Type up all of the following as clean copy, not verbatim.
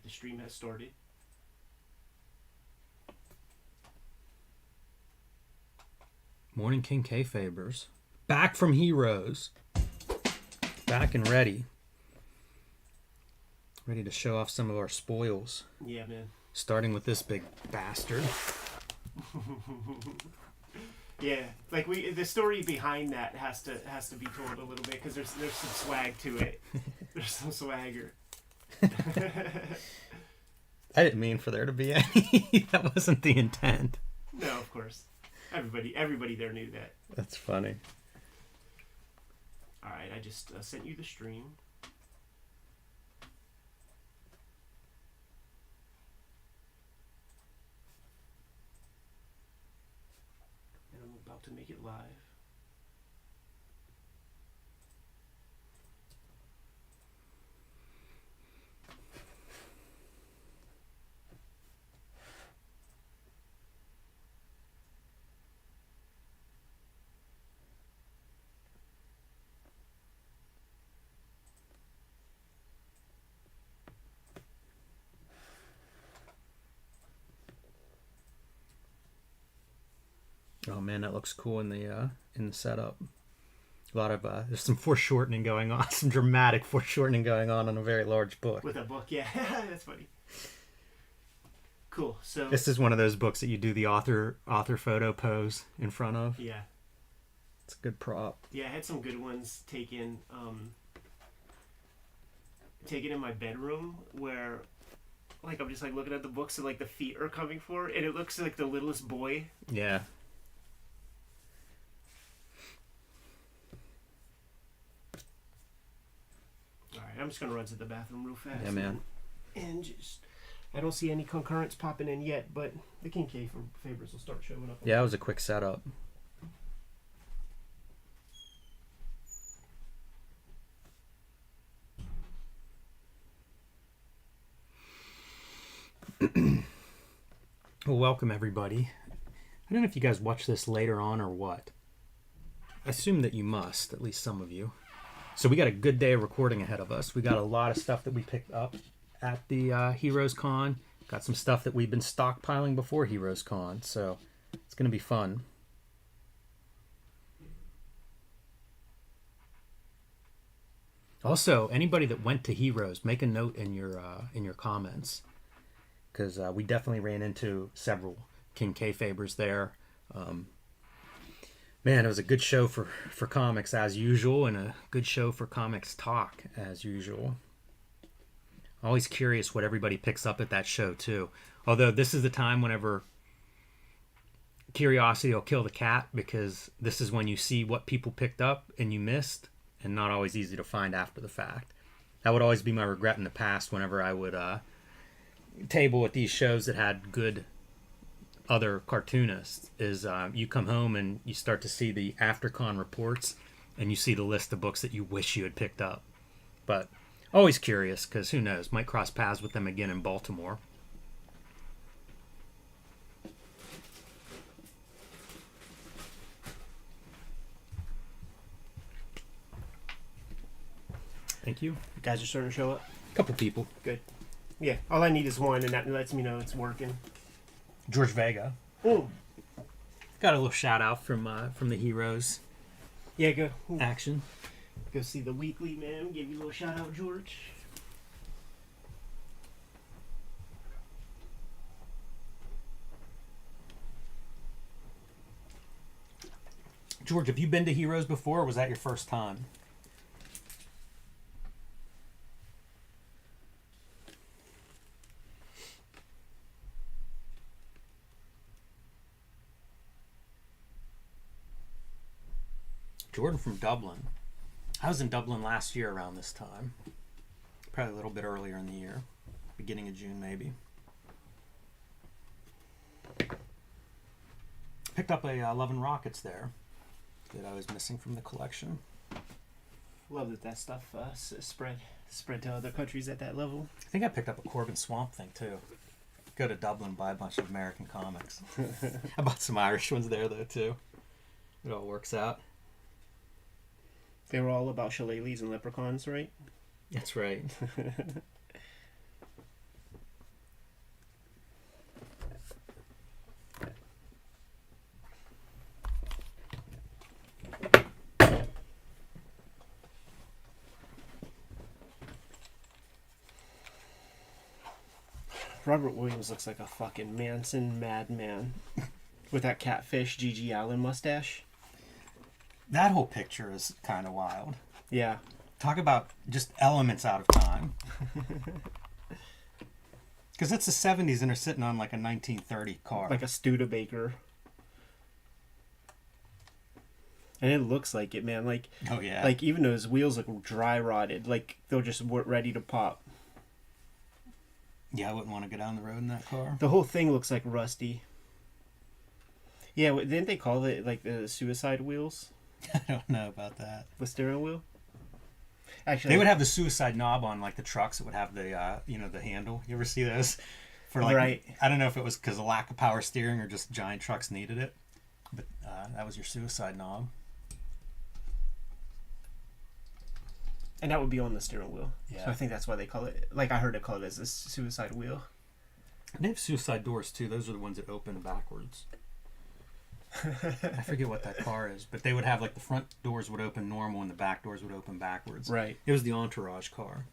the stream has started. Morning King Kayfabers. Back from Heroes. Back and ready. Ready to show off some of our spoils. Yeah, man. Starting with this big bastard. Yeah, like the story behind that has to be told a little bit because there's some swag to it. There's some swagger. I didn't mean for there to be any. That wasn't the intent. No, of course. Everybody there knew that. That's funny. All right, I just sent you the stream. And I'm about to make it live. Oh man, that looks cool in the setup. A lot of there's some foreshortening going on, some dramatic foreshortening going on a very large book. With a book, yeah, that's funny. Cool. So this is one of those books that you do the author photo pose in front of. Yeah, it's a good prop. Yeah, I had some good ones taken in my bedroom where, like, I'm just like looking at the books and like the feet are coming forward, and it looks like the littlest boy. Yeah. Alright, I'm just going to run to the bathroom real fast. Yeah, man. And just... I don't see any concurrents popping in yet, but the King Kayfabers will start showing up. Yeah, it was a quick setup. Well, welcome everybody. I don't know if you guys watch this later on or what. I assume that you must, at least some of you. So we got a good day of recording ahead of us. We got a lot of stuff that we picked up at the Heroes Con. Got some stuff that we've been stockpiling before Heroes Con. So it's going to be fun. Also, anybody that went to Heroes, make a note in your comments. Because we definitely ran into several King Kayfabers there. Man, it was a good show for comics as usual, and a good show for comics talk as usual. Always curious what everybody picks up at that show too. Although this is the time whenever curiosity will kill the cat, because this is when you see what people picked up and you missed, and not always easy to find after the fact. That would always be my regret in the past whenever I would table at these shows that had good other cartoonists, is you come home and you start to see the after-con reports and you see the list of books that you wish you had picked up. But always curious, because who knows, might cross paths with them again in Baltimore. Thank you. You guys are starting to show up? A couple people. Good. Yeah, all I need is one, and that lets me know it's working. George Vega. Oh. Got a little shout out from the Heroes. Yeah, go. Action. Go see the weekly, man. Give you a little shout out, George. George, have you been to Heroes before, or was that your first time? Jordan from Dublin. I was in Dublin last year around this time. Probably a little bit earlier in the year. Beginning of June, maybe. Picked up a Love and Rockets there that I was missing from the collection. Love that stuff spread to other countries at that level. I think I picked up a Corbin Swamp Thing too. Go to Dublin, buy a bunch of American comics. I bought some Irish ones there though too. It all works out. They were all about shillelaghs and leprechauns, right? That's right. Robert Williams looks like a fucking Manson madman with that catfish G.G. Allen mustache. That whole picture is kind of wild. Yeah. Talk about just elements out of time. Because it's the 70s and they're sitting on like a 1930 car. Like a Studebaker. And it looks like it, man. Like, oh, yeah. Like, even though his wheels look dry rotted, like, they're just ready to pop. Yeah, I wouldn't want to go down the road in that car. The whole thing looks like rusty. Yeah, didn't they call it, like, the suicide wheels? I don't know about that. The steering wheel? Actually, they would have the suicide knob on, like, the trucks. It would have the, the handle. You ever see those? For like, right. I don't know if it was because of lack of power steering or just giant trucks needed it. But that was your suicide knob. And that would be on the steering wheel. Yeah. So I think that's why they call it, like, I heard it called as a suicide wheel. And they have suicide doors, too. Those are the ones that open backwards. I forget what that car is, but they would have, like, the front doors would open normal and the back doors would open backwards. Right. It was the Entourage car.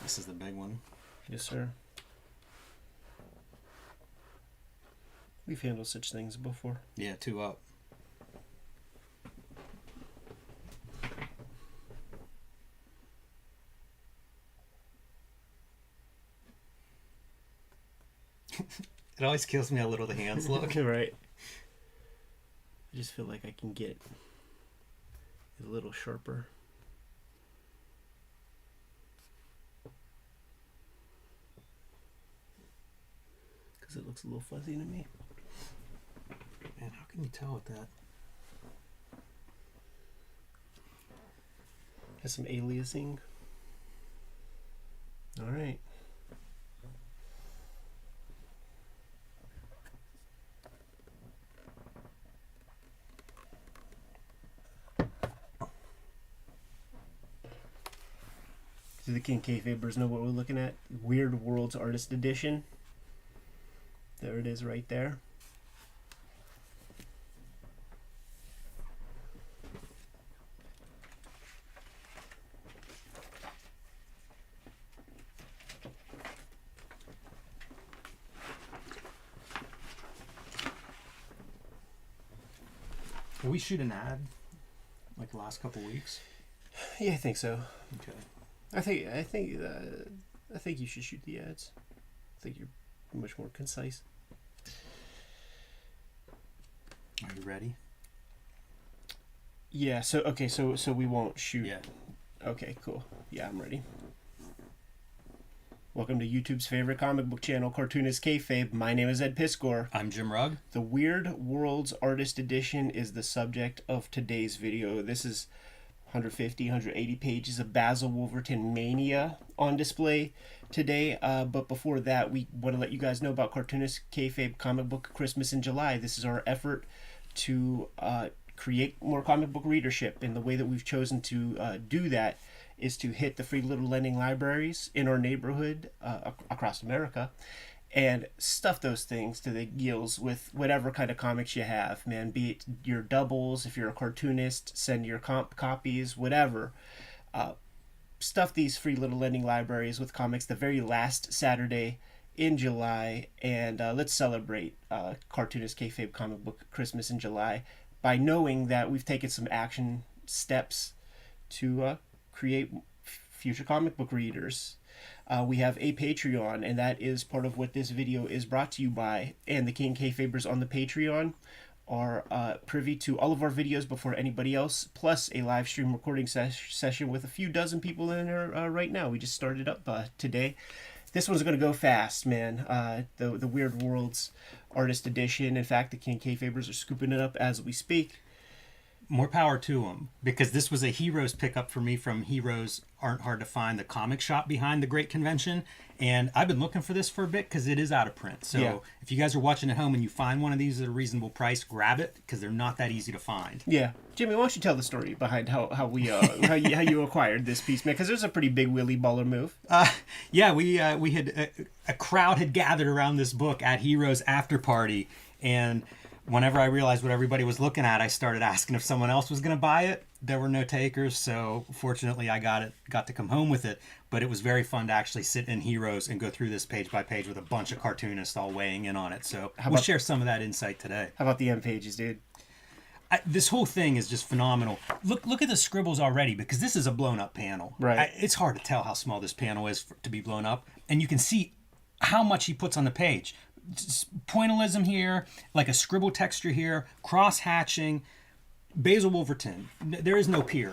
This is the big one. Yes, sir. We've handled such things before. Yeah, 2 up. It always kills me how little the hands look. Right. I just feel like I can get a little sharper. Because it looks a little fuzzy to me. Man, how can you tell with that? Has some aliasing. All right. Do the King Kayfabers know what we're looking at? Weird Worlds Artist Edition. There it is right there. Will we shoot an ad like the last couple weeks? Yeah, I think so. Okay. I think you should shoot the ads. I think you're much more concise. Are you ready? Yeah. So okay. So we won't shoot. Yeah. Okay. Cool. Yeah, I'm ready. Welcome to YouTube's favorite comic book channel, Cartoonist Kayfabe. My name is Ed Piscor. I'm Jim Rugg. The Weird Worlds Artist Edition is the subject of today's video. This is 150, 180 pages of Basil Wolverton mania on display today. But before that, we want to let you guys know about Cartoonist Kayfabe Comic Book Christmas in July. This is our effort to create more comic book readership, and the way that we've chosen to do that is to hit the free little lending libraries in our neighborhood across America and stuff those things to the gills with whatever kind of comics you have, man. Be it your doubles, if you're a cartoonist, send your comp copies, whatever. Stuff these free little lending libraries with comics the very last Saturday in July, and let's celebrate Cartoonist Kayfabe Comic Book Christmas in July by knowing that we've taken some action steps to create future comic book readers. We have a Patreon, and that is part of what this video is brought to you by. And the King Kayfabers on the Patreon are privy to all of our videos before anybody else, plus a live stream recording session with a few dozen people in there right now. We just started up today. This one's going to go fast, man. The Weird Worlds Artist Edition. In fact, the King Kayfabers are scooping it up as we speak. More power to them, because this was a Heroes pickup for me from Heroes Aren't Hard to Find, the comic shop behind the Great Convention. And I've been looking for this for a bit because it is out of print. So yeah. If you guys are watching at home and you find one of these at a reasonable price, grab it, because they're not that easy to find. Yeah. Jimmy, why don't you tell the story behind how you acquired this piece, man? Because there's a pretty big Willy Baller move. Yeah, we had a crowd had gathered around this book at Heroes After Party, and whenever I realized what everybody was looking at, I started asking if someone else was going to buy it. There were no takers, so fortunately I got to come home with it. But it was very fun to actually sit in Heroes and go through this page by page with a bunch of cartoonists all weighing in on it. So we'll share some of that insight today. How about the end pages, dude? This whole thing is just phenomenal. Look at the scribbles already, because this is a blown up panel. Right. It's hard to tell how small this panel is to be blown up, and you can see how much he puts on the page. Pointillism here, like a scribble texture here, cross hatching. Basil Wolverton, there is no peer.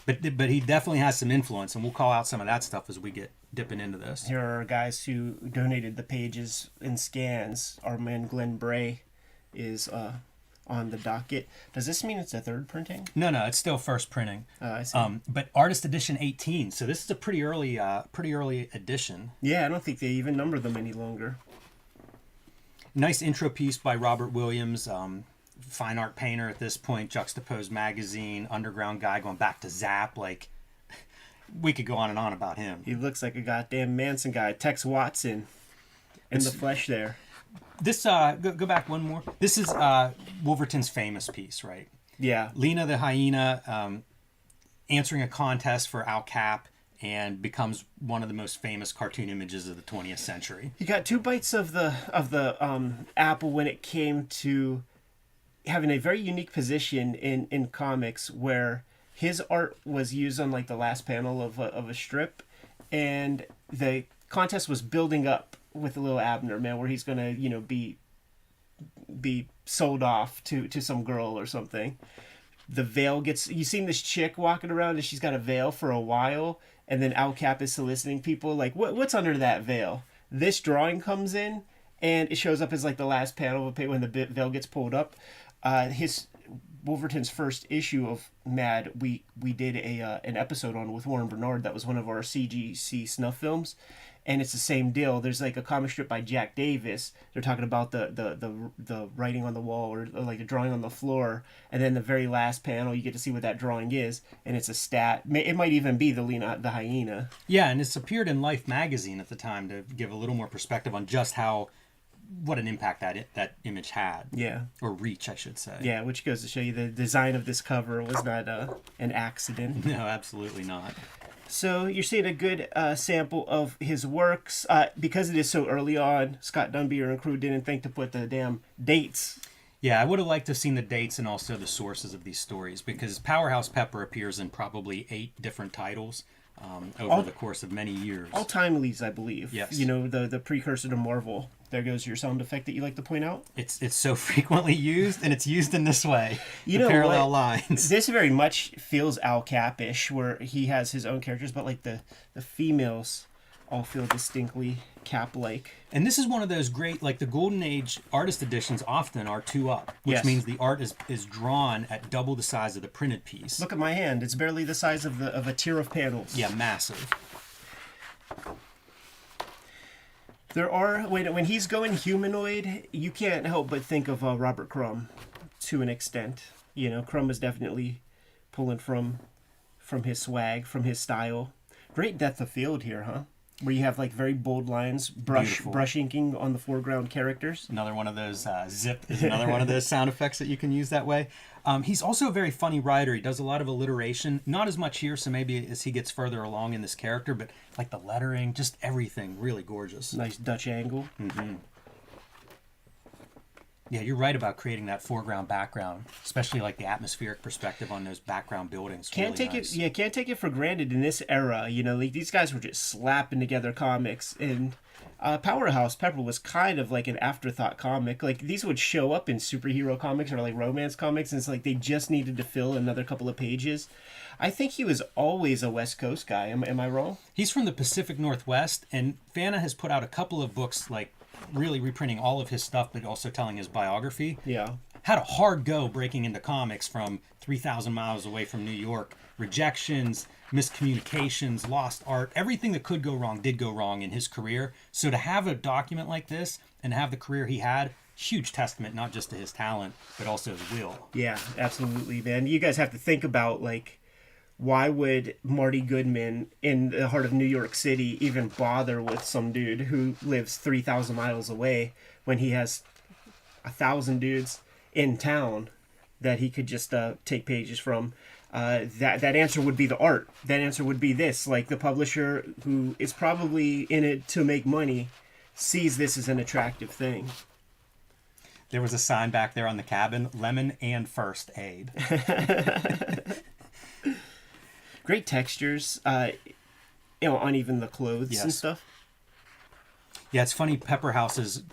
But he definitely has some influence, and we'll call out some of that stuff as we get dipping into this. Here are guys who donated the pages in scans. Our man Glenn Bray is on the docket. Does this mean it's a third printing? No, it's still first printing. I see. But artist edition 18, so this is a pretty early edition. Yeah, I don't think they even number them any longer. Nice intro piece by Robert Williams, fine art painter at this point, Juxtaposed magazine, underground guy going back to Zap. Like, we could go on and on about him. He looks like a goddamn Manson guy. Tex Watson in the flesh there. This, go back one more. This is Wolverton's famous piece, right? Yeah. Lena the hyena answering a contest for Al Cap and becomes one of the most famous cartoon images of the 20th century. He got 2 bites of the apple when it came to having a very unique position in comics, where his art was used on like the last panel of a strip, and the contest was building up with a little Abner, man, where he's gonna be sold off to some girl or something. The veil gets, you seen this chick walking around and she's got a veil for a while, and then Al Cap is soliciting people like, what's under that veil? This drawing comes in and it shows up as like the last panel of a page when the veil gets pulled up. His Wolverton's first issue of Mad, we did an episode on with Warren Bernard. That was one of our CGC snuff films, and it's the same deal. There's like a comic strip by Jack Davis. They're talking about the writing on the wall, or like the drawing on the floor, and then the very last panel you get to see what that drawing is, and it's a stat. It might even be the Lena the hyena. Yeah, and it's appeared in Life magazine at the time to give a little more perspective on just what an impact that image had. Yeah. Or reach, I should say. Yeah, which goes to show you the design of this cover was not an accident. No, absolutely not. So you're seeing a good sample of his works. Because it is so early on, Scott Dunbier and crew didn't think to put the damn dates. Yeah, I would have liked to have seen the dates and also the sources of these stories, because Powerhouse Pepper appears in probably 8 different titles over the course of many years. All timelies, I believe. Yes. You know, the precursor to Marvel. There goes your sound effect that you like to point out. It's so frequently used, and it's used in this way. You the know parallel what? lines. This very much feels Al Cap-ish, where he has his own characters, but like the females all feel distinctly Cap-like. And this is one of those great, like the Golden Age artist editions often are 2-up, which Yes. means the art is drawn at double the size of the printed piece. Look at my hand. It's barely the size of a tier of panels. Yeah, massive. There are, when he's going humanoid, you can't help but think of Robert Crumb to an extent. You know, Crumb is definitely pulling from his swag, from his style. Great depth of field here, huh? Where you have like very bold lines, brush inking on the foreground characters. Another one of those, zip is another one of those sound effects that you can use that way. He's also a very funny writer. He does a lot of alliteration. Not as much here, so maybe as he gets further along in this character, but like the lettering, just everything, really gorgeous. Nice Dutch angle. Mm-hmm. Yeah, you're right about creating that foreground background, especially like the atmospheric perspective on those background buildings. Can't take it for granted in this era. You know, like these guys were just slapping together comics, and Powerhouse Pepper was kind of like an afterthought comic. Like these would show up in superhero comics or like romance comics, and it's like they just needed to fill another couple of pages. I think he was always a West Coast guy. Am I wrong? He's from the Pacific Northwest, and Fana has put out a couple of books like really reprinting all of his stuff, but also telling his biography. Yeah. Had a hard go breaking into comics from 3,000 miles away from New York. Rejections, miscommunications, lost art, everything that could go wrong did go wrong in his career. So to have a document like this and have the career he had, huge testament not just to his talent, but also his will. Yeah, absolutely, man. You guys have to think about like why would Marty Goodman in the heart of New York City even bother with some dude who lives 3,000 miles away when he has 1,000 dudes in town that he could just take pages from? That answer would be the art. That answer would be this. Like, the publisher, who is probably in it to make money, sees this as an attractive thing. There was a sign back there on the cabin, lemon and first aid. Great textures, on even the clothes and stuff. Yeah, it's funny, Pepper House's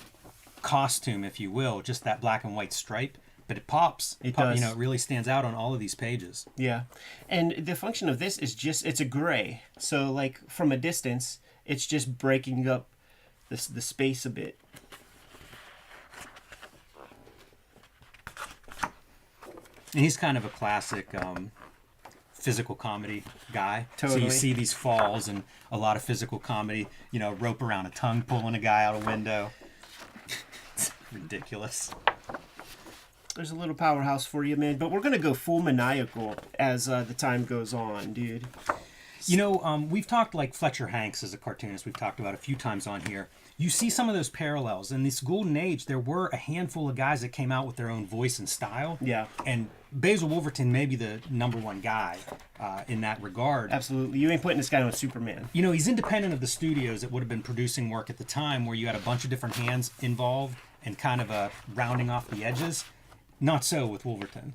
costume, if you will, just that black and white stripe, but it pops. It does. It really stands out on all of these pages. Yeah. And the function of this is just, it's a gray. So, like, from a distance, it's just breaking up the space a bit. And he's kind of a classic physical comedy guy. Totally. So you see these falls and a lot of physical comedy, rope around a tongue, pulling a guy out a window. It's ridiculous. There's a little powerhouse for you, man. But we're going to go full maniacal as the time goes on, dude. We've talked like Fletcher Hanks as a cartoonist. We've talked about a few times on here. You see some of those parallels. In this golden age, there were a handful of guys that came out with their own voice and style. Yeah. And Basil Wolverton may be the number one guy in that regard. Absolutely. You ain't putting this guy on Superman. He's independent of the studios that would have been producing work at the time, where you had a bunch of different hands involved and kind of rounding off the edges. Not so with Wolverton.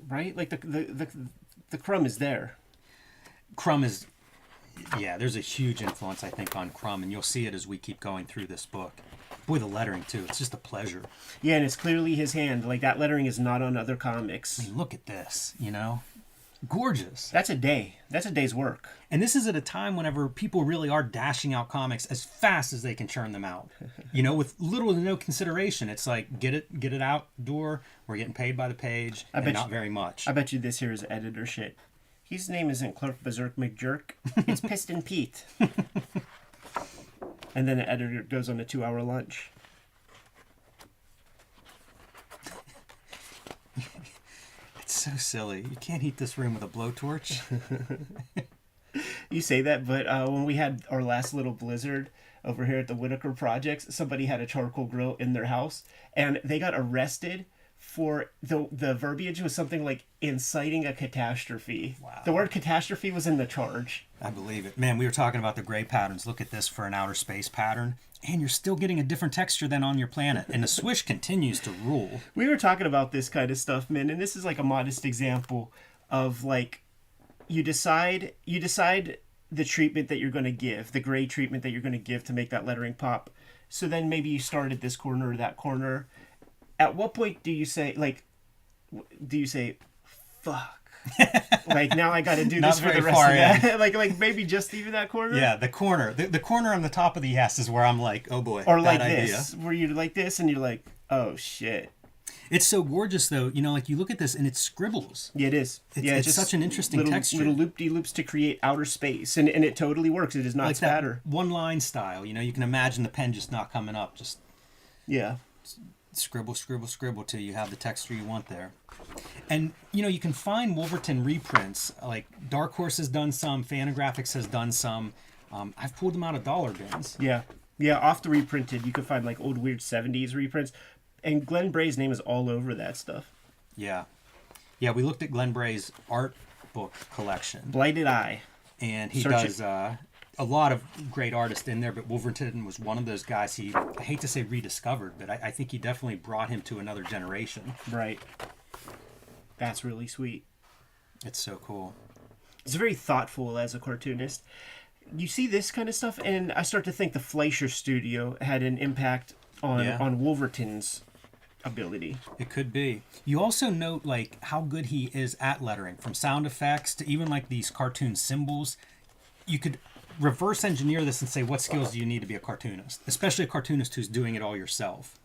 Right? Like, the crumb is there. Crumb is... Yeah, there's a huge influence, I think, on Crumb, and you'll see it as we keep going through this book. Boy, the lettering, too. It's just a pleasure. Yeah, and it's clearly his hand. Like, that lettering is not on other comics. I mean, look at this, Gorgeous. That's a day. That's a day's work. And this is at a time whenever people really are dashing out comics as fast as they can churn them out. With little to no consideration. It's like, get it out door. We're getting paid by the page, and not very much. I bet you this here is editor shit. His name isn't Clark Berserk McJerk. It's Piston Pete. And then the editor goes on a 2-hour lunch. It's so silly. You can't heat this room with a blowtorch. You say that, but when we had our last little blizzard over here at the Whitaker Projects, somebody had a charcoal grill in their house, and they got arrested for the verbiage was something like inciting a catastrophe. Wow. The word catastrophe was in the charge. I believe it. Man, we were talking about the gray patterns. Look at this for an outer space pattern. And you're still getting a different texture than on your planet. And the swish continues to rule. We were talking about this kind of stuff, man, and this is like a modest example of, like, you decide the treatment that you're going to give, the gray treatment that you're going to give to make that lettering pop. So then maybe you start at this corner or that corner. At what point do you say, fuck? Like, now I got to do this for the rest of that. like maybe just even that corner. Yeah, the corner, the corner on the top of the S is where I'm like, oh boy, or like this, where you're like this, and you're like, oh shit. It's so gorgeous though. Like you look at this and it scribbles. Yeah, it is. It's just such an interesting texture. Little loop-de-loops to create outer space, and it totally works. It is not like spatter. That one line style. You can imagine the pen just not coming up. Just scribble, scribble, scribble till you have the texture you want there. And, you can find Wolverton reprints. Like, Dark Horse has done some. Fantagraphics has done some. I've pulled them out of dollar bins. Yeah, off the reprinted. You can find, like, old weird 70s reprints. And Glenn Bray's name is all over that stuff. Yeah. Yeah, we looked at Glenn Bray's art book collection. Blighted Eye. And he does a lot of great artists in there, but Wolverton was one of those guys I hate to say rediscovered, but I think he definitely brought him to another generation. Right. That's really sweet. It's so cool. It's very thoughtful as a cartoonist. You see this kind of stuff, and I start to think the Fleischer Studio had an impact on Wolverton's ability. It could be. You also note like how good he is at lettering, from sound effects to even like these cartoon symbols. You could reverse engineer this and say, what skills do you need to be a cartoonist? Especially a cartoonist who's doing it all yourself.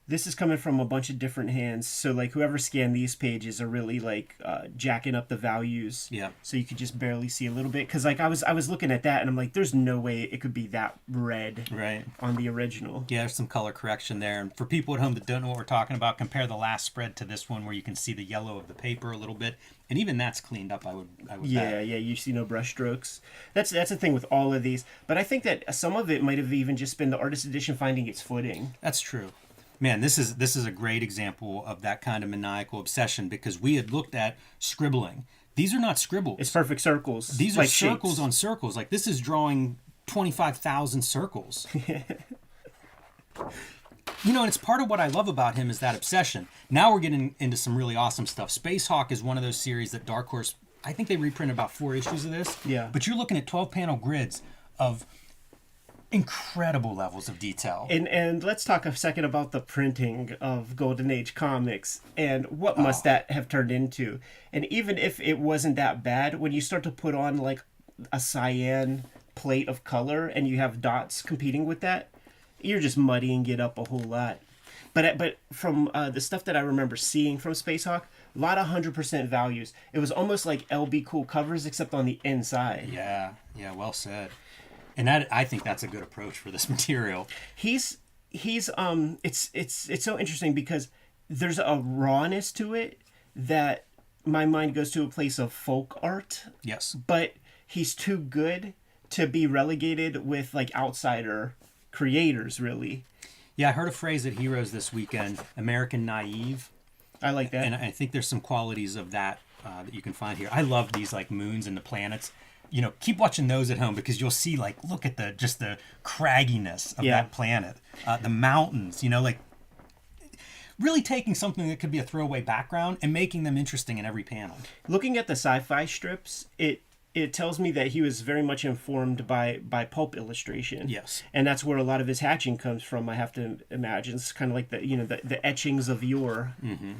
this is coming from a bunch of different hands. So like whoever scanned these pages are really like jacking up the values. Yeah. So you could just barely see a little bit. Because like I was looking at that and I'm like, there's no way it could be that red Right. on the original. Yeah, there's some color correction there. And for people at home that don't know what we're talking about, compare the last spread to this one where you can see the yellow of the paper a little bit. And even that's cleaned up, I would Yeah, bet. yeah, you see no brush strokes. That's the thing with all of these. But I think that some of it might have even just been the artist edition finding its footing. That's true. Man, this is a great example of that kind of maniacal obsession because we had looked at scribbling. These are not scribbles. It's perfect circles. These are like circles shapes. on circles. Like this is drawing 25,000 circles. You know, and it's part of what I love about him is that obsession. Now we're getting into some really awesome stuff. Spacehawk is one of those series that Dark Horse, I think they reprinted about 4 issues of this. Yeah. But you're looking at 12-panel grids of incredible levels of detail. And let's talk a second about the printing of Golden Age comics and what must that have turned into. And even if it wasn't that bad, when you start to put on like a cyan plate of color and you have dots competing with that, you're just muddying it up a whole lot. But from the stuff that I remember seeing from Spacehawk, a lot of 100% values. It was almost like LB Cool covers except on the inside. Yeah, well said. And that I think that's a good approach for this material. He's it's so interesting because there's a rawness to it that my mind goes to a place of folk art, Yes. but he's too good to be relegated with like outsider creators, really. Yeah, I heard a phrase at Heroes this weekend, American naive. I like that. And I think there's some qualities of that that you can find here. I love these like moons and the planets. You know, keep watching those at home because you'll see like, look at the cragginess of that planet. The mountains, you know, like really taking something that could be a throwaway background and making them interesting in every panel. Looking at the sci-fi strips, it tells me that he was very much informed by pulp illustration. Yes. And that's where a lot of his hatching comes from, I have to imagine. It's kind of like the etchings of yore. Mm-hmm.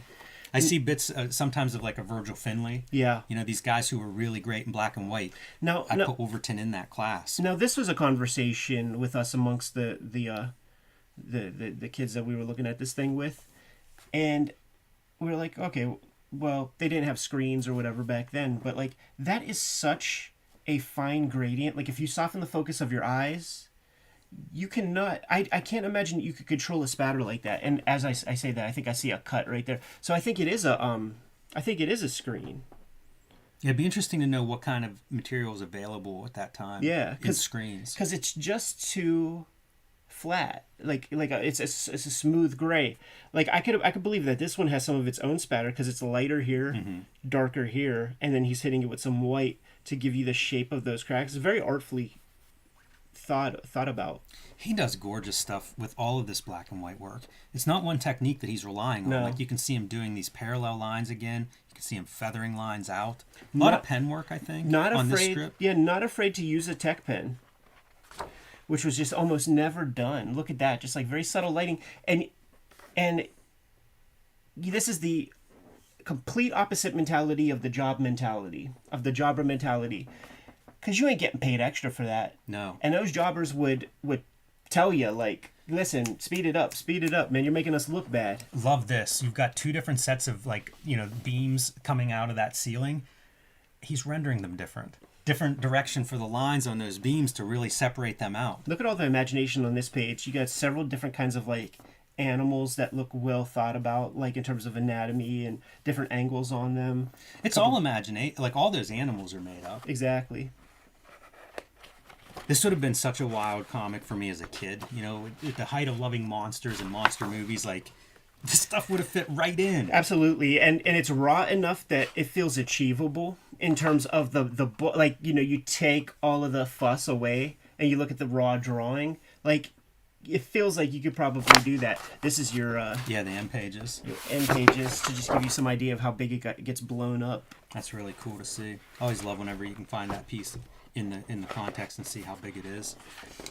I see bits sometimes of like a Virgil Finlay. Yeah. You know, these guys who were really great in black and white. Now, I put Wolverton in that class. Now, this was a conversation with us amongst the kids that we were looking at this thing with. And we were like, okay, well, they didn't have screens or whatever back then, but like that is such a fine gradient. Like if you soften the focus of your eyes, you cannot. I can't imagine you could control a spatter like that. And as I say that, I think I see a cut right there. So I think it is a screen. Yeah, it'd be interesting to know what kind of material is available at that time. Yeah, in screens. Because it's just too flat. It's a smooth gray. Like I could believe that this one has some of its own spatter because it's lighter here, darker here, and then he's hitting it with some white to give you the shape of those cracks. It's very artfully thought about. He does gorgeous stuff with all of this black and white work. It's not one technique that he's relying on. No. Like you can see him doing these parallel lines again. You can see him feathering lines out. A lot of pen work, I think, on this strip. Yeah, not afraid to use a tech pen, which was just almost never done. Look at that, just like very subtle lighting, and this is the complete opposite mentality of the jobber mentality, because you ain't getting paid extra for that. No. And those jobbers would tell you like, listen, speed it up, man, you're making us look bad. Love this. You've got 2 different sets of like, you know, beams coming out of that ceiling. He's rendering them different direction for the lines on those beams to really separate them out. Look at all the imagination on this page. You got several different kinds of like animals that look well thought about, like in terms of anatomy and different angles on them. It's all imagination. Like all those animals are made up. Exactly. This would have been such a wild comic for me as a kid. You know, at the height of loving monsters and monster movies, like this stuff would have fit right in. Absolutely, and it's raw enough that it feels achievable in terms of the book. Like, you know, you take all of the fuss away and you look at the raw drawing. Like, it feels like you could probably do that. This is your the end pages. Your end pages to just give you some idea of how big it gets blown up. That's really cool to see. I always love whenever you can find that piece in the context and see how big it is.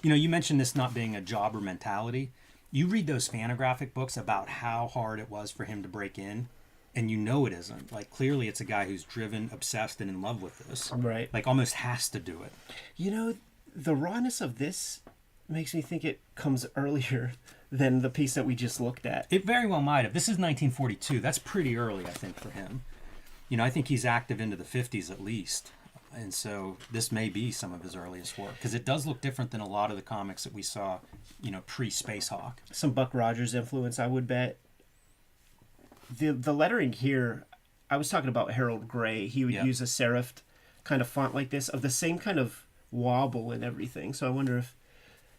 You know, you mentioned this not being a jobber mentality. You read those Fantagraphic books about how hard it was for him to break in, and you know it isn't. Like, clearly it's a guy who's driven, obsessed, and in love with this. Right. Like, almost has to do it. You know, the rawness of this makes me think it comes earlier than the piece that we just looked at. It very well might have. This is 1942. That's pretty early, I think, for him. You know, I think he's active into the 50s at least. And so this may be some of his earliest work, because it does look different than a lot of the comics that we saw, you know, pre-Spacehawk. Some Buck Rogers influence, I would bet. The lettering here, I was talking about Harold Gray. He would use a serifed kind of font like this, of the same kind of wobble and everything. So I wonder if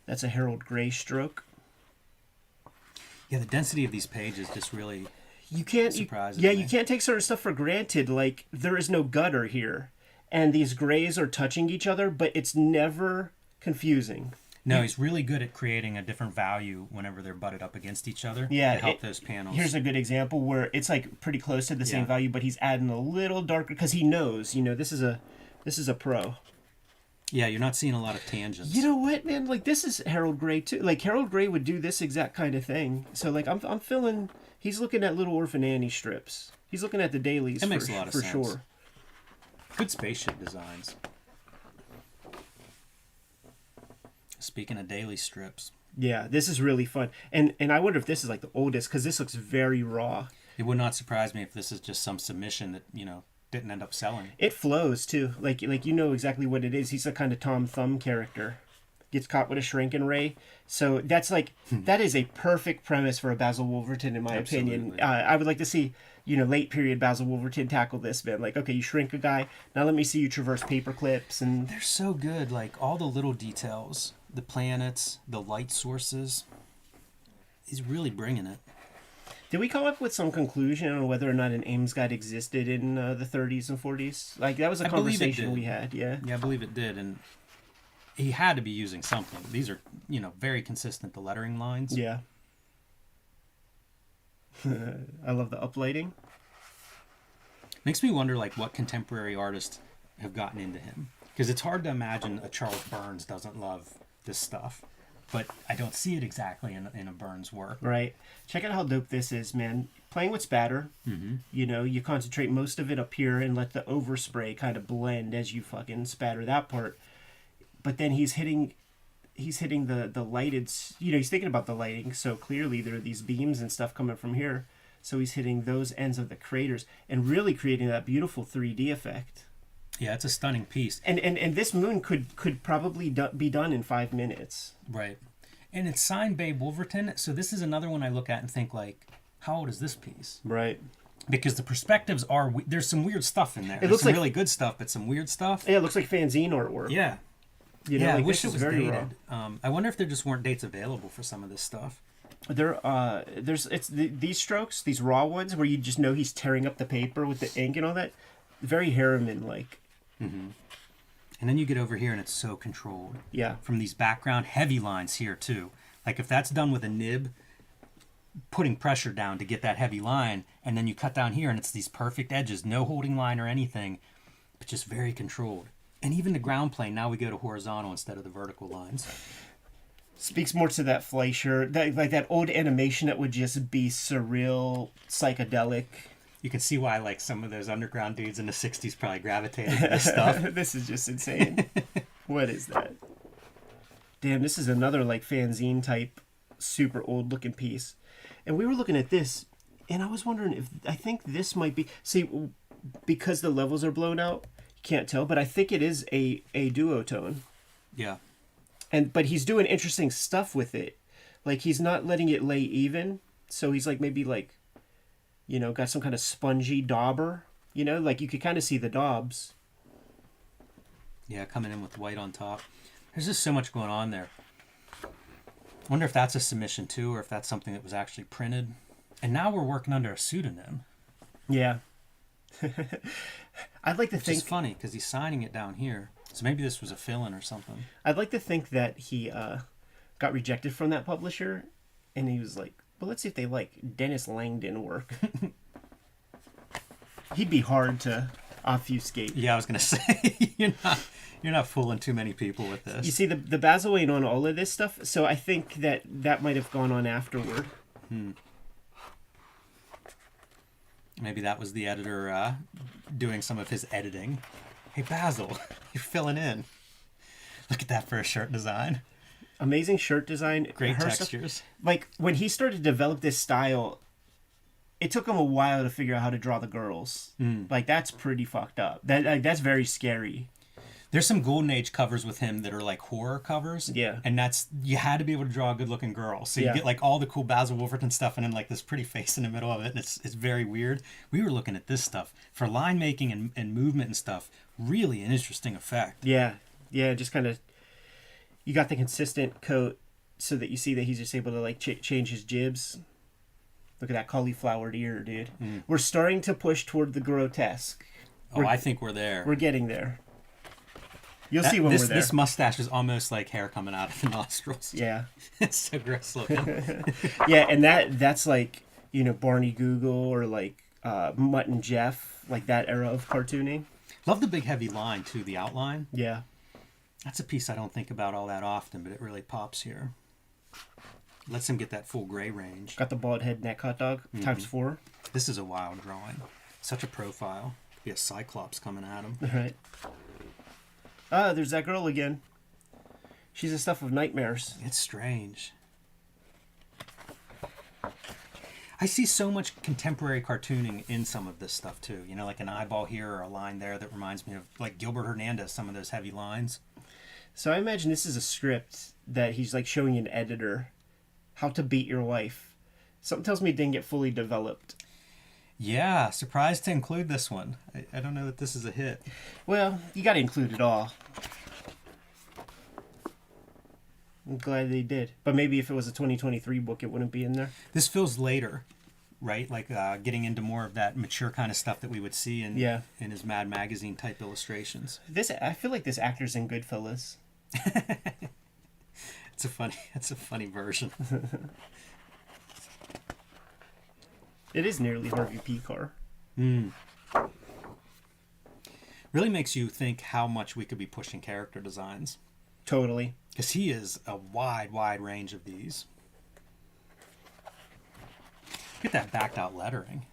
that's a Harold Gray stroke. Yeah, the density of these pages just really surprises me. me. You can't take certain stuff for granted. Like, there is no gutter here. And these grays are touching each other, but it's never confusing. No, he's really good at creating a different value whenever they're butted up against each other to help those panels. Here's a good example where it's like pretty close to the same value, but he's adding a little darker because he knows, you know, this is a pro. Yeah, you're not seeing a lot of tangents. You know what, man? Like, this is Harold Gray too. Like, Harold Gray would do this exact kind of thing. So, like, I'm feeling he's looking at Little Orphan Annie strips. He's looking at the dailies. That makes a lot of sense. Sure. Good spaceship designs. Speaking of daily strips. Yeah, this is really fun. And I wonder if this is like the oldest, because this looks very raw. It would not surprise me if this is just some submission that, you know, didn't end up selling. It flows too. Like you know exactly what it is. He's a kind of Tom Thumb character. Gets caught with a shrinking ray. So that's like that is a perfect premise for a Basil Wolverton, in my opinion. I would like to see, you know, late period Basil Wolverton tackle this, man. Like, okay, you shrink a guy. Now let me see you traverse paper clips, and they're so good. Like, all the little details, the planets, the light sources. He's really bringing it. Did we come up with some conclusion on whether or not an Ames guide existed in the 30s and 40s? Like, that was a conversation we had, yeah? Yeah, I believe it did, and he had to be using something. These are, you know, very consistent, the lettering lines. Yeah. I love the uplighting. Makes me wonder, like, what contemporary artists have gotten into him. Because it's hard to imagine a Charles Burns doesn't love this stuff. But I don't see it exactly in a Burns work. Right. Check out how dope this is, man. Playing with spatter. Mm-hmm. You know, you concentrate most of it up here and let the overspray kind of blend as you fucking spatter that part. But then he's hitting the lighted, you know, he's thinking about the lighting. So clearly there are these beams and stuff coming from here. So he's hitting those ends of the craters and really creating that beautiful 3D effect. Yeah, it's a stunning piece. And this moon could probably be done in 5 minutes. Right. And it's signed Babe Wolverton. So this is another one I look at and think, like, how old is this piece? Right. Because the perspectives are, there's some weird stuff in there. There's some really good stuff, but some weird stuff. Yeah, it looks like fanzine artwork. Yeah. You know, yeah, like, I wish it was very dated. I wonder if there just weren't dates available for some of this stuff. These strokes, these raw ones, where you just know he's tearing up the paper with the ink and all that. Very Harriman-like. Mm-hmm. And then you get over here and it's so controlled. Yeah. From these background heavy lines here too. Like, if that's done with a nib, putting pressure down to get that heavy line, and then you cut down here and it's these perfect edges, no holding line or anything, but just very controlled. And even the ground plane, now we go to horizontal instead of the vertical lines. Speaks more to that Fleischer, that old animation that would just be surreal, psychedelic. You can see why, like, some of those underground dudes in the 60s probably gravitated to this stuff. This is just insane. What is that? Damn, this is another, like, fanzine type, super old looking piece. And we were looking at this, and I was wondering I think this might be, see, because the levels are blown out, you can't tell, but I think it is a duotone. Yeah. But he's doing interesting stuff with it. Like, he's not letting it lay even, so he's, like, maybe, like, you know, got some kind of spongy dauber, you know, like you could kind of see the daubs. Yeah, coming in with white on top. There's just so much going on there. I wonder if that's a submission too, or if that's something that was actually printed. And now we're working under a pseudonym. Yeah. I'd like to think... Which is funny, because he's signing it down here. So maybe this was a fill-in or something. I'd like to think that he got rejected from that publisher, and he was like, well, let's see if they like Dennis Langdon work. He'd be hard to obfuscate. Yeah, I was gonna say you're not fooling too many people with this. You see, the Basil ain't on all of this stuff, so I think that might have gone on afterward. Maybe that was the editor doing some of his editing. Hey, Basil, you're filling in. Look at that for a shirt design. Amazing shirt design. Great Her textures. stuff, like when he started to develop this style, it took him a while to figure out how to draw the girls. Like that's pretty fucked up. That's very scary. There's some Golden Age covers with him that are like horror covers. Yeah. And you had to be able to draw a good looking girl. So you Yeah. get like all the cool Basil Wolverton stuff and then like this pretty face in the middle of it. And it's very weird. We were looking at this stuff for line making and movement and stuff. Really an interesting effect. Yeah. Yeah. Just kind of, you got the consistent coat so that you see that he's just able to like change his jibs. Look at that cauliflowered ear, dude. We're starting to push toward the grotesque. I think we're there. We're getting there. You'll see when we're there. This mustache is almost like hair coming out of the nostrils. Yeah. It's so gross looking. Yeah, and that's like, Barney Google or like Mutt and Jeff, like that era of cartooning. Love the big heavy line too, the outline. Yeah. That's a piece I don't think about all that often, but it really pops here. Lets him get that full gray range. Got the bald head neck hot dog, times 4. This is a wild drawing. Such a profile. Could be a cyclops coming at him. Right. Ah, there's that girl again. She's the stuff of nightmares. It's strange. I see so much contemporary cartooning in some of this stuff too. Like an eyeball here or a line there that reminds me of like Gilbert Hernandez, some of those heavy lines. So I imagine this is a script that he's like showing an editor how to beat your wife. Something tells me it didn't get fully developed. Yeah, surprised to include this one. I don't know that this is a hit. Well, you got to include it all. I'm glad they did. But maybe if it was a 2023 book, it wouldn't be in there. This feels later, right? Like getting into more of that mature kind of stuff that we would see in his Mad Magazine type illustrations. I feel like this actor's in Goodfellas. It's a funny version. It is nearly Harvey Pekar. Really makes you think how much we could be pushing character designs. Totally. Because he is a wide range of these. Look at that backed out lettering.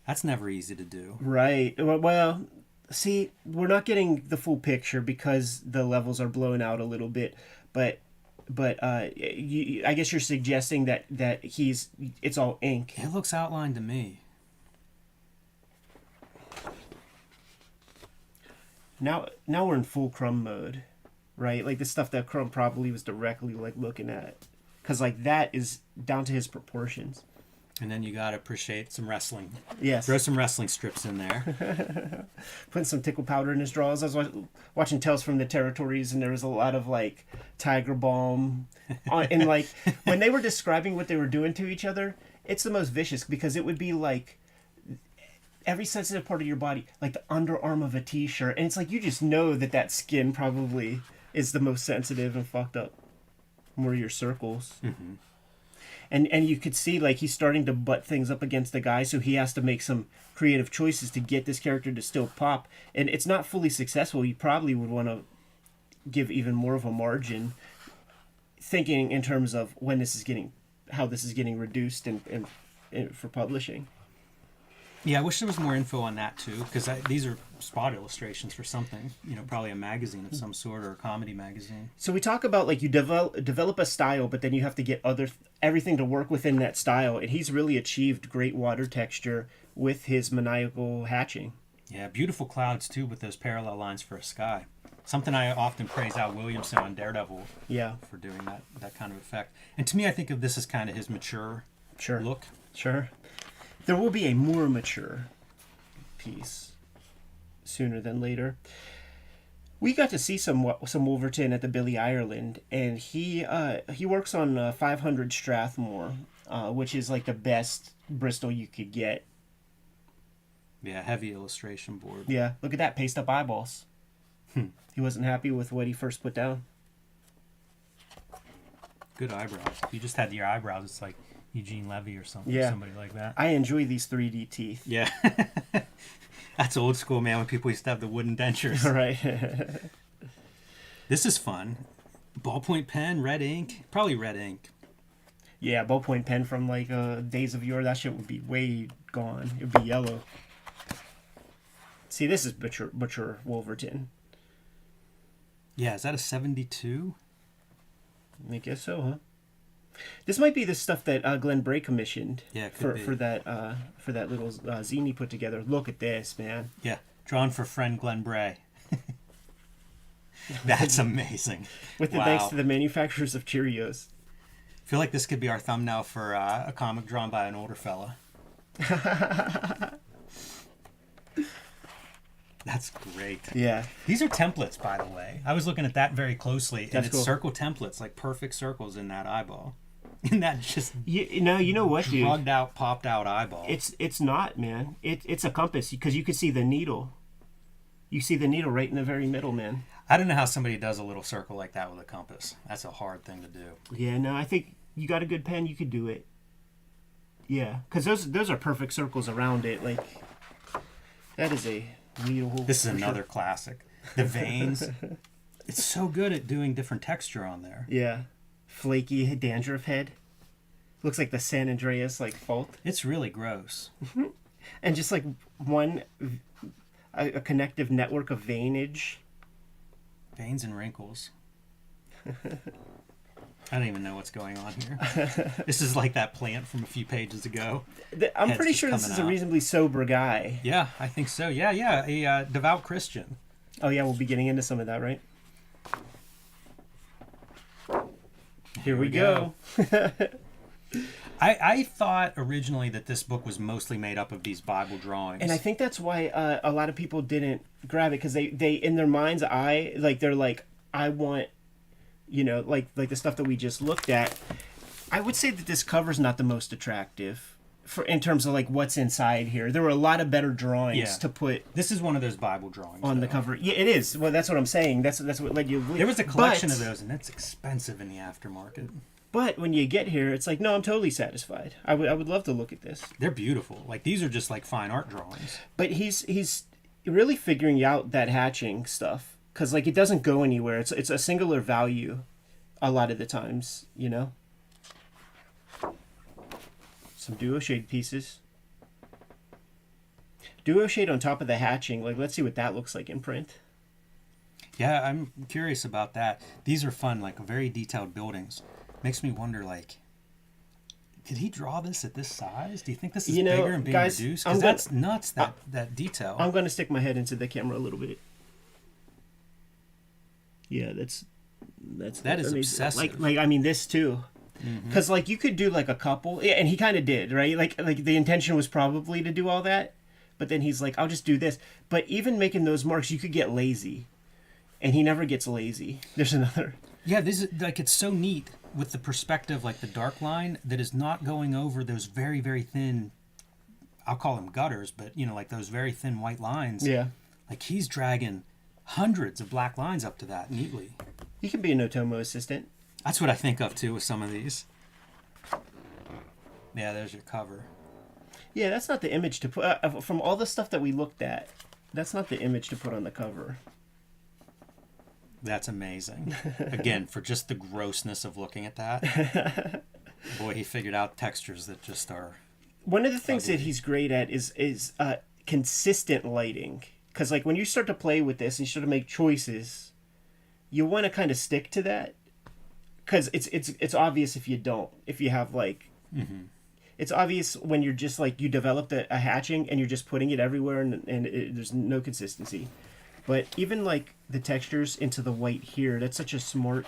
That's never easy to do. Right. Well, see, we're not getting the full picture because the levels are blown out a little bit. But I guess you're suggesting that it's all ink. It looks outlined to me. Now we're in full Crumb mode, right? Like the stuff that Crumb probably was directly like looking at, because like that is down to his proportions. And then you gotta appreciate some wrestling. Yes. Throw some wrestling strips in there. Putting some tickle powder in his draws. I was watching Tales from the Territories, and there was a lot of like Tiger Balm, and like when they were describing what they were doing to each other, it's the most vicious because it would be like every sensitive part of your body, like the underarm of a t-shirt, and it's like you just know that skin probably is the most sensitive and fucked up. More your circles. Mm-hmm. And you could see like he's starting to butt things up against the guy, so he has to make some creative choices to get this character to still pop. And it's not fully successful. You probably would want to give even more of a margin, thinking in terms of how this is getting reduced and for publishing. Yeah, I wish there was more info on that too, because these are spot illustrations for something, probably a magazine of some sort or a comedy magazine. So we talk about like you develop a style, but then you have to get everything to work within that style, and he's really achieved great water texture with his maniacal hatching. Yeah, beautiful clouds too with those parallel lines for a sky. Something I often praise Al Williamson on Daredevil for doing that kind of effect. And to me, I think of this as kind of his mature look. Sure. There will be a more mature piece sooner than later. We got to see some Wolverton at the Billy Ireland, and he works on 500 Strathmore, which is like the best Bristol you could get. Yeah, heavy illustration board. Yeah, look at that, paste up eyeballs. He wasn't happy with what he first put down. Good eyebrows. If you just had your eyebrows, it's like Eugene Levy or something. Yeah. Somebody like that. I enjoy these 3D teeth. Yeah. That's old school, man, when people used to have the wooden dentures. Right. This is fun. Ballpoint pen, red ink. Probably red ink. Yeah, ballpoint pen from like days of yore. That shit would be way gone. It would be yellow. See, this is mature Wolverton. Yeah, is that a 72? I guess so, huh? This might be the stuff that Glenn Bray commissioned. Yeah, it could be. For that little zine he put together. Look at this, man. Yeah, drawn for friend Glenn Bray. That's amazing. With the thanks to the manufacturers of Cheerios. I feel like this could be our thumbnail for a comic drawn by an older fella. That's great. Yeah. These are templates, by the way. I was looking at that very closely, and it's cool. circle templates, like perfect circles in that eyeball. In that just you know what, dude? Drugged out, popped out eyeball. It's not, man. It's a compass, because you could see the needle. You see the needle right in the very middle, man. I don't know how somebody does a little circle like that with a compass. That's a hard thing to do. Yeah, no, I think you got a good pen, you could do it. Yeah, because those are perfect circles around it. Like, that is a needle. This is another classic. The veins. It's so good at doing different texture on there. Yeah. Flaky dandruff head. Looks like the San Andreas, like, fault. It's really gross. And just, like, a connective network of veinage. Veins and wrinkles. I don't even know what's going on here. This is like that plant from a few pages ago. I'm pretty sure this is a reasonably sober guy. Yeah, I think so. Yeah. A devout Christian. Oh, yeah, we'll be getting into some of that, right? Here we go. I thought originally that this book was mostly made up of these Bible drawings. And I think that's why a lot of people didn't grab it, because they in their mind's eye, like, they're like, I want, like the stuff that we just looked at. I would say that this cover's not the most attractive in terms of, like, what's inside here. There were a lot of better drawings to put. This is one of those Bible drawings on the cover. Yeah, it is. Well, that's what I'm saying. That's what led you. There was a collection of those, and that's expensive in the aftermarket. But when you get here, it's like, no, I'm totally satisfied. I would love to look at this. They're beautiful. Like, these are just like fine art drawings. But he's really figuring out that hatching stuff, because, like, it doesn't go anywhere. It's a singular value a lot of the times, Some duo shade pieces. Duo shade on top of the hatching. Like, let's see what that looks like in print. Yeah, I'm curious about that. These are fun, like, very detailed buildings. Makes me wonder, like, did he draw this at this size? Do you think this is bigger and being reduced? Because that's nuts, that detail. I'm going to stick my head into the camera a little bit. Yeah, that is obsessive. Like I mean, this too. Because, like, you could do, like, a couple, and he kind of did, right? Like the intention was probably to do all that, but then he's like, I'll just do this. But even making those marks, you could get lazy, and he never gets lazy. There's another. Yeah, this is, like, it's so neat with the perspective, like the dark line that is not going over those very, very thin, I'll call them gutters, but, like those very thin white lines. Yeah. Like, he's dragging hundreds of black lines up to that neatly. He could be a Notomo assistant. That's what I think of, too, with some of these. Yeah, there's your cover. Yeah, that's not the image to put... from all the stuff that we looked at, that's not the image to put on the cover. That's amazing. Again, for just the grossness of looking at that. Boy, he figured out textures that just are... One of the things that he's great at is consistent lighting. Because, like, when you start to play with this and you start to make choices, you want to kind of stick to that. Because it's obvious if you don't. If you have, like... Mm-hmm. It's obvious when you're just, like, you developed a hatching and you're just putting it everywhere and there's no consistency. But even, like, the textures into the white here, that's such a smart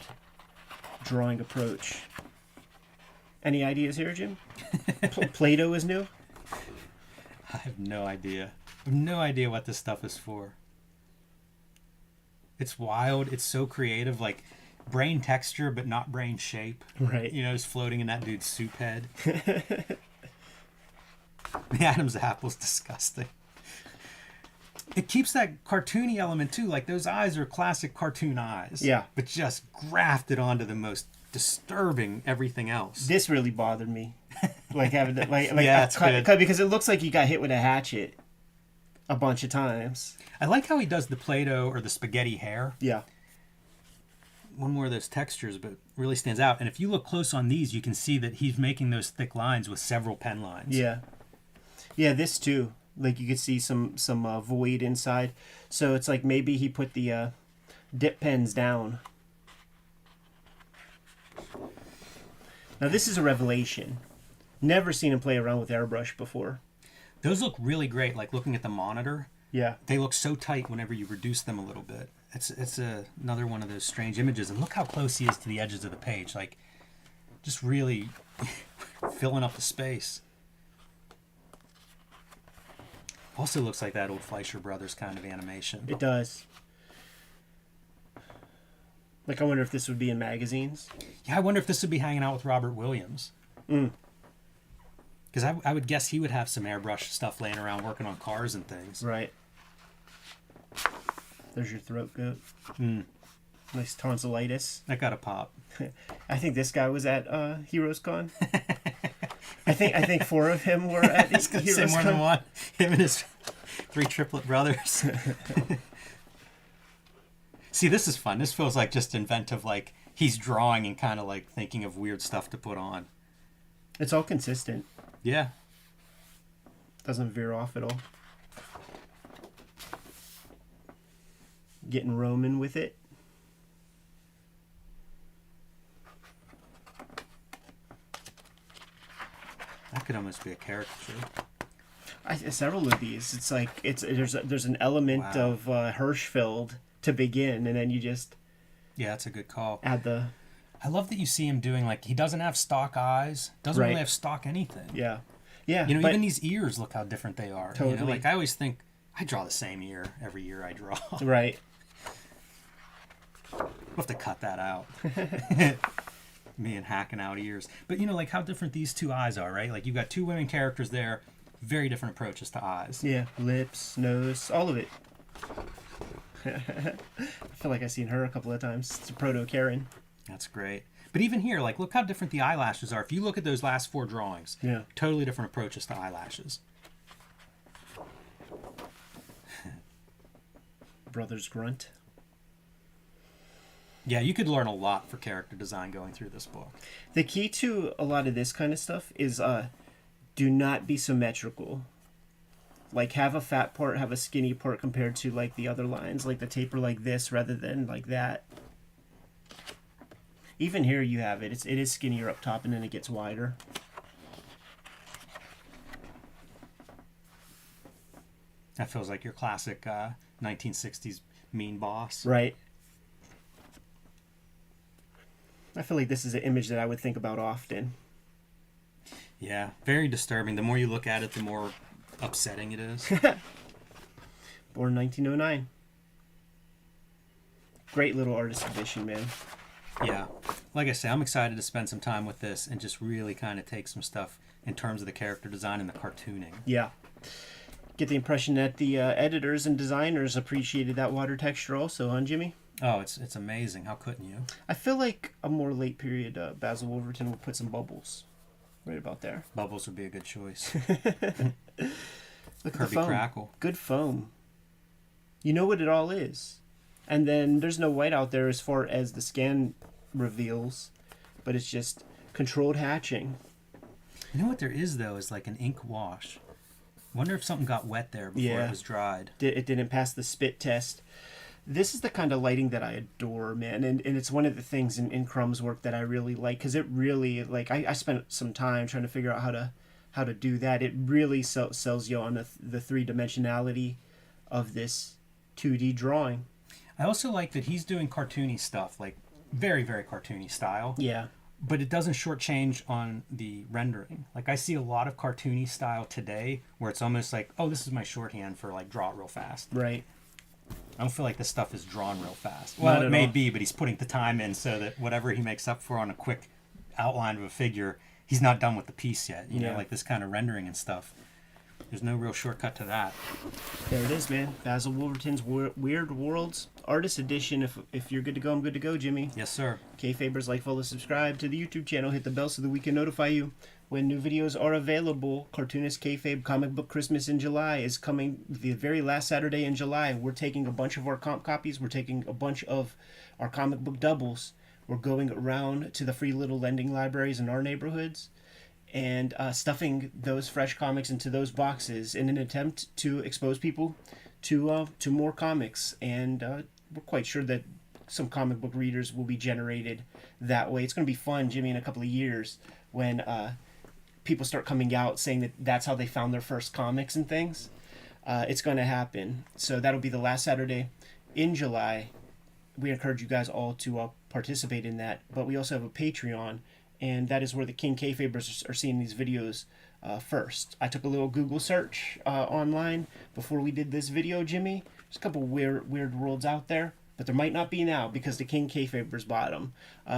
drawing approach. Any ideas here, Jim? Play-Doh is new? I have no idea. I have no idea what this stuff is for. It's wild. It's so creative. Like, brain texture, but not brain shape. Right. Just floating in that dude's soup head. The Adam's apple's disgusting. It keeps that cartoony element, too. Like, those eyes are classic cartoon eyes. Yeah. But just grafted onto the most disturbing everything else. This really bothered me. Like, having that, like yeah, it's good. Because it looks like he got hit with a hatchet a bunch of times. I like how he does the Play-Doh or the spaghetti hair. Yeah. One more of those textures, but really stands out. And if you look close on these, you can see that he's making those thick lines with several pen lines. Yeah. Yeah, this, too. Like, you could see some void inside. So it's like maybe he put the dip pens down. Now this is a revelation. Never seen him play around with airbrush before. Those look really great, like looking at the monitor. Yeah. They look so tight whenever you reduce them a little bit. It's another one of those strange images. And look how close he is to the edges of the page. Like, just really filling up the space. Also looks like that old Fleischer Brothers kind of animation. It does. Like, I wonder if this would be in magazines. Yeah, I wonder if this would be hanging out with Robert Williams. Because I would guess he would have some airbrush stuff laying around working on cars and things. Right. There's your throat goat. Nice tonsillitis. That got a pop. I think this guy was at Heroes Con. I think 4 of him were at He's gonna say Heroes more Con. than one. Him and his 3 triplet brothers. See, this is fun. This feels like just inventive, like he's drawing and kind of like thinking of weird stuff to put on. It's all consistent. Yeah. Doesn't veer off at all. Getting Roman with it. That could almost be a caricature. Several of these. It's like there's an element Wow. of Hirschfeld to begin, and then you just Yeah, that's a good call. add the I love that you see him doing, like, he doesn't have stock eyes. Doesn't Right. really have stock anything. yeah. You You know, but, even these ears, look how different they are. You know, Totally. like, I always think, I draw the same ear every year I draw. right. We'll have to cut that out. Me and hacking out ears. But, you know, like, how different these 2 eyes are, right? Like, you've got 2 women characters there, very different approaches to eyes. Yeah, lips, nose, all of it. I feel like I've seen her a couple of times. It's a proto Karen. That's great. But even here, like, look how different the eyelashes are. If you look at those last 4 drawings, Yeah. totally different approaches to eyelashes. Brothers Grunt. Yeah, you could learn a lot for character design going through this book. The key to a lot of this kind of stuff is do not be symmetrical. Like, have a fat part, have a skinny part compared to, like, the other lines. Like, the taper like this rather than like that. Even here you have it. It is skinnier up top and then it gets wider. That feels like your classic 1960s mean boss. Right. I feel like this is an image that I would think about often. Yeah, very disturbing. The more you look at it, the more upsetting it is. Born 1909. Great little artist edition, man. Yeah. Like I say, I'm excited to spend some time with this and just really kind of take some stuff in terms of the character design and the cartooning. Yeah. Get the impression that the editors and designers appreciated that water texture also, huh, Jimmy? Oh, it's amazing. How couldn't you? I feel like a more late period Basil Wolverton would put some bubbles right about there. Bubbles would be a good choice. Look at Kirby the foam. Crackle. Good foam. You know what it all is. And then there's no white out there as far as the scan reveals, but it's just controlled hatching. You know what there is, though, is like an ink wash. Wonder if something got wet there before it was dried. It didn't pass the spit test. This is the kind of lighting that I adore, man. And it's one of the things in Crumb's work that I really like, because it really, like, I spent some time trying to figure out how to do that. It really sells you on the three-dimensionality of this 2D drawing. I also like that he's doing cartoony stuff, like very, very cartoony style. Yeah. But it doesn't shortchange on the rendering. Like, I see a lot of cartoony style today where it's almost like, oh, this is my shorthand for, like, draw it real fast. Right. I don't feel like this stuff is drawn real fast. Well, Not it at may all. be, but he's putting the time in so that whatever he makes up for on a quick outline of a figure, he's not done with the piece yet. You know, Yeah. like this kind of rendering and stuff. There's no real shortcut to that. There it is, man. Basil Wolverton's Weird Worlds Artist Edition. If you're good to go, I'm good to go, Jimmy. Yes, sir. Kayfabers, like, follow, subscribe to the YouTube channel. Hit the bell so that we can notify you when new videos are available. Cartoonist Kayfabe Comic Book Christmas in July is coming the very last Saturday in July. We're taking a bunch of our comp copies. We're taking a bunch of our comic book doubles. We're going around to the free little lending libraries in our neighborhoods and stuffing those fresh comics into those boxes in an attempt to expose people to more comics. And we're quite sure that some comic book readers will be generated that way. It's going to be fun, Jimmy, in a couple of years when people start coming out saying that that's how they found their first comics and things. It's going to happen. So that'll be the last Saturday in July. We encourage you guys all to participate in that. But we also have a Patreon, and that is where the King Kayfabers are seeing these videos first. I took a little Google search online before we did this video, Jimmy. There's a couple weird worlds out there, but there might not be now because the King Kayfabers bought them.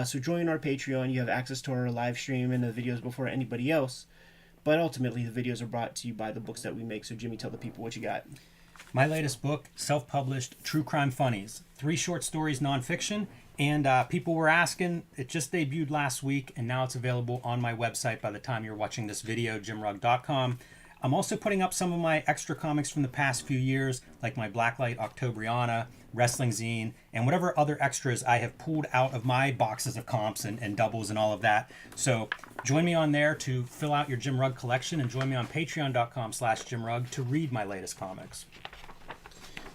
So join our Patreon. You have access to our live stream and the videos before anybody else. But ultimately, the videos are brought to you by the books that we make. So, Jimmy, tell the people what you got. My latest book, self-published, True Crime Funnies. 3 short stories, nonfiction. And people were asking, it just debuted last week, and now it's available on my website by the time you're watching this video, jimrugg.com. I'm also putting up some of my extra comics from the past few years, like my Blacklight Octobriana, Wrestling Zine, and whatever other extras I have pulled out of my boxes of comps and doubles and all of that. So join me on there to fill out your Jim Rugg collection, and join me on patreon.com/JimRugg to read my latest comics.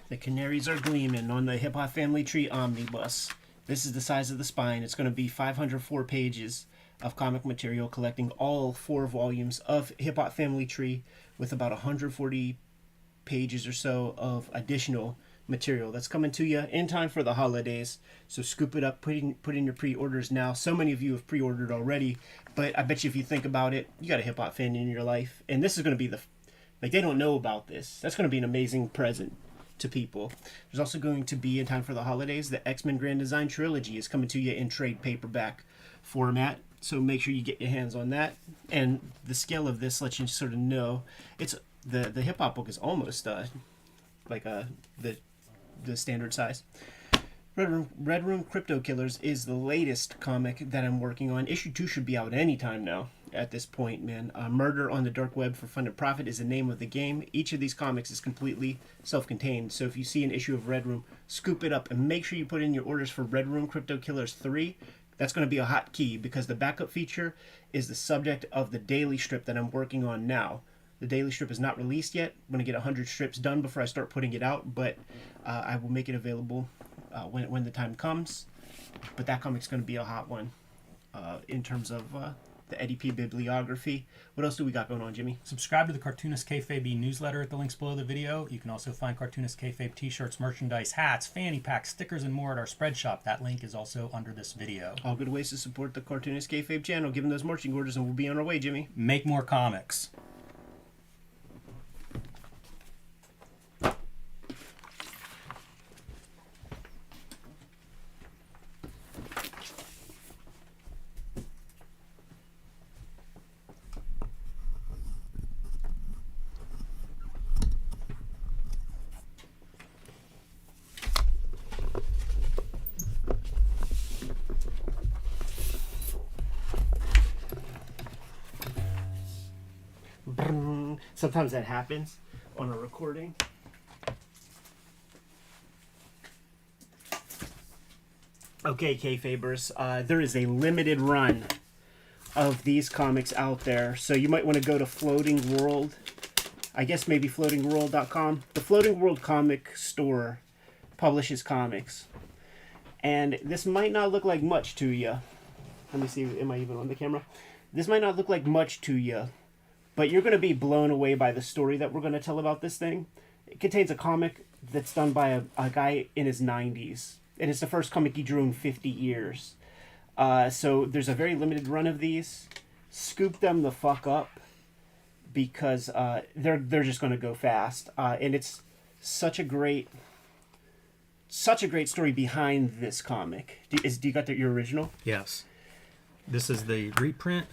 The canaries are gleaming on the Hip Hop Family Tree Omnibus. This is the size of the spine. It's going to be 504 pages of comic material collecting all 4 volumes of Hip Hop Family Tree with about 140 pages or so of additional material that's coming to you in time for the holidays. So scoop it up, put in your pre-orders now. So many of you have pre-ordered already, but I bet you if you think about it, you got a hip hop fan in your life, and this is going to be they don't know about this. That's going to be an amazing present to people. There's also going to be, in time for the holidays, the X-Men Grand Design Trilogy is coming to you in trade paperback format. So make sure you get your hands on that. And the scale of this lets you sort of know it's the hip hop book is almost like the standard size. Red Room Crypto Killers is the latest comic that I'm working on. Issue 2 should be out anytime now at this point, man. Murder on the Dark Web for Fun and Profit is the name of the game. Each of these comics is completely self-contained. So if you see an issue of Red Room, scoop it up and make sure you put in your orders for Red Room Crypto Killers 3. That's going to be a hot key because the backup feature is the subject of the daily strip that I'm working on now. The daily strip is not released yet. I'm going to get 100 strips done before I start putting it out, but I will make it available when the time comes. But that comic's going to be a hot one in terms of the Eddie P. bibliography. What else do we got going on, Jimmy? Subscribe to the Cartoonist Kayfabe newsletter at the links below the video. You can also find Cartoonist Kayfabe t-shirts, merchandise, hats, fanny packs, stickers, and more at our spread shop. That link is also under this video. All good ways to support the Cartoonist Kayfabe channel. Give them those marching orders and we'll be on our way, Jimmy. Make more comics. Sometimes that happens on a recording. Okay, Kayfabers, there is a limited run of these comics out there, so you might want to go to Floating World. I guess maybe floatingworld.com. The Floating World comic store publishes comics, and this might not look like much to you. Let me see, am I even on the camera? This might not look like much to you, but you're going to be blown away by the story that we're going to tell about this thing. It contains a comic that's done by a guy in his 90s. And it's the first comic he drew in 50 years. So there's a very limited run of these. Scoop them the fuck up because they're just going to go fast. And it's such a great story behind this comic. Do you got your original? Yes. This is the reprint.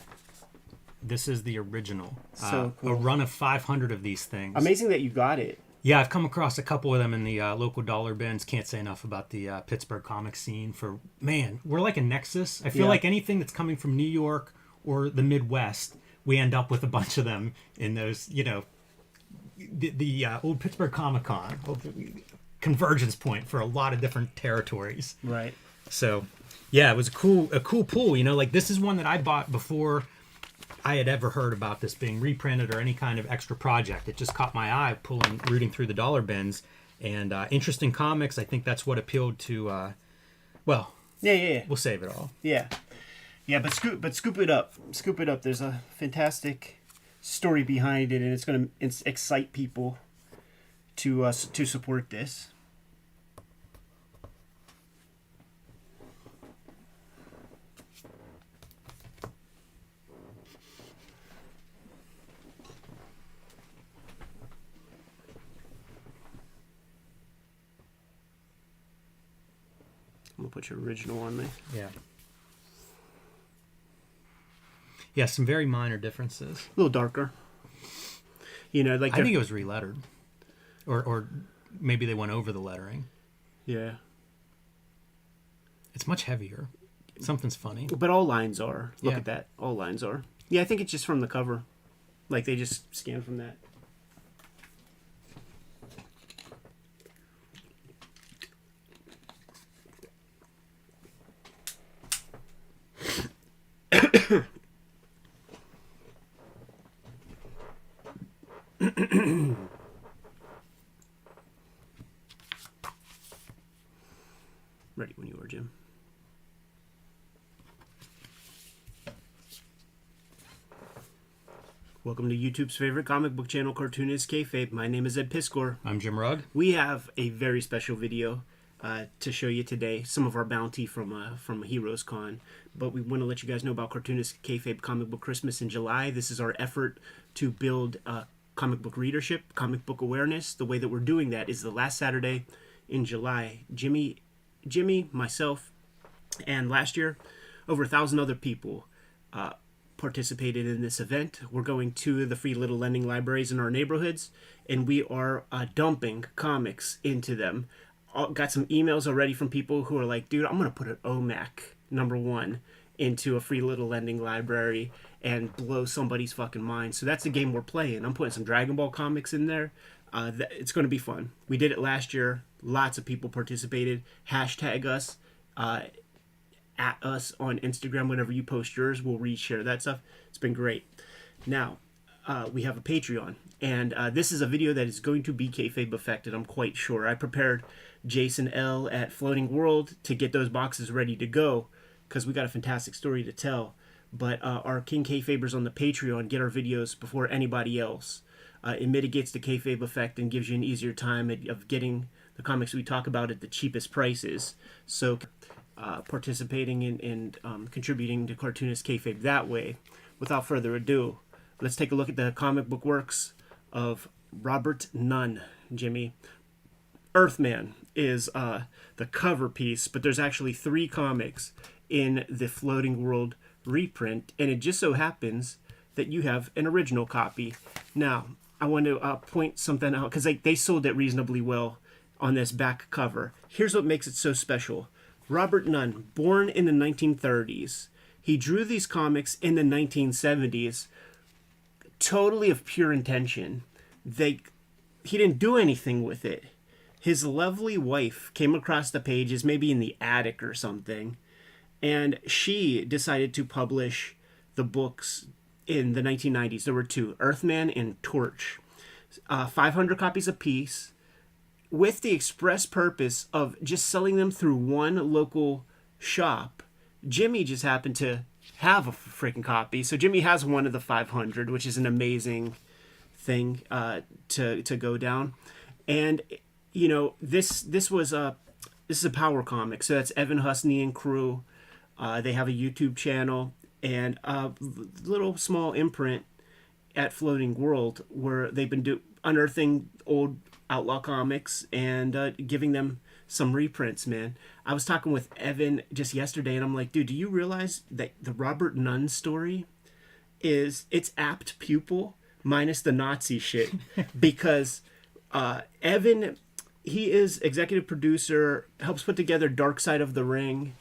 This is the original. So cool. A run of 500 of these things. Amazing that you got it. Yeah, I've come across a couple of them in the local dollar bins. Can't say enough about the Pittsburgh comic scene. We're like a nexus. I feel like anything that's coming from New York or the Midwest, we end up with a bunch of them in those, the old Pittsburgh Comic Con, convergence point for a lot of different territories. Right. So, yeah, it was a cool pull. This is one that I bought before I had ever heard about this being reprinted or any kind of extra project. It just caught my eye rooting through the dollar bins. And interesting comics. I think that's what appealed to Well, Yeah. we'll save it all. Yeah. Yeah, but scoop it up. Scoop it up. There's a fantastic story behind it, and it's going to excite people to support this. I'm going to put your original on there. Yeah. Yeah, some very minor differences. A little darker. You know, like I think it was relettered. Or maybe they went over the lettering. Yeah. It's much heavier. Something's funny. But all lines are. Look Yeah. at that. All lines are. Yeah, I think it's just from the cover. Like they just scanned from that. Ready when you are, Jim. Welcome to YouTube's favorite comic book channel, Cartoonist Kayfabe. My name is Ed Piscor. I'm Jim Rugg. We have a very special video to show you today. Some of our bounty from Heroes Con. But we want to let you guys know about Cartoonist Kayfabe Comic Book Christmas in July. This is our effort to build comic book readership, comic book awareness. The way that we're doing that is the last Saturday in July. Jimmy, myself, and last year, over 1,000 other people participated in this event. We're going to the free little lending libraries in our neighborhoods, and we are dumping comics into them. Got some emails already from people who are like, dude, I'm going to put an OMAC #1 into a free little lending library and blow somebody's fucking mind. So that's the game we're playing. I'm putting some Dragon Ball comics in there. It's going to be fun. We did it last year. Lots of people participated. Hashtag us, at us on Instagram. Whenever you post yours, we'll reshare that stuff. It's been great. Now, we have a Patreon. And this is a video that is going to be kayfabe affected, I'm quite sure. I prepared Jason L. at Floating World to get those boxes ready to go because we got a fantastic story to tell. But our King Kayfabers on the Patreon get our videos before anybody else. It mitigates the kayfabe effect and gives you an easier time of getting the comics we talk about at the cheapest prices. So participating in contributing to Cartoonist Kayfabe that way. Without further ado, let's take a look at the comic book works of Robert Nunn, Jimmy. Earthman is the cover piece, but there's actually 3 comics in the Floating World reprint, and it just so happens that you have an original copy. Now, I want to point something out, because they sold it reasonably well on this back cover. Here's what makes it so special. Robert Nunn, born in the 1930s. He drew these comics in the 1970s, totally of pure intention. He didn't do anything with it. His lovely wife came across the pages, maybe in the attic or something, and she decided to publish the books in the 1990s. There were 2, Earthman and Torch. 500 copies apiece, with the express purpose of just selling them through one local shop. Jimmy just happened to have a freaking copy, so Jimmy has one of the 500, which is an amazing thing to go down. And you know, this is a power comic, so that's Evan Husney and crew. They have a YouTube channel and a little small imprint at Floating World where they've been unearthing old outlaw comics and giving them some reprints, man. I was talking with Evan just yesterday, and I'm like, dude, do you realize that the Robert Nunn story it's apt pupil minus the Nazi shit? Because Evan, he is executive producer, helps put together Dark Side of the Ring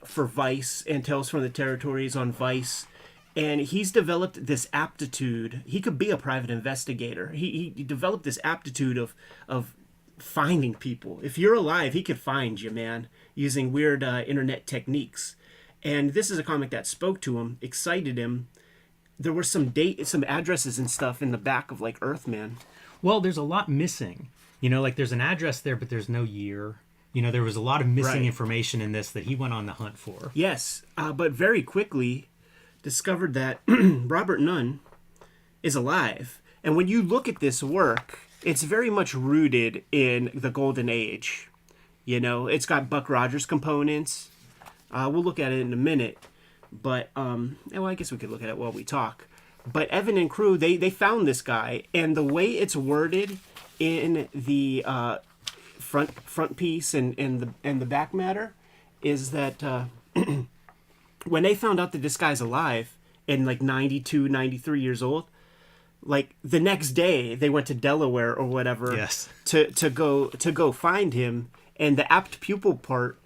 for Vice and Tales from the Territories on Vice. And he's developed this aptitude. He could be a private investigator. He developed this aptitude of finding people. If you're alive, he could find you, man, using weird internet techniques. And this is a comic that spoke to him, excited him. There were some addresses and stuff in the back of like Earthman. Well, there's a lot missing. You know, like there's an address there, but there's no year. You know, there was a lot of missing Right. information in this that he went on the hunt for. Yes, but very quickly discovered that Robert Nunn is alive. And when you look at this work, it's very much rooted in the Golden Age. You know, it's got Buck Rogers components. We'll look at it in a minute. But, well, I guess we could look at it while we talk. But Evan and crew, they found this guy. And the way it's worded in the front piece and the back matter is that when they found out that this guy's alive and like 92, 93 years old, like the next day they went to Delaware or whatever Yes. to go find him. And the apt pupil part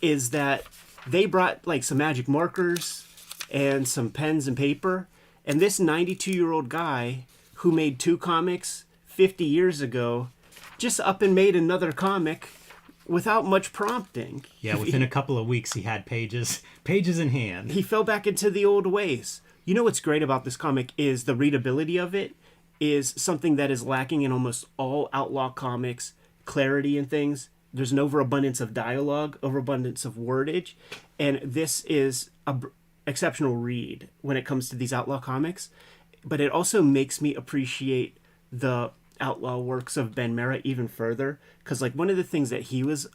is that they brought like some magic markers and some pens and paper. And this 92-year-old guy who made 2 comics 50 years ago just up and made another comic without much prompting. Yeah, within a couple of weeks, he had pages in hand. He fell back into the old ways. You know what's great about this comic is the readability of it is something that is lacking in almost all Outlaw comics. Clarity and things. There's an overabundance of dialogue, overabundance of wordage, and this is a exceptional read when it comes to these Outlaw comics. But it also makes me appreciate the Outlaw works of Ben Mara even further, because like one of the things that he was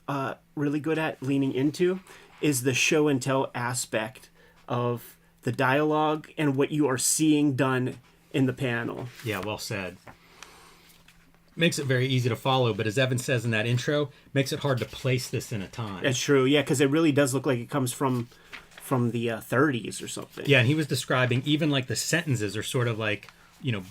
really good at leaning into is the show and tell aspect of the dialogue and what you are seeing done in the panel. Yeah, well said. Makes it very easy to follow, but as Evan says in that intro, makes it hard to place this in a time. That's true, yeah, because it really does look like it comes from the 30s or something. Yeah, and he was describing even like the sentences are sort of like, you know,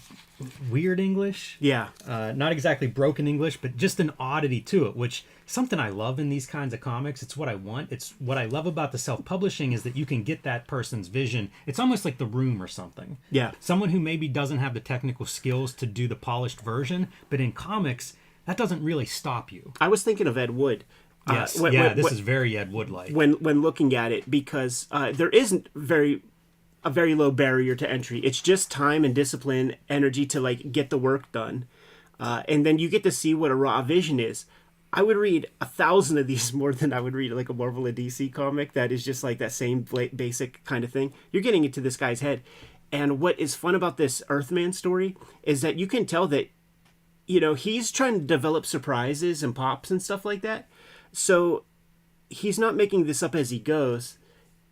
weird English. Yeah. Not exactly broken English, but just an oddity to it, which something I love in these kinds of comics. It's what I want. It's what I love about the self-publishing is that you can get that person's vision. It's almost like The Room or something. Yeah. Someone who maybe doesn't have the technical skills to do the polished version, but in comics, that doesn't really stop you. I was thinking of Ed Wood. Yes. This is very Ed Wood-like. When looking at it, because there isn't a very low barrier to entry. It's just time and discipline, energy to like get the work done, and then you get to see what a raw vision is. I would read 1,000 of these more than I would read like a Marvel or DC comic that is just like that same basic kind of thing. You're getting into this guy's head, and what is fun about this Earthman story is that you can tell that, you know, he's trying to develop surprises and pops and stuff like that. So he's not making this up as he goes.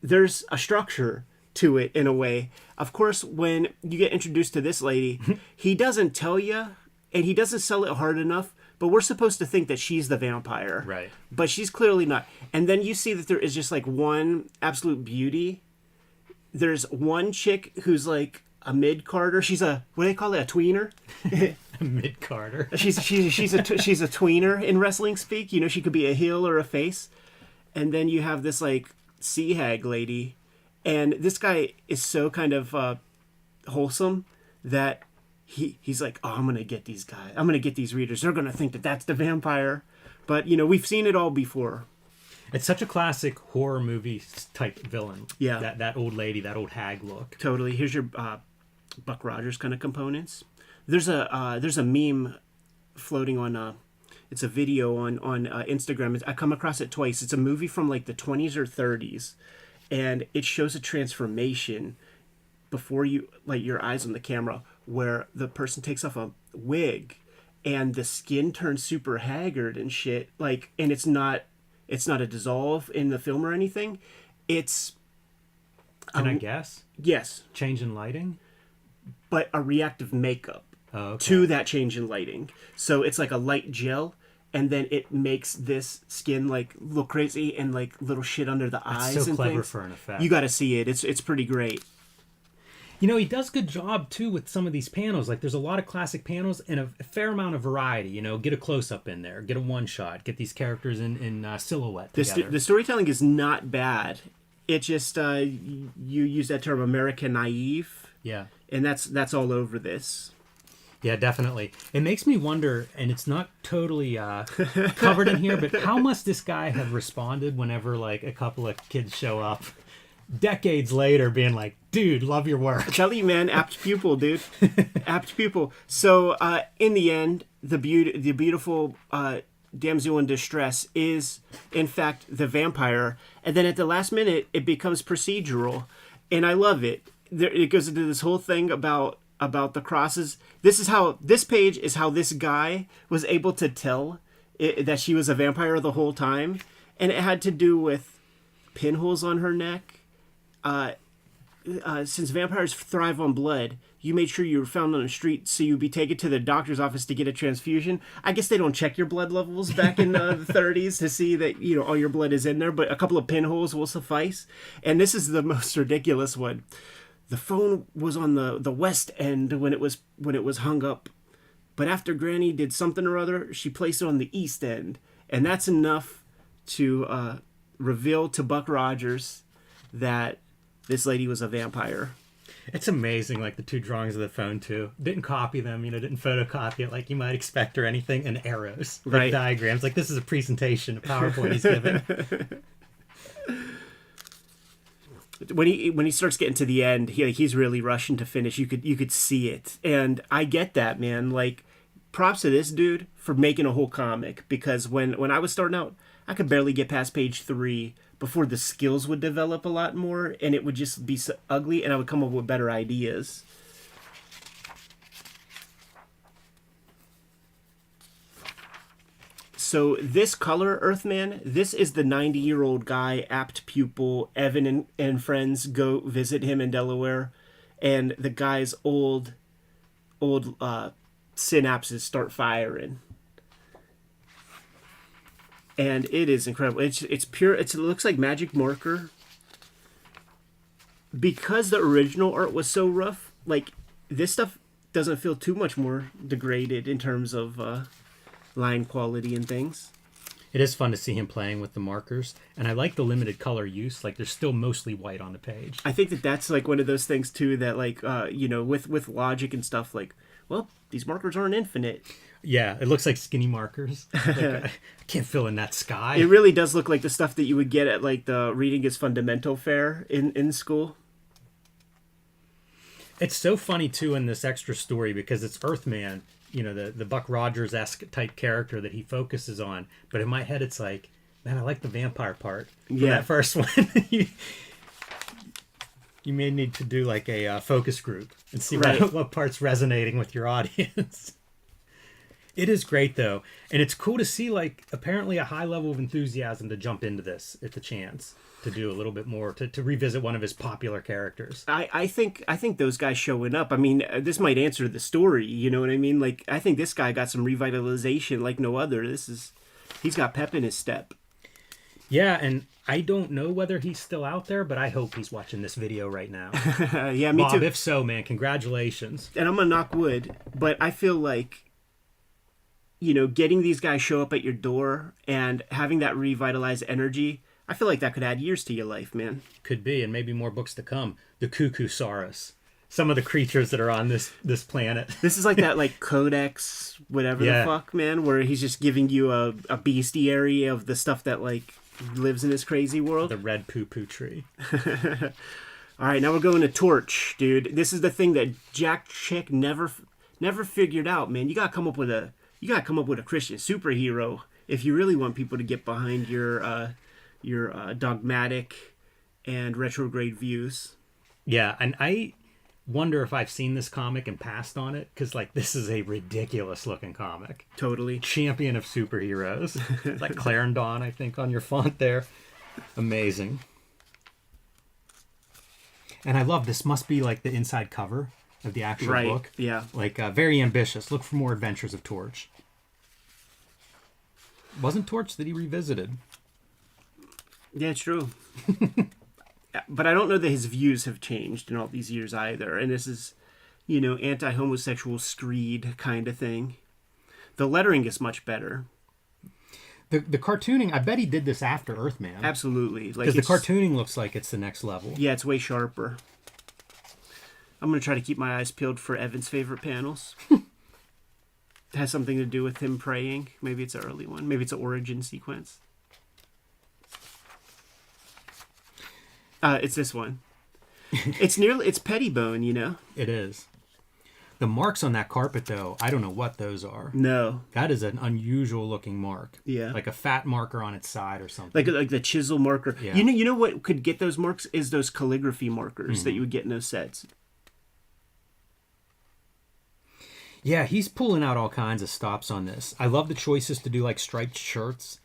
There's a structure to it in a way. Of course, when you get introduced to this lady, he doesn't tell you, and he doesn't sell it hard enough, but we're supposed to think that she's the vampire. Right. But she's clearly not. And then you see that there is just like one absolute beauty. There's one chick who's like a mid-carder. She's a, what do they call it, a tweener? Mid-Carter. she's a tweener in wrestling speak. You know, she could be a heel or a face. And then you have this like sea hag lady. And this guy is so kind of wholesome that he's like, oh, I'm going to get these guys. I'm going to get these readers. They're going to think that that's the vampire. But, you know, we've seen it all before. It's such a classic horror movie type villain. Yeah. That old lady, that old hag look. Totally. Here's your Buck Rogers kind of components. There's a meme floating on it's a video on Instagram. I come across it twice. It's a movie from like the 20s or 30s, and it shows a transformation before you like your eyes on the camera where the person takes off a wig and the skin turns super haggard and shit, like, and it's not a dissolve in the film or anything. It's Can I guess? yes, Change in lighting? but a reactive makeup Okay. to that change in lighting. So it's like a light gel, and then it makes this skin like look crazy and like little shit under the eyes. It's so and clever things. for an effect. You got to see it. It's pretty great. You know, he does a good job, too, with some of these panels. Like, there's a lot of classic panels and a fair amount of variety. You know, get a close-up in there. Get a one-shot. Get these characters in silhouette together. The storytelling is not bad. It just, you use that term American naive, Yeah. and that's all over this. Yeah, definitely. It makes me wonder, and it's not totally covered in here, but how must this guy have responded whenever, like, a couple of kids show up decades later being like, dude, love your work. Tell you, man, apt pupil, dude. Apt pupil. So, in the end, the beautiful damsel in distress is in fact the vampire, and then at the last minute it becomes procedural, and I love it. It goes into this whole thing about the crosses. This page is how this guy was able to tell that she was a vampire the whole time, and it had to do with pinholes on her neck. Since vampires thrive on blood, you made sure you were found on the street so you'd be taken to the doctor's office to get a transfusion. I guess they don't check your blood levels back in the 30s to see that, you know, all your blood is in there, but a couple of pinholes will suffice. And this is the most ridiculous one. The phone was on the west end when it was hung up, but after Granny did something or other, she placed it on the east end, and that's enough to reveal to Buck Rogers that this lady was a vampire. It's amazing, like the two drawings of the phone too. Didn't copy them, didn't photocopy it like you might expect or anything, and arrows, like right. diagrams. Like this is a presentation, a PowerPoint he's giving. When he starts getting to the end, he's really rushing to finish. You could see it, and I get that, man. Like, props to this dude for making a whole comic, because when I was starting out, I could barely get past page 3 before the skills would develop a lot more, and it would just be so ugly, and I would come up with better ideas. So this color, Earthman, this is the 90-year-old guy, apt pupil. Evan and friends go visit him in Delaware, and the guy's old synapses start firing. And it is incredible. It's pure. It looks like magic marker. Because the original art was so rough, like, this stuff doesn't feel too much more degraded in terms of line quality and things. It is fun to see him playing with the markers, and I like the limited color use. Like, there's still mostly white on the page. I think that's like one of those things too that, like, with logic and stuff, like, well, these markers aren't infinite. Yeah, it looks like skinny markers. Like, I can't fill in that sky. It really does look like the stuff that you would get at, like, the Reading is Fundamental fair in school. It's so funny too in this extra story because it's Earthman, the Buck Rogers-esque type character that he focuses on. But in my head, it's like, man, I like the vampire part from that first one. You may need to do like a focus group and see what part's resonating with your audience. It is great though, and it's cool to see, like, apparently a high level of enthusiasm to jump into this at the chance to do a little bit more, to revisit one of his popular characters. I think those guys showing up, I mean, this might answer the story, you know what I mean? Like, I think this guy got some revitalization like no other. He's got pep in his step. Yeah, and I don't know whether he's still out there, but I hope he's watching this video right now. Yeah, me Bob, too. if so, man, congratulations. And I'm gonna knock wood, but I feel like, getting these guys show up at your door and having that revitalized energy, I feel like that could add years to your life, man. Could be, and maybe more books to come. The Cuckoosaurus. Some of the creatures that are on this planet. This is like that, like, Codex, whatever the fuck, man, where he's just giving you a bestiary of the stuff that, like, lives in this crazy world. The red poo-poo tree. All right, now we're going to Torch, dude. This is the thing that Jack Chick never figured out, man. You gotta come up with a Christian superhero if you really want people to get behind your dogmatic and retrograde views. Yeah, and I wonder if I've seen this comic and passed on it, because, like, this is a ridiculous looking comic. Totally. Champion of superheroes. Like Clarendon, I think, on your font there. Amazing. And I love this. Must be like the inside cover of the actual book. Yeah. Like, very ambitious. Look for more adventures of Torch. Wasn't Torch that he revisited? Yeah, it's true. But I don't know that his views have changed in all these years either. And this is, anti-homosexual screed kind of thing. The lettering is much better. The cartooning, I bet he did this after Earthman. Absolutely. Because the cartooning looks like it's the next level. Yeah, it's way sharper. I'm going to try to keep my eyes peeled for Evan's favorite panels. It has something to do with him praying. Maybe it's an early one. Maybe it's an origin sequence. It's this one. It's Pettibone, It is. The marks on that carpet, though, I don't know what those are. No. That is an unusual looking mark. Yeah. Like a fat marker on its side or something. Like the chisel marker. Yeah. You know what could get those marks is those calligraphy markers that you would get in those sets. Yeah, he's pulling out all kinds of stops on this. I love the choices to do like striped shirts.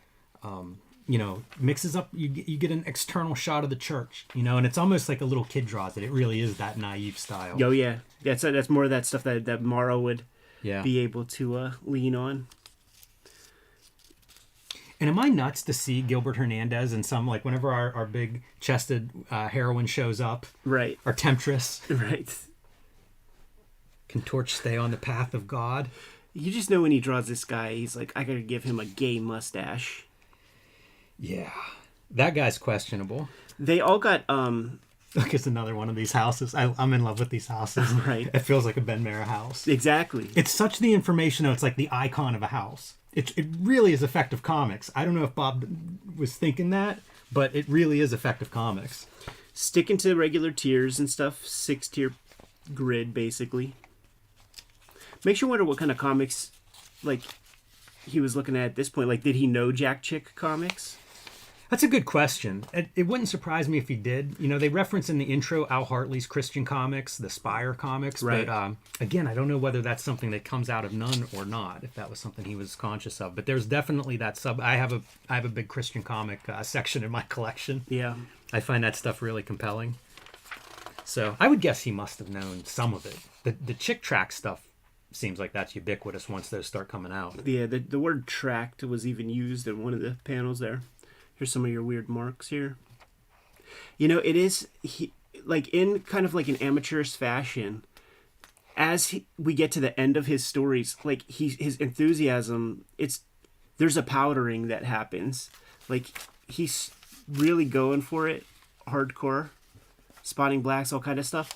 You know, mixes up, you get an external shot of the church, you know, and it's almost like a little kid draws it. It really is that naive style. Oh, yeah. That's more of that stuff that Morrow would be able to lean on. And am I nuts to see Gilbert Hernandez in some, like, whenever our big-chested heroine shows up? Right. Our temptress. Right. Can Torch stay on the path of God? You just know when he draws this guy, he's like, I gotta give him a gay mustache. Yeah. That guy's questionable. They all got, Look, it's another one of these houses. I'm in love with these houses. Right. It feels like a Ben Mara house. Exactly. It's such the information, though. It's like the icon of a house. It really is effective comics. I don't know if Bob was thinking that, but it really is effective comics. Sticking to regular tiers and stuff. 6-tier grid, basically. Makes you wonder what kind of comics, like, he was looking at this point. Like, did he know Jack Chick comics? That's a good question. It wouldn't surprise me if he did. You know, they reference in the intro Al Hartley's Christian comics, the Spire comics. Right. But again, I don't know whether that's something that comes out of Nunn or not, if that was something he was conscious of. But there's definitely that sub. I have a big Christian comic section in my collection. Yeah. I find that stuff really compelling. So I would guess he must have known some of it. The Chick track stuff seems like that's ubiquitous once those start coming out. Yeah, the word tract was even used in one of the panels there. Here's some of your weird marks here. You know, it is, like, in kind of like an amateurish fashion, as we get to the end of his stories, like, his enthusiasm, there's a powdering that happens. Like, he's really going for it, hardcore, spotting blacks, all kind of stuff.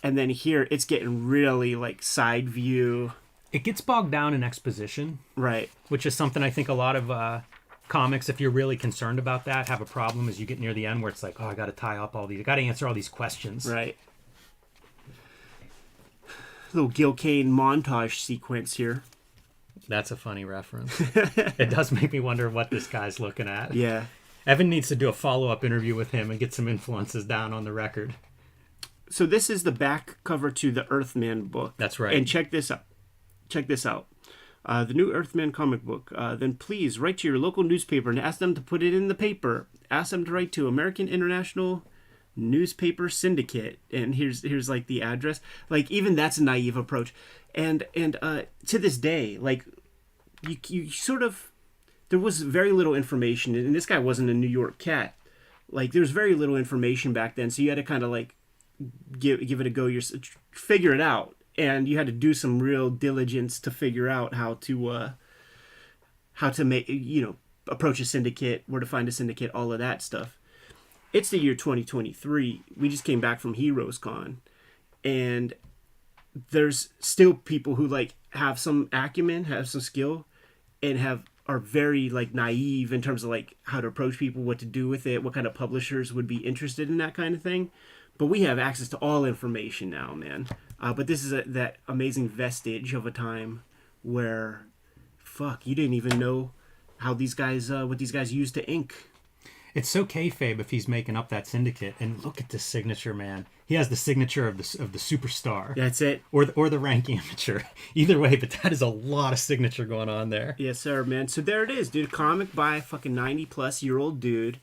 And then here, it's getting really, like, side view. It gets bogged down in exposition. Right. Which is something I think a lot of comics, if you're really concerned about that, have a problem as you get near the end where it's like, oh, I got to tie up all these, I got to answer all these questions. Right. Little Gil Kane montage sequence here. That's a funny reference. It does make me wonder what this guy's looking at. Yeah. Evan needs to do a follow-up interview with him and get some influences down on the record. So this is the back cover to the Earthman book. That's right. And check this out. The new Earthman comic book. Then please write to your local newspaper and ask them to put it in the paper. Ask them to write to American International Newspaper Syndicate. And here's like the address. Like, even that's a naive approach. And to this day, like, you sort of, there was very little information, and this guy wasn't a New York cat. Like, there's very little information back then, so you had to kind of like give it a go, figure it out. And you had to do some real diligence to figure out how to make, approach a syndicate, where to find a syndicate, all of that stuff. It's the year 2023. We just came back from Heroes Con, and there's still people who like have some acumen, have some skill, and are very like naive in terms of like how to approach people, what to do with it, what kind of publishers would be interested in that kind of thing. But we have access to all information now, man. But this is that amazing vestige of a time where, you didn't even know how these guys, what these guys used to ink. It's so kayfabe if he's making up that syndicate. And look at this signature, man. He has the signature of the superstar. That's it. Or the rank amateur. Either way, but that is a lot of signature going on there. Yes, sir, man. So there it is, dude. Comic by a fucking 90-plus-year-old dude.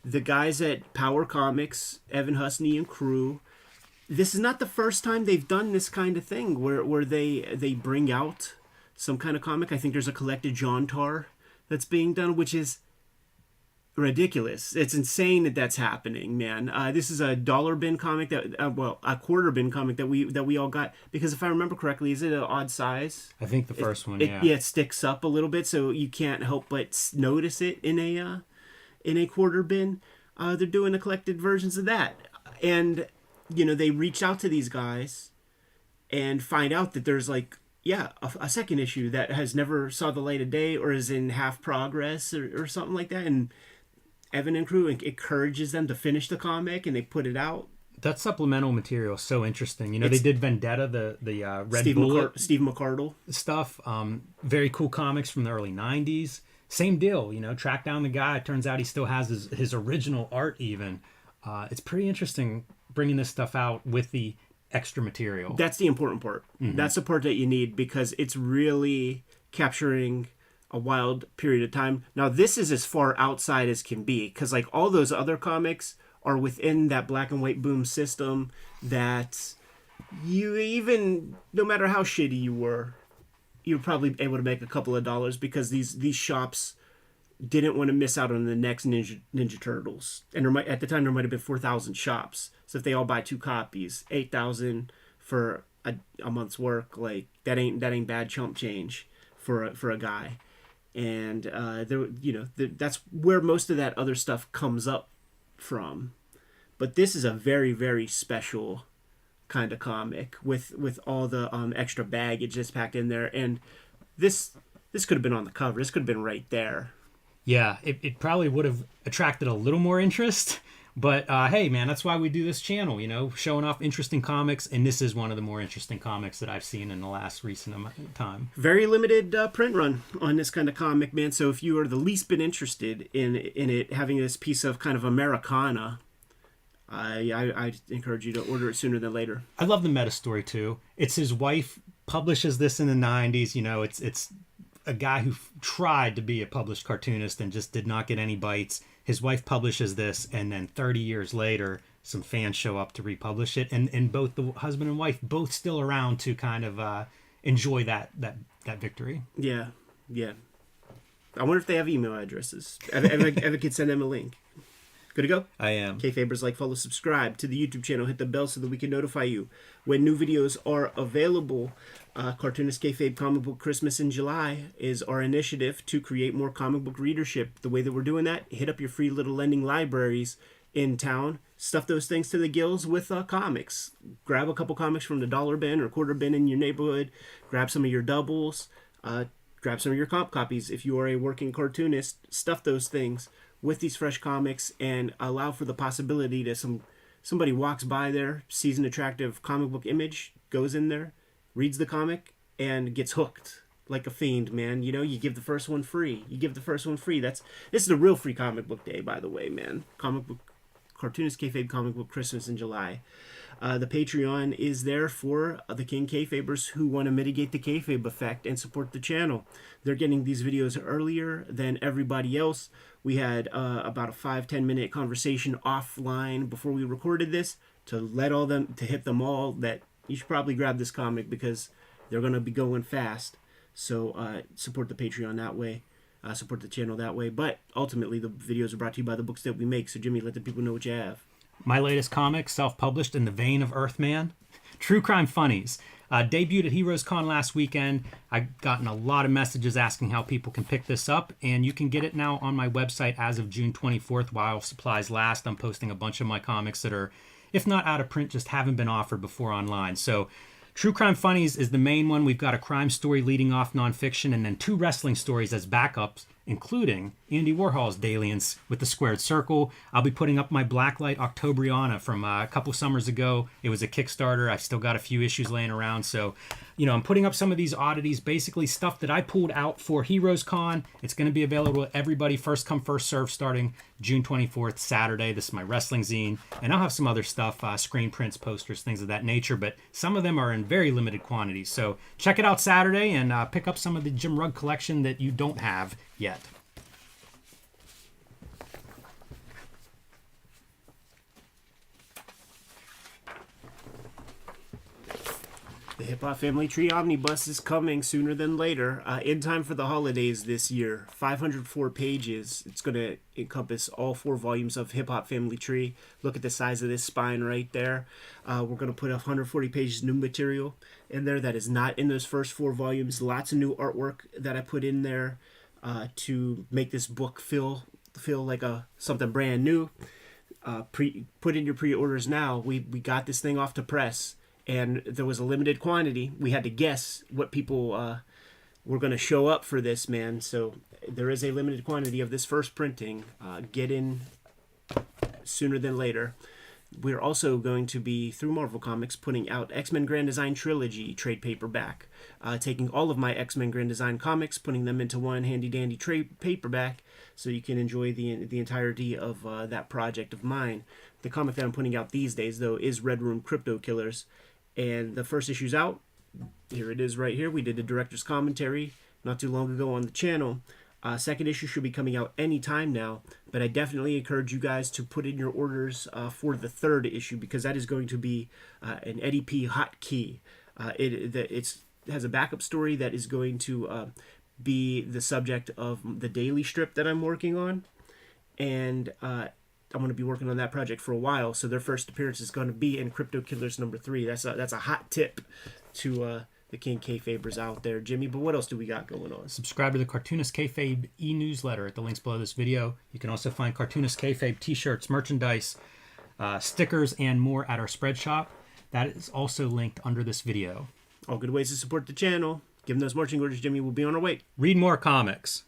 The guys at Power Comics, Evan Husney and crew. This is not the first time they've done this kind of thing where they bring out some kind of comic. I think there's a collected John Tar that's being done, which is ridiculous. It's insane that that's happening, man. This is a dollar bin comic a quarter bin comic that we all got, because if I remember correctly, is it an odd size? I think the first one, yeah. It sticks up a little bit, so you can't help but notice it in a quarter bin. They're doing the collected versions of that, and they reach out to these guys and find out that there's like a second issue that has never saw the light of day or is in half progress or something like that, and Evan and crew encourages them to finish the comic, and they put it out. That supplemental material is so interesting. You know, they did Vendetta, the Red Bullet Steve McCardle stuff. Very cool comics from the early 90s. Same deal, you know, track down the guy. It turns out he still has his original art even. It's pretty interesting bringing this stuff out with the extra material. That's the important part. Mm-hmm. That's the part that you need because it's really capturing a wild period of time. Now, this is as far outside as can be because like all those other comics are within that black and white boom system that you even, no matter how shitty you were, you're probably able to make a couple of dollars because these shops didn't want to miss out on the next Ninja Turtles. And at the time, there might have been 4,000 shops. So if they all buy 2 copies, 8,000 for a month's work, like that ain't bad chump change for a guy. And that's where most of that other stuff comes up from. But this is a very, very special kind of comic with all the extra baggage that's packed in there. And this could have been on the cover. This could have been right there. Yeah, it probably would have attracted a little more interest. But hey, man, that's why we do this channel, you know, showing off interesting comics. And this is one of the more interesting comics that I've seen in the last recent time. Very limited print run on this kind of comic, man. So if you are the least bit interested in it having this piece of kind of Americana, I encourage you to order it sooner than later. I love the meta story too. It's his wife publishes this in the 90s. You know, it's a guy who tried to be a published cartoonist and just did not get any bites. His wife publishes this, and then 30 years later, some fans show up to republish it, and both the husband and wife both still around to kind of enjoy that victory. Yeah. I wonder if they have email addresses. Ever could send them a link. Good to go? I am. Kayfabers, like, follow, subscribe to the YouTube channel. Hit the bell so that we can notify you when new videos are available. Cartoonist Kayfabe Comic Book Christmas in July is our initiative to create more comic book readership. The way that we're doing that, hit up your free little lending libraries in town. Stuff those things to the gills with comics. Grab a couple comics from the dollar bin or quarter bin in your neighborhood. Grab some of your doubles. Grab some of your comp copies if you are a working cartoonist. Stuff those things with these fresh comics and allow for the possibility that somebody walks by there, sees an attractive comic book image, goes in there, reads the comic, and gets hooked like a fiend, man. You know, you give the first one free. This is a real free comic book day, by the way, man. Cartoonist Kayfabe Comic Book Christmas in July. The Patreon is there for the King Kayfabers who want to mitigate the kayfabe effect and support the channel. They're getting these videos earlier than everybody else. We had about a 5-10 minute conversation offline before we recorded this to hit them all that you should probably grab this comic because they're going to be going fast. So support the Patreon that way. Support the channel that way. But ultimately, the videos are brought to you by the books that we make. So, Jimmy, let the people know what you have. My latest comic, self-published in the vein of Earthman, True Crime Funnies. Debuted at Heroes Con last weekend. I've gotten a lot of messages asking how people can pick this up, and you can get it now on my website as of June 24th while supplies last. I'm posting a bunch of my comics that are, if not out of print, just haven't been offered before online. So True Crime Funnies is the main one. We've got a crime story leading off nonfiction and then 2 wrestling stories as backups, including Andy Warhol's Dalliance with the Squared Circle. I'll be putting up my Blacklight Octobriana from a couple summers ago. It was a Kickstarter. I've still got a few issues laying around. So, you know, I'm putting up some of these oddities, basically stuff that I pulled out for Heroes Con. It's going to be available to everybody, first come, first serve, starting June 24th, Saturday. This is my wrestling zine. And I'll have some other stuff, screen prints, posters, things of that nature. But some of them are in very limited quantities. So check it out Saturday and pick up some of the Jim Rugg collection that you don't have yet. The Hip Hop Family Tree Omnibus is coming sooner than later, in time for the holidays this year. 504 pages. It's going to encompass all 4 volumes of Hip Hop Family Tree. Look at the size of this spine right there. We're going to put 140 pages new material in there that is not in those first 4 volumes. Lots of new artwork that I put in there to make this book feel like something brand new. Put in your pre-orders now. We got this thing off to press. And there was a limited quantity. We had to guess what people were going to show up for this, man. So there is a limited quantity of this first printing. Get in sooner than later. We're also going to be, through Marvel Comics, putting out X-Men Grand Design Trilogy trade paperback. Taking all of my X-Men Grand Design comics, putting them into one handy-dandy trade paperback so you can enjoy the entirety of that project of mine. The comic that I'm putting out these days, though, is Red Room Crypto Killers. And the first issue's out. Here it is right here. We did a director's commentary not too long ago on the channel. Second issue should be coming out anytime now, but I definitely encourage you guys to put in your orders for the third issue, because that is going to be an Eddie P. hot key. It has a backup story that is going to be the subject of the daily strip that I'm working on, and I'm going to be working on that project for a while, so their first appearance is going to be in Crypto Killers #3. That's a hot tip to the King Kayfabers out there, Jimmy. But what else do we got going on? Subscribe to the Cartoonist Kayfabe e-newsletter at the links below this video. You can also find Cartoonist Kayfabe t-shirts, merchandise, stickers, and more at our spread shop. That is also linked under this video. All good ways to support the channel. Give them those marching orders, Jimmy. We'll be on our way. Read more comics.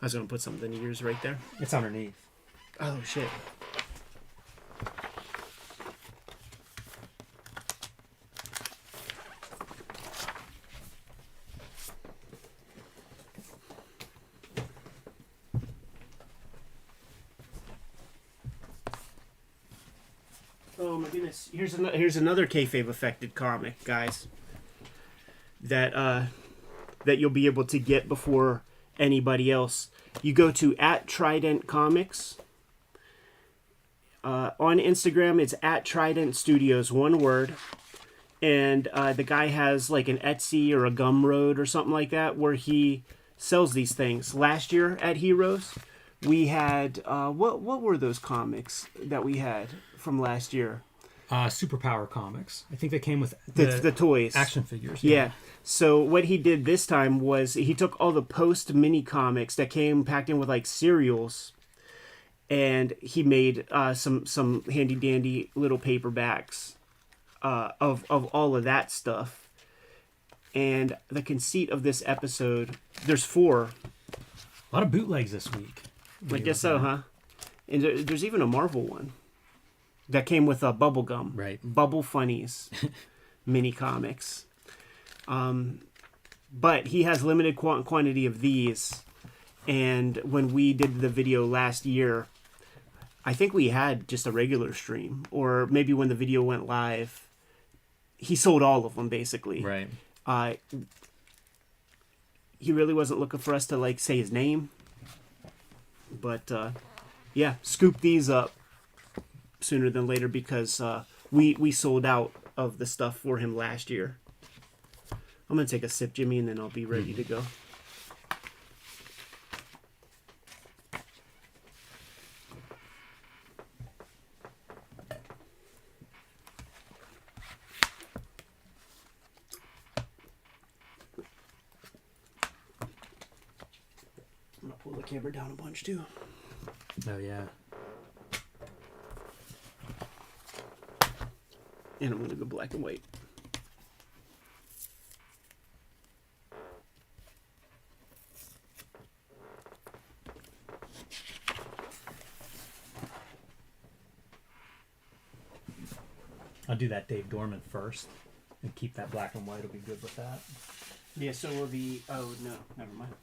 I was going to put something in yours right there. It's underneath. Oh, shit. Oh my goodness! Here's another kayfabe affected comic, guys. That you'll be able to get before anybody else. You go to @Trident Comics. On Instagram, it's @Trident Studios, one word. And the guy has like an Etsy or a Gumroad or something like that where he sells these things. Last year at Heroes, we had what were those comics that we had from last year? Superpower comics. I think they came with The toys. action figures. Yeah. So what he did this time was he took all the post mini comics that came packed in with like cereals, and he made some handy dandy little paperbacks of all of that stuff. And the conceit of this episode, there's 4. A lot of bootlegs this week. I guess so, huh? And there's even a Marvel one that came with a bubble gum. Right. Bubble Funnies mini comics. But he has limited quantity of these. And when we did the video last year, I think we had just a regular stream. Or maybe when the video went live, he sold all of them, basically. Right. He really wasn't looking for us to, like, say his name. But, yeah, scoop these up sooner than later because we sold out of the stuff for him last year. I'm going to take a sip, Jimmy, and then I'll be ready to go. I'm going to pull the camera down a bunch, too. Oh, yeah. And I'm going to go black and white. I'll do that Dave Dorman first and keep that black and white. Will be good with that. Yeah, so will the... Oh, no. Never mind.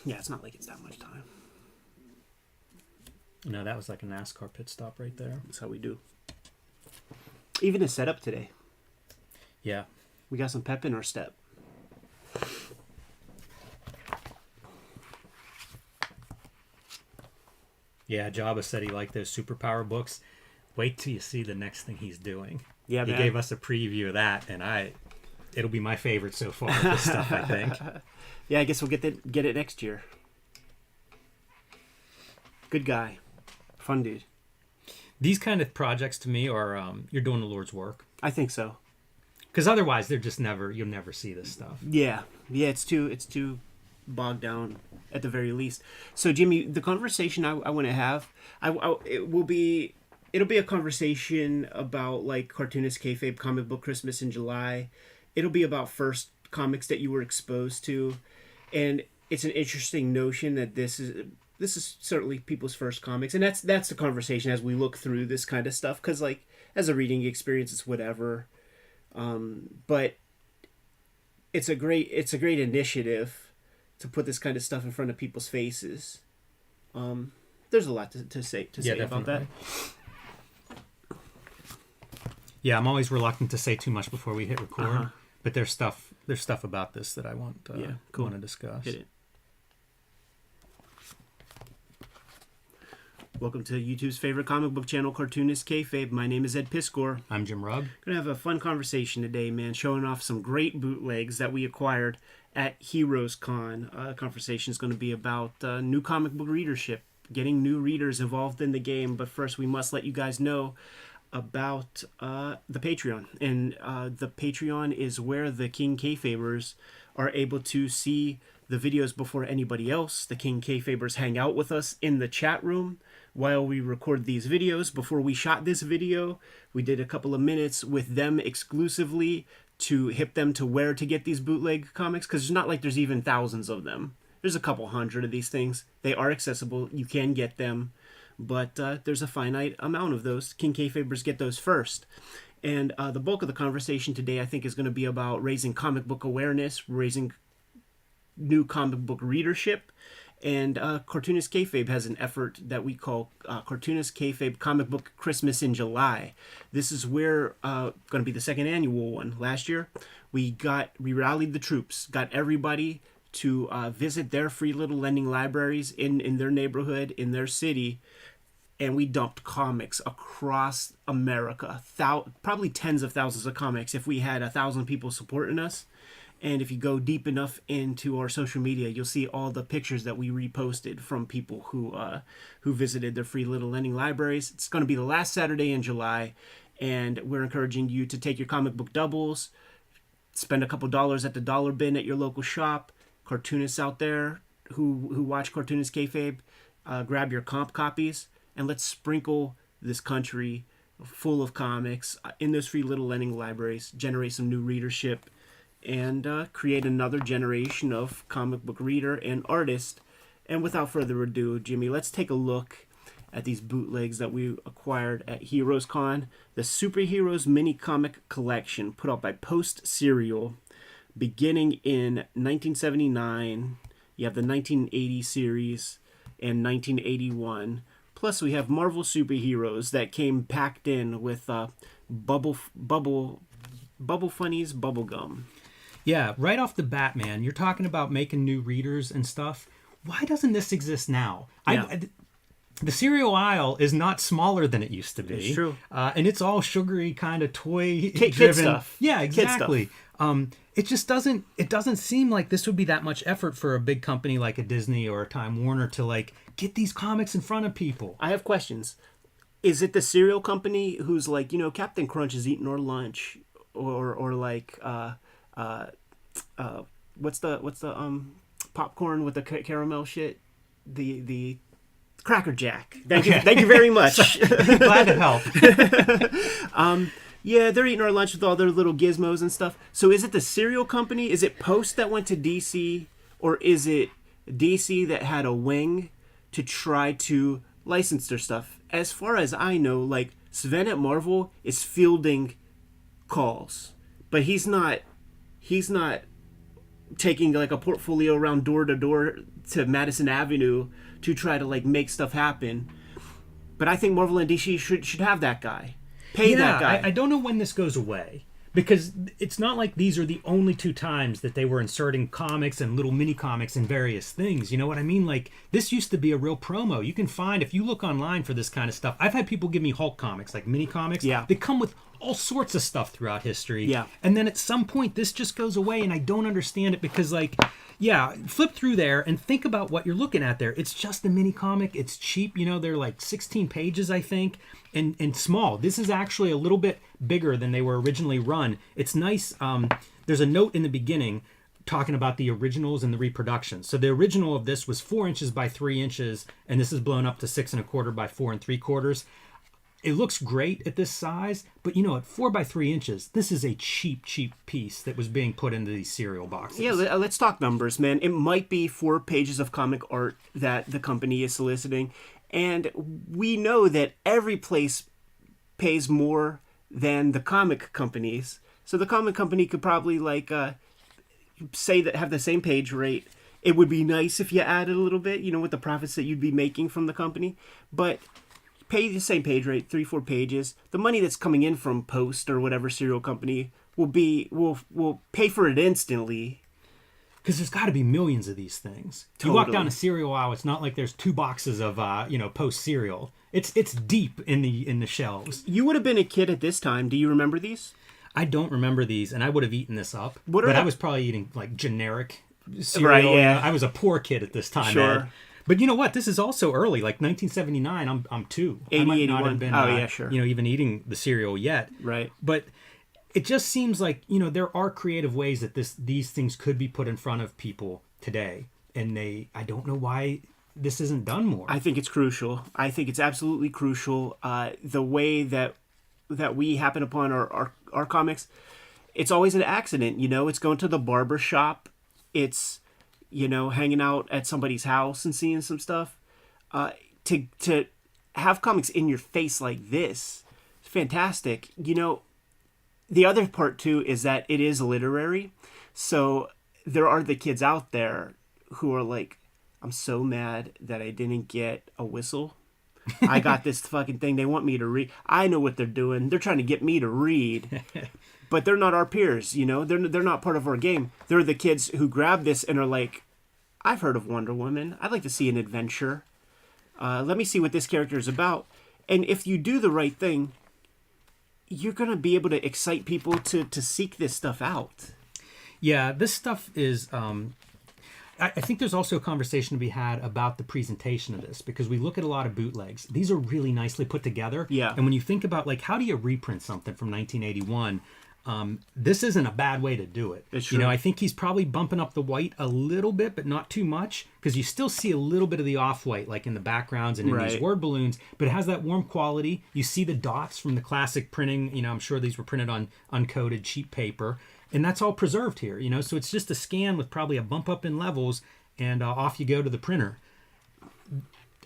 Yeah, it's not like it's that much time. No, that was like a NASCAR pit stop right there. That's how we do. Even a setup today. Yeah. We got some pep in our step. Yeah, Jabba said he liked those superpower books. Wait till you see the next thing he's doing. Yeah, he man. gave us a preview of that, and it'll be my favorite so far. This stuff, I think. Yeah, I guess we'll get it next year. Good guy, fun dude. These kind of projects to me are you're doing the Lord's work. I think so. Because otherwise, they're just you'll never see this stuff. Yeah, it's too bogged down at the very least. So Jimmy, the conversation I want to have, it'll be a conversation about like Cartoonist Kayfabe Comic Book Christmas in July. It'll be about first comics that you were exposed to, and it's an interesting notion that this this is certainly people's first comics, and that's the conversation as we look through this kind of stuff, because like as a reading experience, it's whatever, but it's a great initiative to put this kind of stuff in front of people's faces. There's a lot to say about that. Yeah, I'm always reluctant to say too much before we hit record, but there's stuff about this that I want to discuss. Hit it. Welcome to YouTube's favorite comic book channel, Cartoonist Kayfabe. My name is Ed Piscor. I'm Jim Rugg. Gonna have a fun conversation today, man, showing off some great bootlegs that we acquired at Heroes Con. Conversation is going to be about new comic book readership, getting new readers involved in the game. But first, we must let you guys know about the Patreon. And the Patreon is where the King Kayfabers are able to see the videos before anybody else. The King Kayfabers hang out with us in the chat room while we record these videos. Before we shot this video, we did a couple of minutes with them exclusively to hip them to where to get these bootleg comics, because it's not like there's even thousands of them. There's a couple hundred of these things. They are accessible. You can get them. But there's a finite amount of those. King Kayfabers get those first. And the bulk of the conversation today, I think, is going to be about raising comic book awareness, raising new comic book readership. And Cartoonist Kayfabe has an effort that we call Cartoonist Kayfabe Comic Book Christmas in July. This is where going to be the second annual one. Last year, we rallied the troops, got everybody to visit their free little lending libraries in their neighborhood, in their city, and we dumped comics across America. Probably tens of thousands of comics if we had 1,000 people supporting us. And if you go deep enough into our social media, you'll see all the pictures that we reposted from people who visited their free little lending libraries. It's going to be the last Saturday in July, and we're encouraging you to take your comic book doubles, spend a couple dollars at the dollar bin at your local shop. Cartoonists out there who watch Cartoonist Kayfabe, grab your comp copies, and let's sprinkle this country full of comics in those free little lending libraries, generate some new readership, and create another generation of comic book reader and artist. And without further ado, Jimmy, let's take a look at these bootlegs that we acquired at Heroes Con. The Superheroes Mini Comic Collection, put out by Post Serial, beginning in 1979. You have the 1980 series and 1981. Plus, we have Marvel Superheroes that came packed in with Bubble Funnies bubblegum. Yeah, right off the bat, man, you're talking about making new readers and stuff. Why doesn't this exist now? Yeah. The cereal aisle is not smaller than it used to be. It's true. And it's all sugary kind of toy-driven. Kid stuff. Yeah, exactly. Kid stuff. It just doesn't seem like this would be that much effort for a big company like a Disney or a Time Warner to like get these comics in front of people. I have questions. Is it the cereal company who's like, Captain Crunch is eating our lunch, or like what's the popcorn with the caramel shit? The Cracker Jack. Thank you very much. Glad to help. Yeah, they're eating our lunch with all their little gizmos and stuff. So is it the cereal company? Is it Post that went to DC? Or is it DC that had a wing to try to license their stuff? As far as I know, like, Sven at Marvel is fielding calls. But he's not taking like a portfolio around door to door to Madison Avenue to try to like make stuff happen. But I think Marvel and DC should have that guy. Pay that guy. I don't know when this goes away, because it's not like these are the only two times that they were inserting comics and little mini comics in various things. You know what I mean? Like, this used to be a real promo. You can find, if you look online for this kind of stuff, I've had people give me Hulk comics, like mini comics. Yeah. They come with all sorts of stuff throughout history. Yeah. And then at some point, this just goes away, and I don't understand it, because, like, yeah, flip through there and think about what you're looking at there. It's just a mini comic. It's cheap. They're like 16 pages, I think, and small. This is actually a little bit bigger than they were originally run. It's nice. There's a note in the beginning talking about the originals and the reproductions. So the original of this was 4 inches by 3 inches, and this is blown up to 6 1/4 by 4 3/4. it looks great at this size, but at 4x3 inches, this is a cheap piece that was being put into these cereal boxes. Yeah, let's talk numbers, man. It might be 4 pages of comic art that the company is soliciting, and we know that every place pays more than the comic companies. So the comic company could probably say that have the same page rate. It would be nice if you added a little bit, with the profits that you'd be making from the company, but pay the same page rate, 3-4 pages. The money that's coming in from Post or whatever serial company will pay for it instantly. Because there's got to be millions of these things. Totally. You walk down a cereal aisle, it's not like there's 2 boxes of Post cereal. It's deep in the shelves. You would have been a kid at this time. Do you remember these? I don't remember these, and I would have eaten this up. I was probably eating like generic cereal. Right, yeah. I was a poor kid at this time. Sure. Ed. But you know what? This is also early, like 1979. I'm 2. 80, I might 81. not have been, yeah, sure. even eating the cereal yet. Right. But it just seems like there are creative ways that these things could be put in front of people today, and I don't know why this isn't done more. I think it's crucial. I think it's absolutely crucial. The way that we happen upon our comics, it's always an accident. It's going to the barber shop. It's hanging out at somebody's house and seeing some stuff. To have comics in your face like this, it's fantastic. The other part too is that it is literary, so there are the kids out there who are like, I'm so mad that I didn't get a whistle. I got this fucking thing. They want me to read. I know what they're doing. They're trying to get me to read, but they're not our peers. They're not part of our game. They're the kids who grab this and are like, I've heard of Wonder Woman. I'd like to see an adventure. Let me see what this character is about. And if you do the right thing, you're going to be able to excite people to seek this stuff out. Yeah, this stuff is... I think there's also a conversation to be had about the presentation of this, because we look at a lot of bootlegs. These are really nicely put together. Yeah. And when you think about, how do you reprint something from 1981... this isn't a bad way to do it. It's true. I think he's probably bumping up the white a little bit, but not too much, because you still see a little bit of the off-white, like in the backgrounds and in these word balloons, but it has that warm quality. You see the dots from the classic printing. I'm sure these were printed on uncoated cheap paper, and that's all preserved here. So it's just a scan with probably a bump up in levels, and off you go to the printer.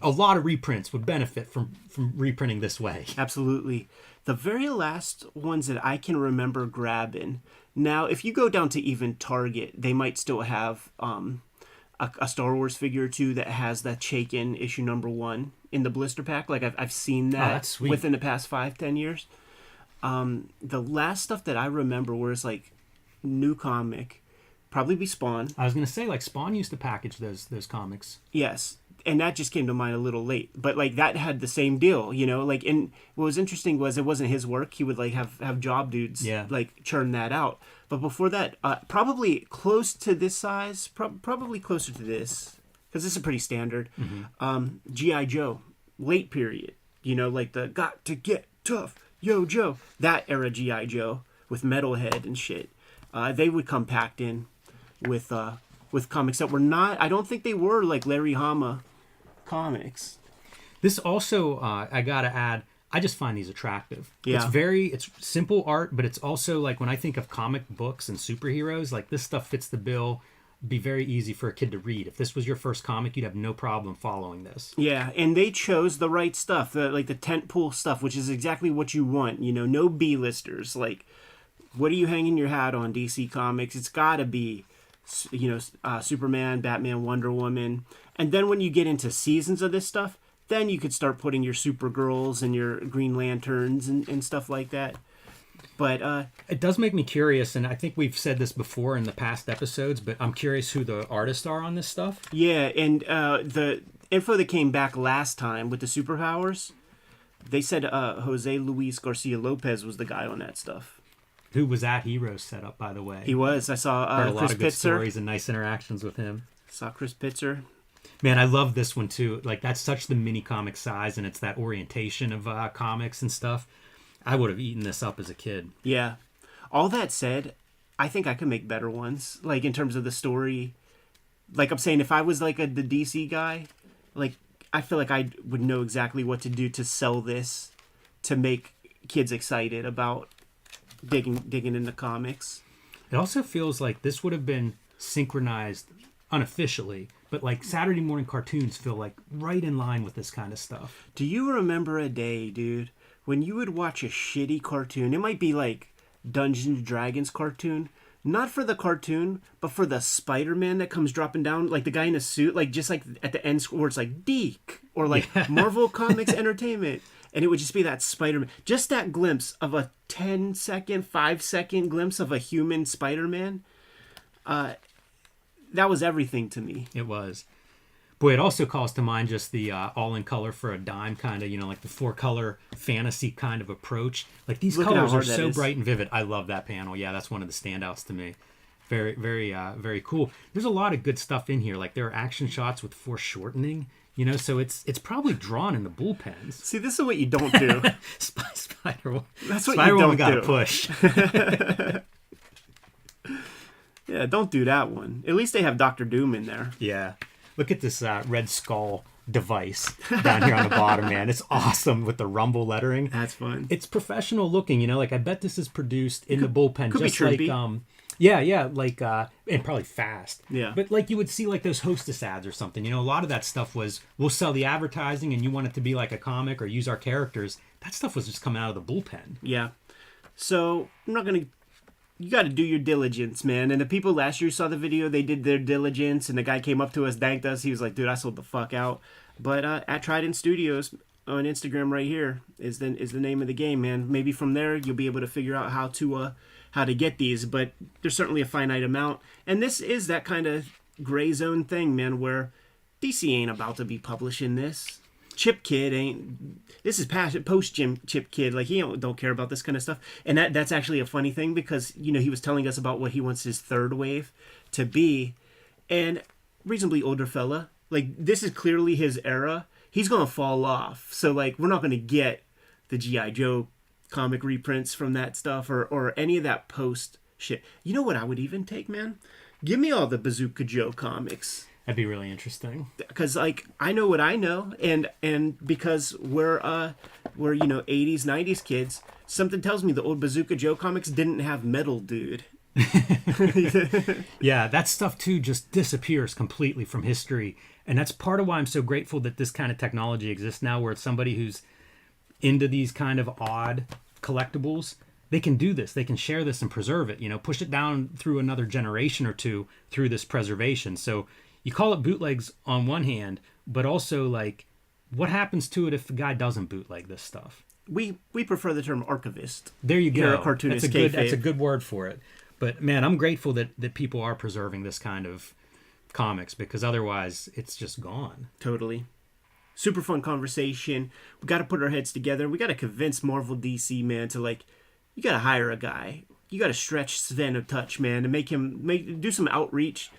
A lot of reprints would benefit from reprinting this way. Absolutely. The very last ones that I can remember grabbing. Now, if you go down to even Target, they might still have a Star Wars figure or two that has that Shaken issue #1 in the blister pack. Like I've seen that that's sweet. Within the past 5-10 years. The last stuff that I remember was like new comic, probably be Spawn. I was gonna say, Spawn used to package those comics. Yes. And that just came to mind a little late, but that had the same deal, and what was interesting was it wasn't his work. He would have job dudes churn that out. But before that, probably close to this size, probably closer to this, because this is pretty standard. Mm-hmm. G.I. Joe, late period, the got to get tough, yo Joe, that era G.I. Joe with Metalhead and shit. They would come packed in with comics that were not, I don't think they were like Larry Hama comics. This also, I gotta add, I just find these attractive. Yeah. It's simple art, but it's also when I think of comic books and superheroes, this stuff fits the bill. Be very easy for a kid to read. If this was your first comic, you'd have no problem following this. Yeah, and they chose the right stuff, the tentpole stuff, which is exactly what you want. No B-listers. What are you hanging your hat on, DC Comics? It's gotta be Superman, Batman, Wonder Woman. And then when you get into seasons of this stuff, then you could start putting your Supergirls and your Green Lanterns and stuff like that. But it does make me curious, and I think we've said this before in the past episodes, but I'm curious who the artists are on this stuff. Yeah, and the info that came back last time with the superpowers, they said Jose Luis Garcia Lopez was the guy on that stuff. Who was at Heroes set up, by the way. He was. I saw Heard a Chris lot of good Pitzer. stories and nice interactions with him. Saw Chris Pitzer. Man, I love this one too. That's such the mini comic size, and it's that orientation of comics and stuff. I would have eaten this up as a kid. Yeah. All that said, I think I could make better ones. In terms of the story. I'm saying, if I was the DC guy, I feel like I would know exactly what to do to sell this to make kids excited about digging into comics. It also feels like this would have been synchronized unofficially, but like Saturday morning cartoons feel like right in line with this kind of stuff. Do you remember a day, dude, when you would watch a shitty cartoon? It might be like Dungeons and Dragons cartoon. Not for the cartoon, but for the Spider-Man that comes dropping down, like the guy in a suit, like just like at the end where it's like Deke or like Marvel Comics Entertainment. And it would just be that Spider-Man. Just that glimpse of a 10-second, 5-second glimpse of a human Spider-Man. That was everything to me. It was. Boy, it also calls to mind just the all in color for a dime kind of, like the 4-color fantasy kind of approach. Like these colors are so bright and vivid. I love that panel. Yeah, that's one of the standouts to me. Very, very, very cool. There's a lot of good stuff in here. Like there are action shots with foreshortening, so it's probably drawn in the bullpens. See, this is what you don't do. Spider. That's what Spider you don't gotta push. Yeah, don't do that one. At least they have Dr. Doom in there. Yeah. Look at this Red Skull device down here on the bottom, man. It's awesome with the rumble lettering. That's fun. It's professional looking, like I bet this is produced in the bullpen. Could just be like trippy. like and probably fast. Yeah. But like you would see like those Hostess ads or something. A lot of that stuff was we'll sell the advertising and you want it to be like a comic or use our characters. That stuff was just coming out of the bullpen. Yeah. So I'm not gonna. You got to do your diligence, man. And the people last year saw the video, they did their diligence, and the guy came up to us, thanked us. He was like, dude, I sold the fuck out. But at Trident Studios on Instagram right here is the name of the game, man. Maybe from there you'll be able to figure out how to get these, but there's certainly a finite amount. And this is that kind of gray zone thing, man, where DC ain't about to be publishing this. Chip Kid ain't. This is post Chip Kid. Like he don't care about this kind of stuff. And that's actually a funny thing because he was telling us about what he wants his third wave to be, and reasonably older fella. Like this is clearly his era. He's gonna fall off. So like we're not gonna get the G.I. Joe comic reprints from that stuff or any of that post shit. You know what I would even take, man? Give me all the Bazooka Joe comics. That'd be really interesting. Because like I know what I know, and because we're 80s 90s kids, something tells me the old Bazooka Joe comics didn't have metal, dude. Yeah, that stuff too just disappears completely from history, and that's part of why I'm so grateful that this kind of technology exists now, where it's somebody who's into these kind of odd collectibles. They can do this. They can share this and preserve it. Push it down through another generation or two through this preservation. So. You call it bootlegs on one hand, but also like, what happens to it if the guy doesn't bootleg this stuff? We prefer the term archivist. There you go. Here at Cartoonist that's a good word for it. But man, I'm grateful that people are preserving this kind of comics because otherwise it's just gone. Totally. Super fun conversation. We got to put our heads together. We got to convince Marvel DC, man, to like, you got to hire a guy. You got to stretch Sven a touch, man, and do some outreach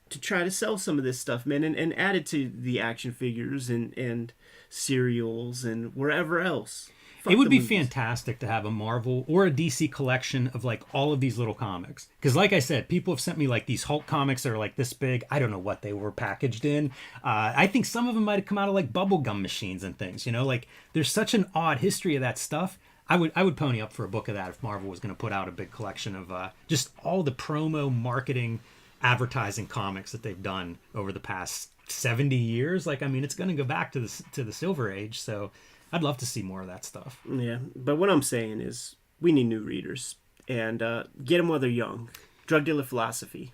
to try to sell some of this stuff, man, and add it to the action figures and serials and wherever else. It would be fantastic to have a Marvel or a DC collection of like all of these little comics. Because like I said, people have sent me like these Hulk comics that are like this big. I don't know what they were packaged in. I think some of them might have come out of like bubblegum machines and things, like there's such an odd history of that stuff. I would pony up for a book of that if Marvel was going to put out a big collection of just all the promo marketing advertising comics that they've done over the past 70 years. Like, I mean, it's going to go back to the Silver Age, so I'd love to see more of that stuff. Yeah, but what I'm saying is we need new readers, and get them while they're young. Drug dealer philosophy.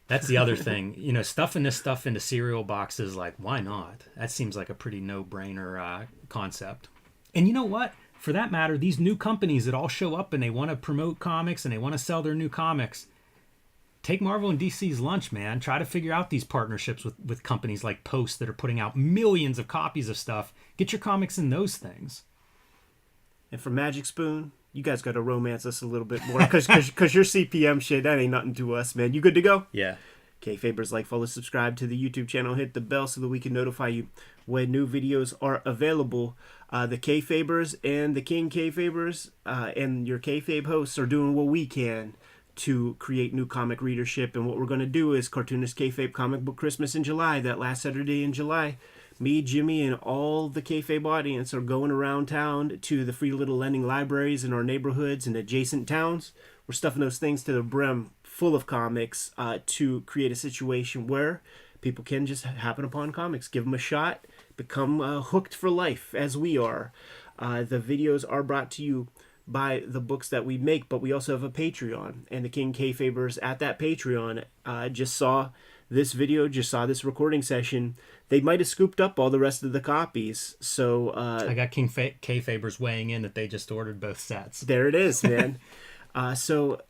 That's the other thing. Stuffing this stuff into cereal boxes, like, why not? That seems like a pretty no-brainer concept. And you know what? For that matter, these new companies that all show up and they want to promote comics and they want to sell their new comics, take Marvel and DC's lunch, man. Try to figure out these partnerships with companies like Post that are putting out millions of copies of stuff. Get your comics in those things. And for Magic Spoon, you guys got to romance us a little bit more because your CPM shit, that ain't nothing to us, man. You good to go? Yeah. Kayfabers, like, follow, subscribe to the YouTube channel. Hit the bell so that we can notify you when new videos are available. The Kayfabers and the King Kayfabers and your Kayfabe hosts are doing what we can to create new comic readership, and what we're going to do is Cartoonist Kayfabe Comic Book Christmas in July, that last Saturday in July. Me, Jimmy, and all the Kayfabe audience are going around town to the free little lending libraries in our neighborhoods and adjacent towns. We're stuffing those things to the brim full of comics to create a situation where people can just happen upon comics, give them a shot, become hooked for life as we are. The videos are brought to you by the books that we make, but we also have a Patreon, and the King Kayfabers at that Patreon just saw this video, just saw this recording session. They might have scooped up all the rest of the copies. So I got Kayfabers weighing in that they just ordered both sets. There it is, man. So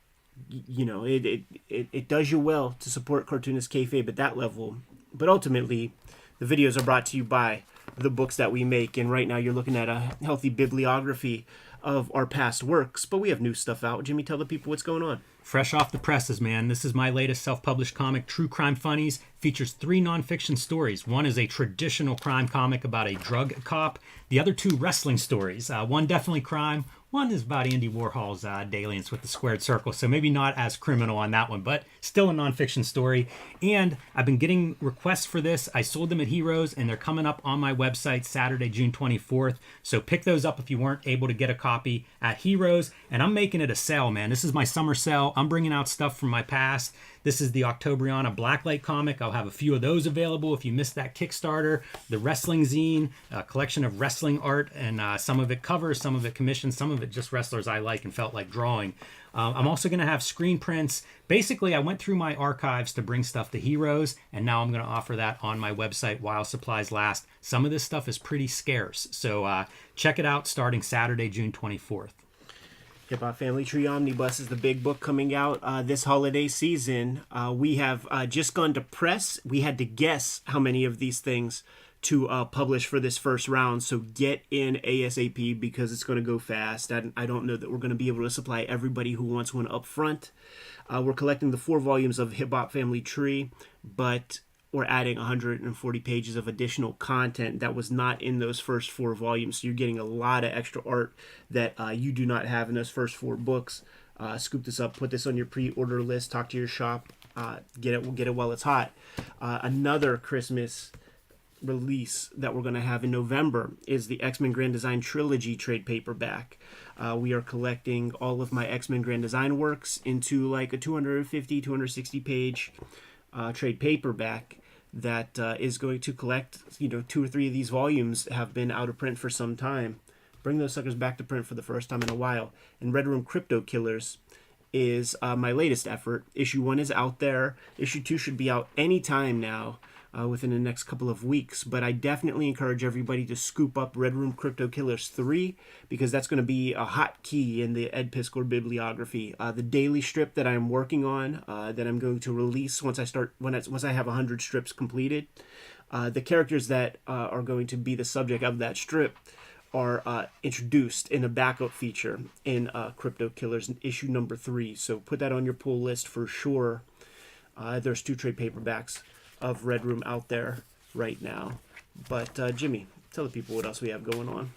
you know, it does you well to support Cartoonist Kayfabe at that level, but ultimately the videos are brought to you by the books that we make, and right now you're looking at a healthy bibliography of our past works, but we have new stuff out. Jimmy, tell the people what's going on. Fresh off the presses, man. This is my latest self-published comic, True Crime Funnies. Features 3 nonfiction stories. One is a traditional crime comic about a drug cop. The other 2 wrestling stories. One definitely crime. One is about Andy Warhol's dalliance with the squared circle, so maybe not as criminal on that one, but still a nonfiction story. And I've been getting requests for this. I sold them at Heroes, and they're coming up on my website Saturday, June 24th. So pick those up if you weren't able to get a copy at Heroes. And I'm making it a sale, man. This is my summer sale. I'm bringing out stuff from my past. This is the Octobriana Blacklight comic. I'll have a few of those available if you missed that Kickstarter. The Wrestling Zine, a collection of wrestling art, and some of it covers, some of it commissioned, some of it just wrestlers I like and felt like drawing. I'm also going to have screen prints. Basically, I went through my archives to bring stuff to Heroes, and now I'm going to offer that on my website while supplies last. Some of this stuff is pretty scarce, so check it out starting Saturday, June 24th. Hip Hop Family Tree Omnibus is the big book coming out this holiday season. We have just gone to press. We had to guess how many of these things to publish for this first round, so get in ASAP because it's going to go fast. I don't know that we're going to be able to supply everybody who wants one up front. We're collecting the 4 volumes of Hip Hop Family Tree, but we're adding 140 pages of additional content that was not in those first 4 volumes. So you're getting a lot of extra art that you do not have in those first 4 books. Scoop this up, put this on your pre-order list, talk to your shop, get it while it's hot. Another Christmas release that we're going to have in November is the X-Men Grand Design Trilogy trade paperback. We are collecting all of my X-Men Grand Design works into like a 250, 260 page trade paperback that is going to collect, 2 or 3 of these volumes have been out of print for some time. Bring those suckers back to print for the first time in a while. And Red Room Crypto Killers is my latest effort. Issue 1 is out there. Issue 2 should be out any time now, within the next couple of weeks. But I definitely encourage everybody to scoop up Red Room Crypto Killers 3 because that's going to be a hot key in the Ed Piskor bibliography. The daily strip that I'm working on, that I'm going to release once I have 100 strips completed. The characters that are going to be the subject of that strip are introduced in a backup feature in Crypto Killers issue number 3. So put that on your pull list for sure. There's 2 trade paperbacks of Red Room out there right now. But Jimmy, tell the people what else we have going on.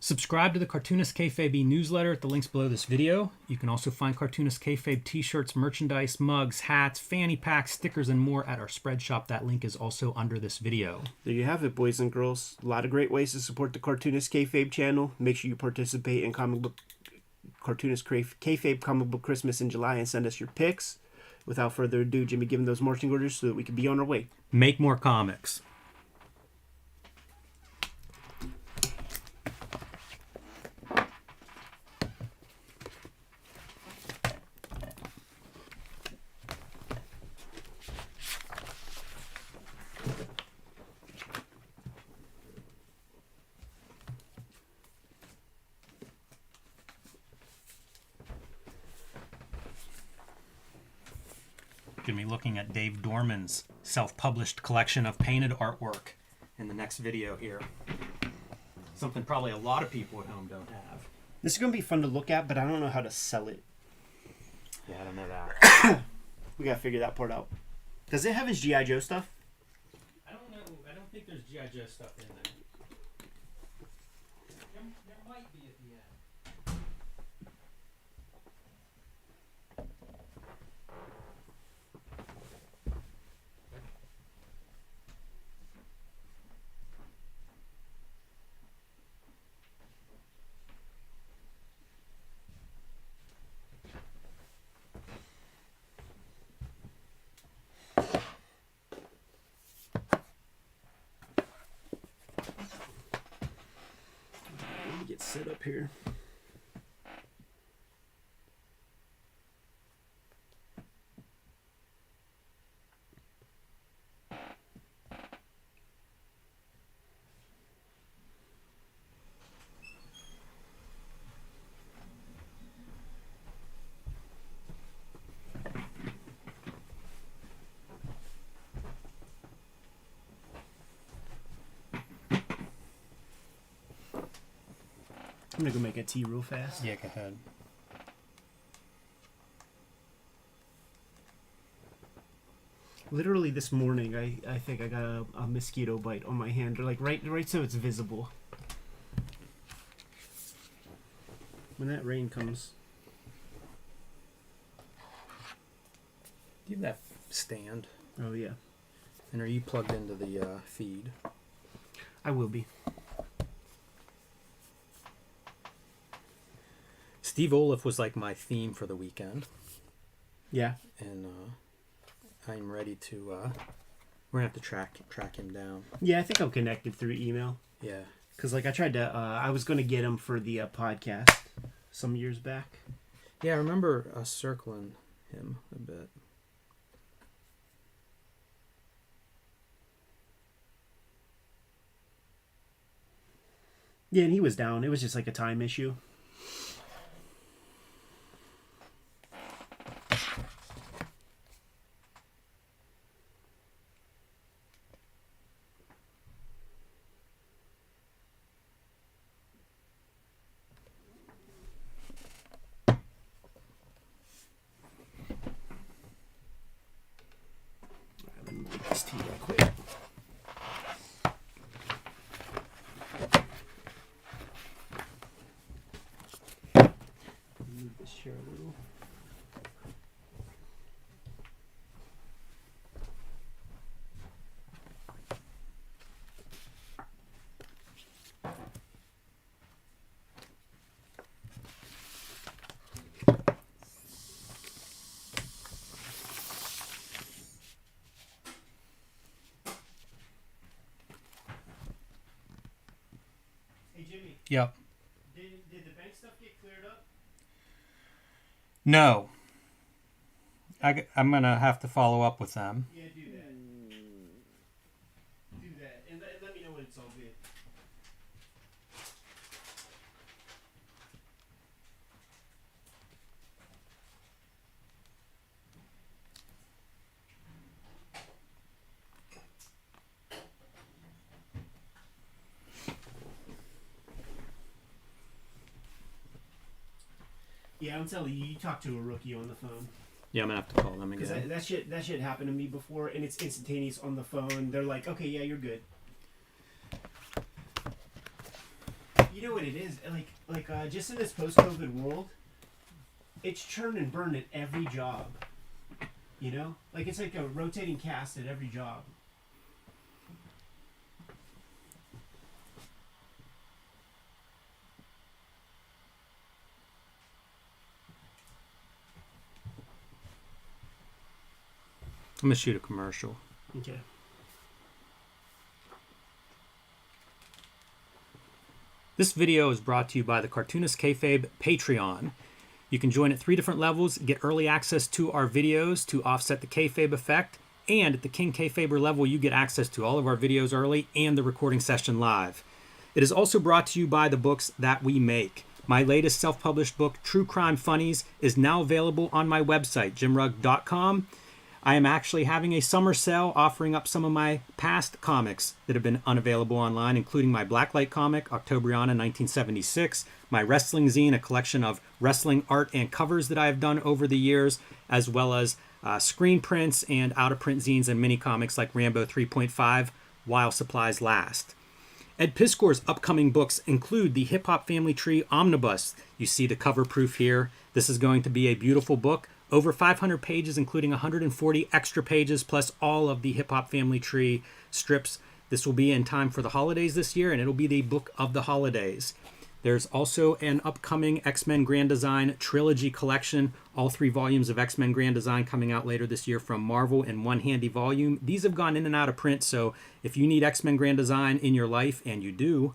Subscribe to the Cartoonist Kayfabe newsletter at the links below this video. You can also find Cartoonist Kayfabe t-shirts, merchandise, mugs, hats, fanny packs, stickers, and more at our spread shop. That link is also under this video. There you have it, boys and girls. A lot of great ways to support the Cartoonist Kayfabe channel. Make sure you participate in Cartoonist Kayfabe Comic Book Christmas in July and send us your picks. Without further ado, Jimmy, give them those marching orders so that we can be on our way. Make more comics. Going to be looking at Dave Dorman's self-published collection of painted artwork in the next video here. Something probably a lot of people at home don't have. This is going to be fun to look at, but I don't know how to sell it. Yeah, I don't know that. We got to figure that part out. Does it have his G.I. Joe stuff? I don't know. I don't think there's G.I. Joe stuff in there. There might be at the end. set up here. I'm gonna go make a tea real fast. Yeah, go ahead. Literally this morning, I think I got a mosquito bite on my hand, like right so it's visible. When that rain comes. Do you have that stand? Oh yeah, And are you plugged into the feed? I will be. Steve Olaf was like my theme for the weekend. Yeah. And I'm ready to... we're going to have to track him down. Yeah, I think I'm connected through email. Yeah. Because, like, I tried to... I was going to get him for the podcast some years back. Yeah, I remember circling him a bit. Yeah, and he was down. It was just like a time issue. This tea real quick. Move this chair a little. Hey Jimmy, Yep. did the bank stuff get cleared up? No. I'm going to have to follow up with them. Yeah, do that. Do that, and let me know when it's all good. Yeah, I'm telling you, you talk to a rookie on the phone. Yeah, I'm going to have to call them Because again. that shit happened to me before, and it's instantaneous on the phone. They're like, okay, yeah, you're good. You know what it is? Like just in this post-COVID world, it's churn and burn at every job. You know? Like, it's like a rotating cast at every job. I'm going to shoot a commercial. Okay. This video is brought to you by the Cartoonist Kayfabe Patreon. You can join at 3 different levels, get early access to our videos to offset the Kayfabe effect, and at the King Kayfaber level, you get access to all of our videos early and the recording session live. It is also brought to you by the books that we make. My latest self-published book, True Crime Funnies, is now available on my website, jimrugg.com. I am actually having a summer sale offering up some of my past comics that have been unavailable online, including my Blacklight comic, Octobriana 1976, my wrestling zine, a collection of wrestling art and covers that I have done over the years, as well as screen prints and out-of-print zines and mini comics like Rambo 3.5, While Supplies Last. Ed Piskor's upcoming books include the Hip Hop Family Tree Omnibus. You see the cover proof here. This is going to be a beautiful book. Over 500 pages, including 140 extra pages, plus all of the Hip Hop Family Tree strips. This will be in time for the holidays this year, and it'll be the book of the holidays. There's also an upcoming X-Men Grand Design trilogy collection. All 3 volumes of X-Men Grand Design coming out later this year from Marvel in one handy volume. These have gone in and out of print, so if you need X-Men Grand Design in your life, and you do,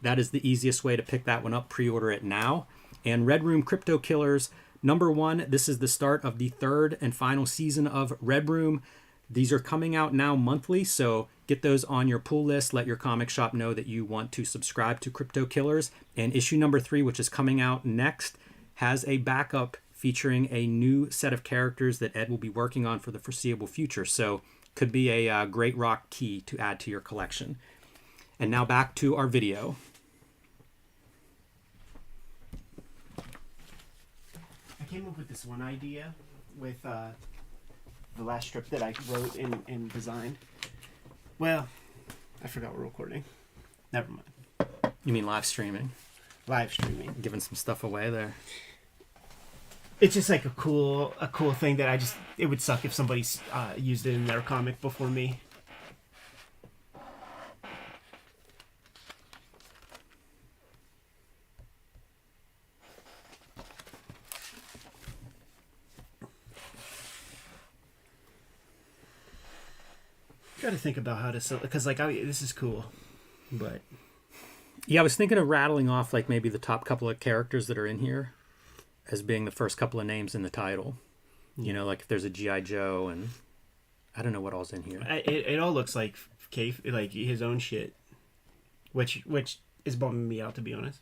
that is the easiest way to pick that one up. Pre-order it now. And Red Room Crypto Killers #1. This is the start of the 3rd and final season of Red Room. These are coming out now monthly, so get those on your pull list. Let your comic shop know that you want to subscribe to Crypto Killers. And issue #3, which is coming out next, has a backup featuring a new set of characters that Ed will be working on for the foreseeable future. So could be a great rock key to add to your collection. And now back to our video. I came up with this one idea with the last strip that I wrote and designed. Well, I forgot we're recording. Never mind. You mean live streaming? Live streaming. Giving some stuff away there. It's just like a cool thing that it would suck if somebody used it in their comic before me. Got to think about how to sell, because this is cool, but yeah, I was thinking of rattling off like maybe the top couple of characters that are in here as being the first couple of names in the title. You know, like if there's a G.I. Joe, and I don't know what all's in here. It all looks like like his own shit, which is bumming me out, to be honest.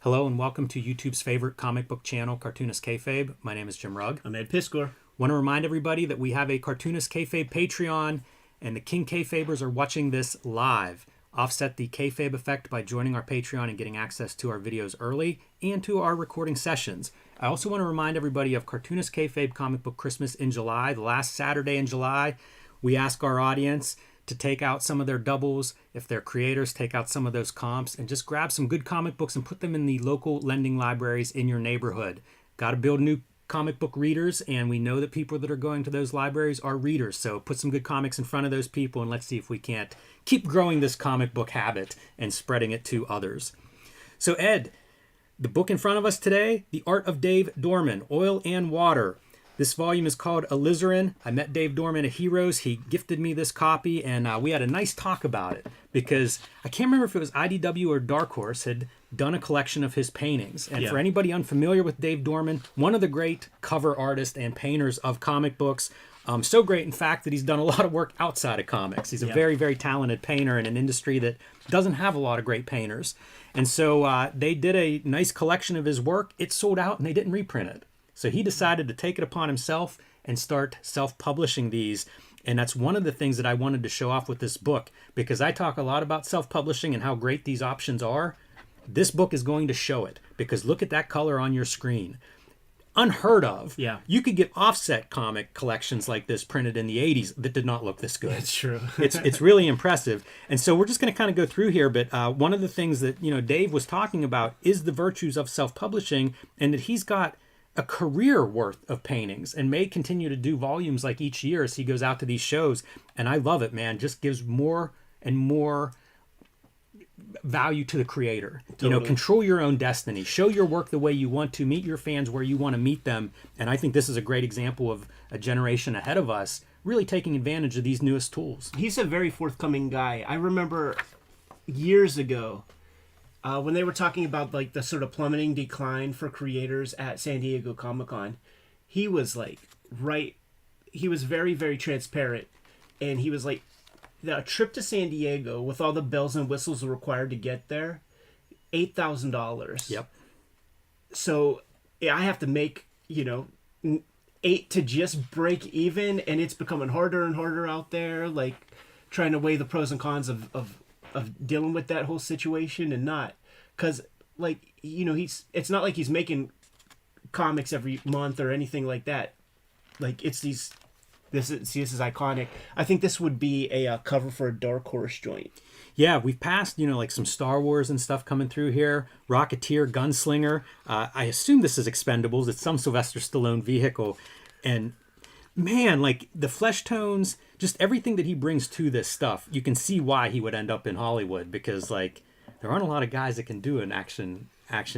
Hello and welcome to YouTube's favorite comic book channel, Cartoonist Kayfabe. My name is Jim Rugg. I'm Ed Piscor. Want to remind everybody that we have a Cartoonist Kayfabe Patreon, and the King Kayfabers are watching this live. Offset the Kayfabe effect by joining our Patreon and getting access to our videos early and to our recording sessions. I also want to remind everybody of Cartoonist Kayfabe Comic Book Christmas in July. The last Saturday in July, we ask our audience to take out some of their doubles. If they're creators, take out some of those comps and just grab some good comic books and put them in the local lending libraries in your neighborhood. Got to build new comic book readers, and we know that people that are going to those libraries are readers, so put some good comics in front of those people, and let's see if we can't keep growing this comic book habit and spreading it to others. So Ed, the book in front of us today, The Art of Dave Dorman, Oil and Water. This volume is called Alizarin. I met Dave Dorman at Heroes. He gifted me this copy, and we had a nice talk about it, because I can't remember if it was IDW or Dark Horse had done a collection of his paintings. And for anybody unfamiliar with Dave Dorman, one of the great cover artists and painters of comic books. So great, in fact, that he's done a lot of work outside of comics. He's a very, very talented painter in an industry that doesn't have a lot of great painters. And so they did a nice collection of his work. It sold out, and they didn't reprint it. So he decided to take it upon himself and start self-publishing these. And that's one of the things that I wanted to show off with this book, because I talk a lot about self-publishing and how great these options are. This book is going to show it, because look at that color on your screen. Unheard of. Yeah. You could get offset comic collections like this printed in the 80s that did not look this good. That's true. It's really impressive. And so we're just going to kind of go through here, but one of the things that, Dave was talking about is the virtues of self-publishing, and that he's got a career worth of paintings and may continue to do volumes like each year as he goes out to these shows. And I love it, man. Just gives more and more value to the creator. Totally. Control your own destiny. Show your work the way you want to. Meet your fans where you want to meet them. And I think this is a great example of a generation ahead of us really taking advantage of these newest tools. He's a very forthcoming guy. I remember years ago when they were talking about like the sort of plummeting decline for creators at San Diego Comic-Con. He was like, he was very, very transparent. And he was like, a trip to San Diego with all the bells and whistles required to get there, $8,000. Yep. So I have to make, 8 to just break even, and it's becoming harder and harder out there, like trying to weigh the pros and cons of dealing with that whole situation, and not because it's not like he's making comics every month or anything like that. Like it's these. This is iconic. I think this would be a cover for a Dark Horse joint. Yeah, we've passed, like some Star Wars and stuff coming through here. Rocketeer, Gunslinger. I assume this is Expendables. It's some Sylvester Stallone vehicle. And man, like the flesh tones, just everything that he brings to this stuff, you can see why he would end up in Hollywood, because like there aren't a lot of guys that can do an action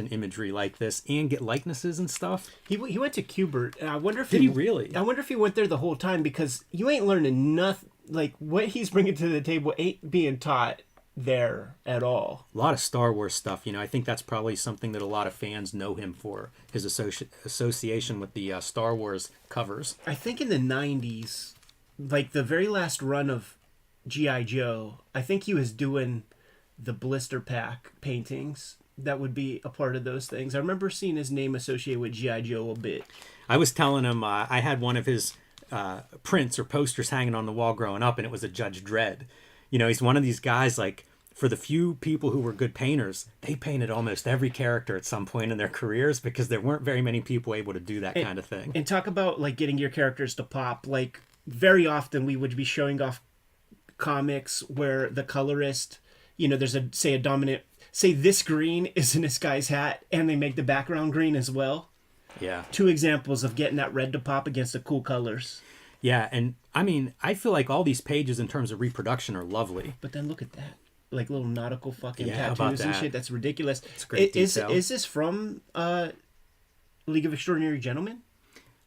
imagery like this and get likenesses and stuff. He went to Kubert, and I wonder if Did he really? I wonder if he went there the whole time, because you ain't learning nothing. Like what he's bringing to the table ain't being taught there at all. A lot of Star Wars stuff. I think that's probably something that a lot of fans know him for, his association with the Star Wars covers. I think in the 90s, like the very last run of G.I. Joe, I think he was doing the blister pack paintings that would be a part of those things. I remember seeing his name associated with G.I. Joe a bit. I was telling him I had one of his prints or posters hanging on the wall growing up, and it was a Judge Dredd. He's one of these guys, like, for the few people who were good painters, they painted almost every character at some point in their careers because there weren't very many people able to do that kind of thing. And talk about, like, getting your characters to pop. Like, very often we would be showing off comics where the colorist, there's a dominant, say this green is in this guy's hat, and they make the background green as well. Yeah. 2 examples of getting that red to pop against the cool colors. Yeah, and I mean, I feel like all these pages in terms of reproduction are lovely. But then look at that. Like little nautical fucking Yeah, tattoos and that? shit. That's ridiculous. It's great detail. Is this from League of Extraordinary Gentlemen?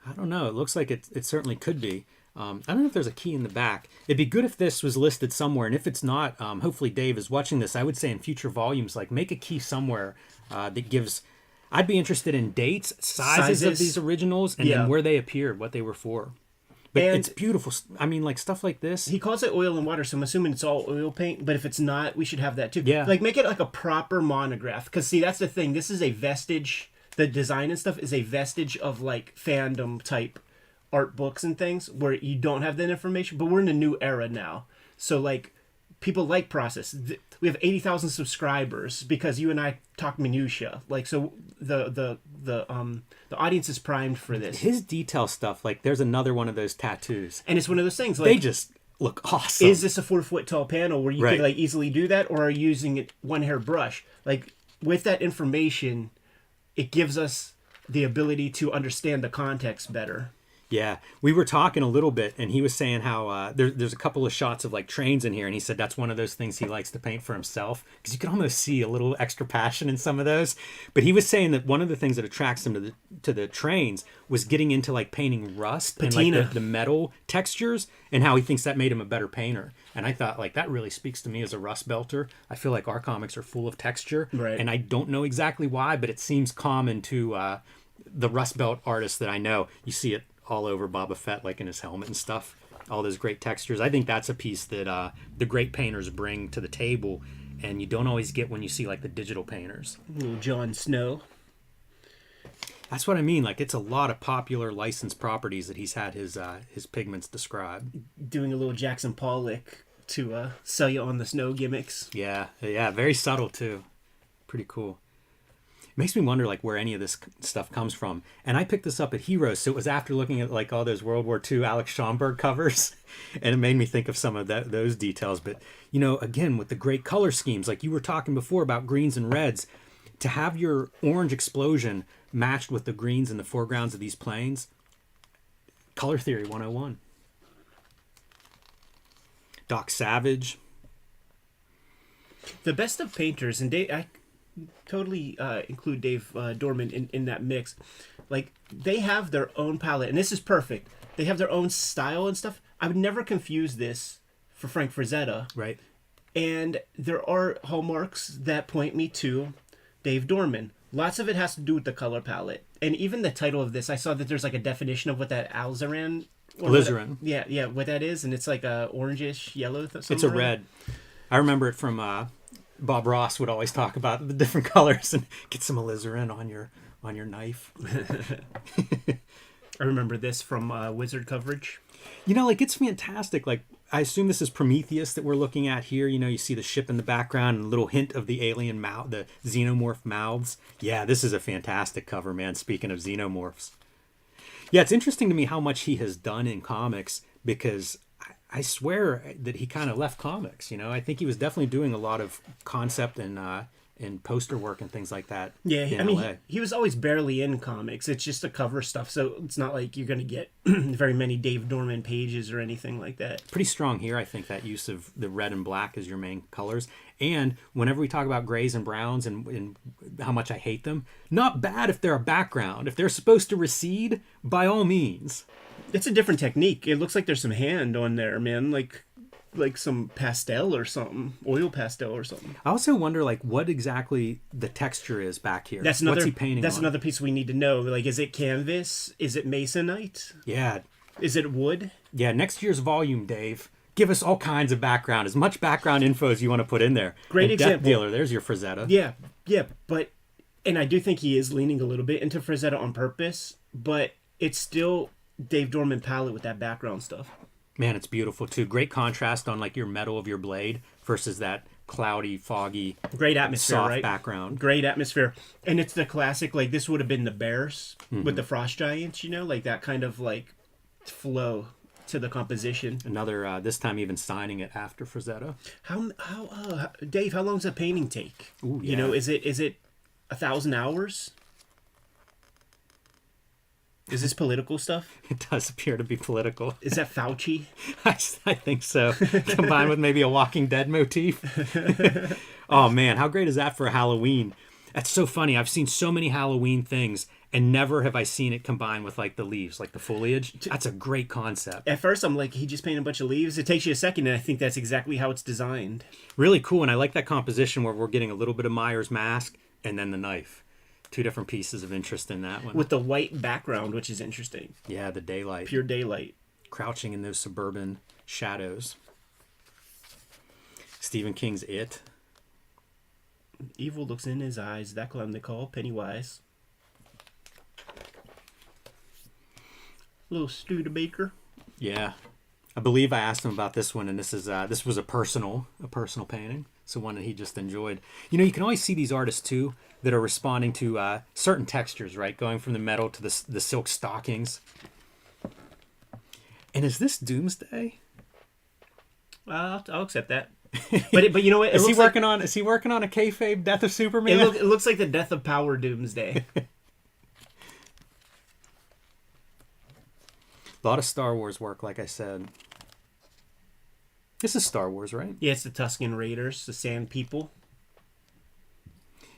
I don't know. It looks like it certainly could be. I don't know if there's a key in the back. It'd be good if this was listed somewhere, and if it's not, hopefully Dave is watching this. I would say in future volumes, like make a key somewhere that gives... I'd be interested in dates, sizes of these originals, and then where they appeared, what they were for. But it's beautiful. I mean, like stuff like this. He calls it oil and water, so I'm assuming it's all oil paint. But if it's not, we should have that too. Yeah. Like make it like a proper monograph. Because see, that's the thing. This is a vestige. The design and stuff is a vestige of like fandom type art books and things where you don't have that information. But we're in a new era now. So like people like process. We have 80,000 subscribers because you and I talk minutia. Like so the audience is primed for this. His detail stuff, like there's another one of those tattoos. And it's one of those things like they just look awesome. Is this a 4-foot tall panel where you could like easily do that, or are you using it one hair brush? Like with that information, it gives us the ability to understand the context better. Yeah, we were talking a little bit, and he was saying how there's a couple of shots of like trains in here, and he said that's one of those things he likes to paint for himself because you can almost see a little extra passion in some of those. But he was saying that one of the things that attracts him to the trains was getting into like painting rust Patina. and like the metal textures, and how he thinks that made him a better painter. And I thought like that really speaks to me as a rust belter. I feel like our comics are full of texture, and I don't know exactly why, but it seems common to the rust belt artists that I know. You see it all over Boba Fett, like in his helmet and stuff, all those great textures. I think that's a piece that the great painters bring to the table, and you don't always get when you see like the digital painters. Little Jon Snow. That's what I mean. Like it's a lot of popular licensed properties that he's had his pigments described. Doing a little Jackson Pollock to sell you on the snow gimmicks. Yeah, very subtle too. Pretty cool. Makes me wonder like where any of this stuff comes from. And I picked this up at Heroes, so it was after looking at like all those World War II Alex Schomburg covers, and it made me think of some of those details. But again, with the great color schemes, like you were talking before about greens and reds, to have your orange explosion matched with the greens in the foregrounds of these planes, color theory 101. Doc Savage. The best of painters, and I totally include Dave Dorman in that mix. Like they have their own palette, and this is perfect. They have their own style and stuff. I would never confuse this for Frank Frazetta. Right. And there are hallmarks that point me to Dave Dorman. Lots of it has to do with the color palette, and even the title of this. I saw that there's like a definition of what that alizarin. Alizarin. Yeah, what that is, and it's like a orangish yellow. It's a red. I remember it from. Bob Ross would always talk about the different colors and get some alizarin on your knife. I remember this from Wizard coverage. Like it's fantastic. Like I assume this is Prometheus that we're looking at here. You see the ship in the background and a little hint of the alien mouth, the xenomorph mouths. Yeah, this is a fantastic cover, man. Speaking of xenomorphs. Yeah, it's interesting to me how much he has done in comics because I swear that he kind of left comics. I think he was definitely doing a lot of concept and poster work and things like that. Yeah, I mean, he was always barely in comics. It's just the cover stuff, so it's not like you're going to get very many Dave Dorman pages or anything like that. Pretty strong here, I think, that use of the red and black as your main colors. And whenever we talk about grays and browns and how much I hate them, not bad if they're a background. If they're supposed to recede, by all means. It's a different technique. It looks like there's some hand on there, man. Like, like some pastel or something, oil pastel or something. I also wonder, like, what exactly the texture is back here. That's another. What's he painting That's on? another piece we need to know. Like, is it canvas? Is it masonite? Yeah. Is it wood? Yeah, next year's volume, Dave. Give us all kinds of background, as much background info as you want to put in there. Great and Death example. Dealer, there's your Frazetta. Yeah, but, and I do think he is leaning a little bit into Frazetta on purpose, but it's still Dave Dorman palette with that background stuff. Man, it's beautiful too. Great contrast on like your metal of your blade versus that cloudy, foggy, great atmosphere, soft right? background. Great atmosphere, and it's the classic. Like this would have been the Bears with the Frost Giants, you know, like that kind of like flow to the composition. Another this time even signing it after Frazetta. Dave, how long does a painting take? Ooh, yeah. You know, is it 1,000 hours? Is this political stuff? It does appear to be political. Is that Fauci? I think so. Combined with maybe a Walking Dead motif. Oh man, how great is that for Halloween? That's so funny. I've seen so many Halloween things and never have I seen it combined with like the leaves, like the foliage. That's a great concept. At first I'm like, he just painted a bunch of leaves. It takes you a second, and I think that's exactly how it's designed. Really cool, and I like that composition where we're getting a little bit of Myers mask and then the knife. Two different pieces of interest in that one. With the white background, which is interesting. Yeah, the daylight. Pure daylight. Crouching in those suburban shadows. Stephen King's It. Evil looks in his eyes. That clown they call Pennywise. Little Studebaker. Yeah. I believe I asked him about this one, and this was a personal painting. It's the one that he just enjoyed. You know, you can always see these artists too that are responding to certain textures, right? Going from the metal to the silk stockings. And is this Doomsday? I'll accept that. But you know what? Is he working on a kayfabe Death of Superman? It looks like the Death of Power Doomsday. A lot of Star Wars work, like I said. This is Star Wars, right? Yeah, it's the Tusken Raiders, the Sand People.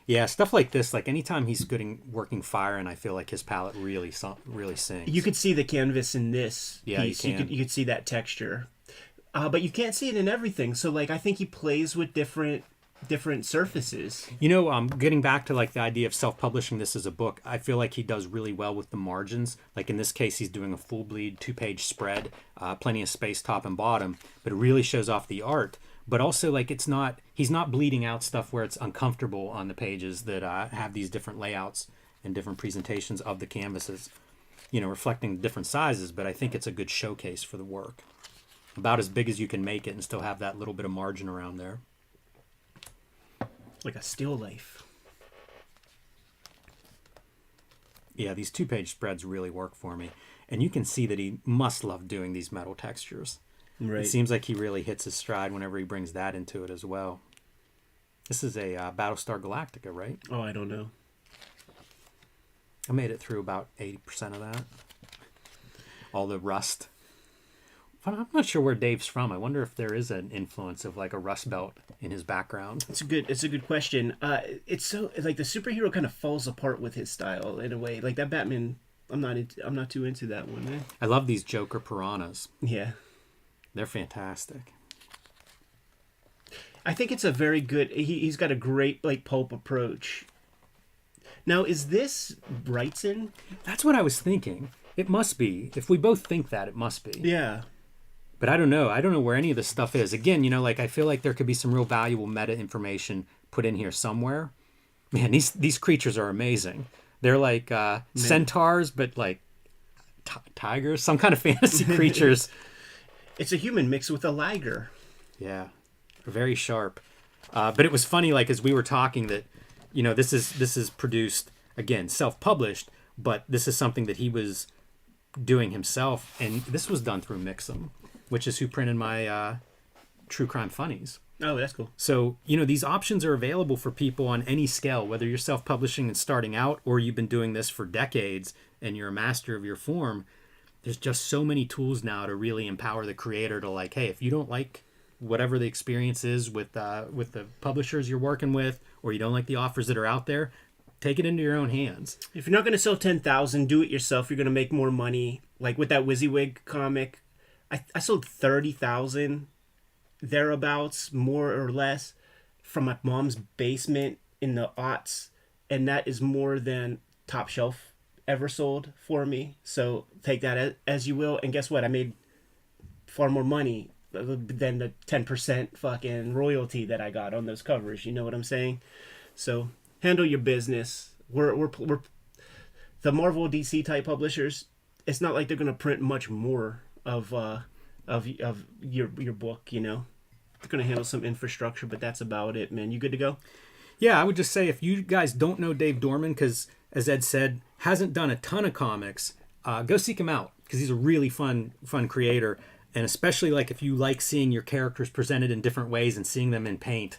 Yeah, stuff like this. Like anytime he's working fire, and I feel like his palette really sings. You could see the canvas in this piece. You can. You could see that texture, but you can't see it in everything. So, like, I think he plays with different surfaces. You know, getting back to like the idea of self-publishing this as a book, I feel like he does really well with the margins. Like in this case, he's doing a full bleed 2-page spread, plenty of space top and bottom, but it really shows off the art. But also, like, he's not bleeding out stuff where it's uncomfortable on the pages that have these different layouts and different presentations of the canvases, you know, reflecting different sizes. But I think it's a good showcase for the work. About as big as you can make it and still have that little bit of margin around there. Like a still life. Yeah, these 2-page spreads really work for me. And you can see that he must love doing these metal textures. Right. It seems like he really hits his stride whenever he brings that into it as well. This is a Battlestar Galactica, right? Oh, I don't know. I made it through about 80% of that. All the rust. I'm not sure where Dave's from. I wonder if there is an influence of like a Rust Belt in his background. It's a good question. It's so like the superhero kind of falls apart with his style in a way. Like that Batman, I'm not too into that one. Eh? I love these Joker piranhas. Yeah, they're fantastic. I think it's a very good. He's got a great like pulp approach. Now, is this Brightson? That's what I was thinking. It must be. If we both think that, it must be. Yeah. But I don't know. I don't know where any of this stuff is. Again, you know, like I feel like there could be some real valuable meta information put in here somewhere. Man, these creatures are amazing. They're like centaurs, but like tigers, some kind of fantasy creatures. It's a human mixed with a liger. Yeah, very sharp. But it was funny, like as we were talking, that you know this is produced again, self-published, but this is something that he was doing himself, and this was done through Mix'em, which is who printed my True Crime Funnies. Oh, that's cool. So, you know, these options are available for people on any scale, whether you're self-publishing and starting out or you've been doing this for decades and you're a master of your form. There's just so many tools now to really empower the creator to like, hey, if you don't like whatever the experience is with the publishers you're working with, or you don't like the offers that are out there, take it into your own hands. If you're not going to sell 10,000, do it yourself. You're going to make more money. Like with that WYSIWYG comic, I sold 30,000 thereabouts, more or less, from my mom's basement in the aughts, and that is more than Top Shelf ever sold for me. So take that as you will. And guess what? I made far more money than the 10% fucking royalty that I got on those covers. You know what I'm saying? So handle your business. We're the Marvel DC type publishers. It's not like they're gonna print much more of your book. You know, they're gonna handle some infrastructure, but that's about it, man. You good to go? Yeah, I would just say if you guys don't know Dave Dorman, because as Ed said, hasn't done a ton of comics, go seek him out because he's a really fun creator. And especially like if you like seeing your characters presented in different ways and seeing them in paint,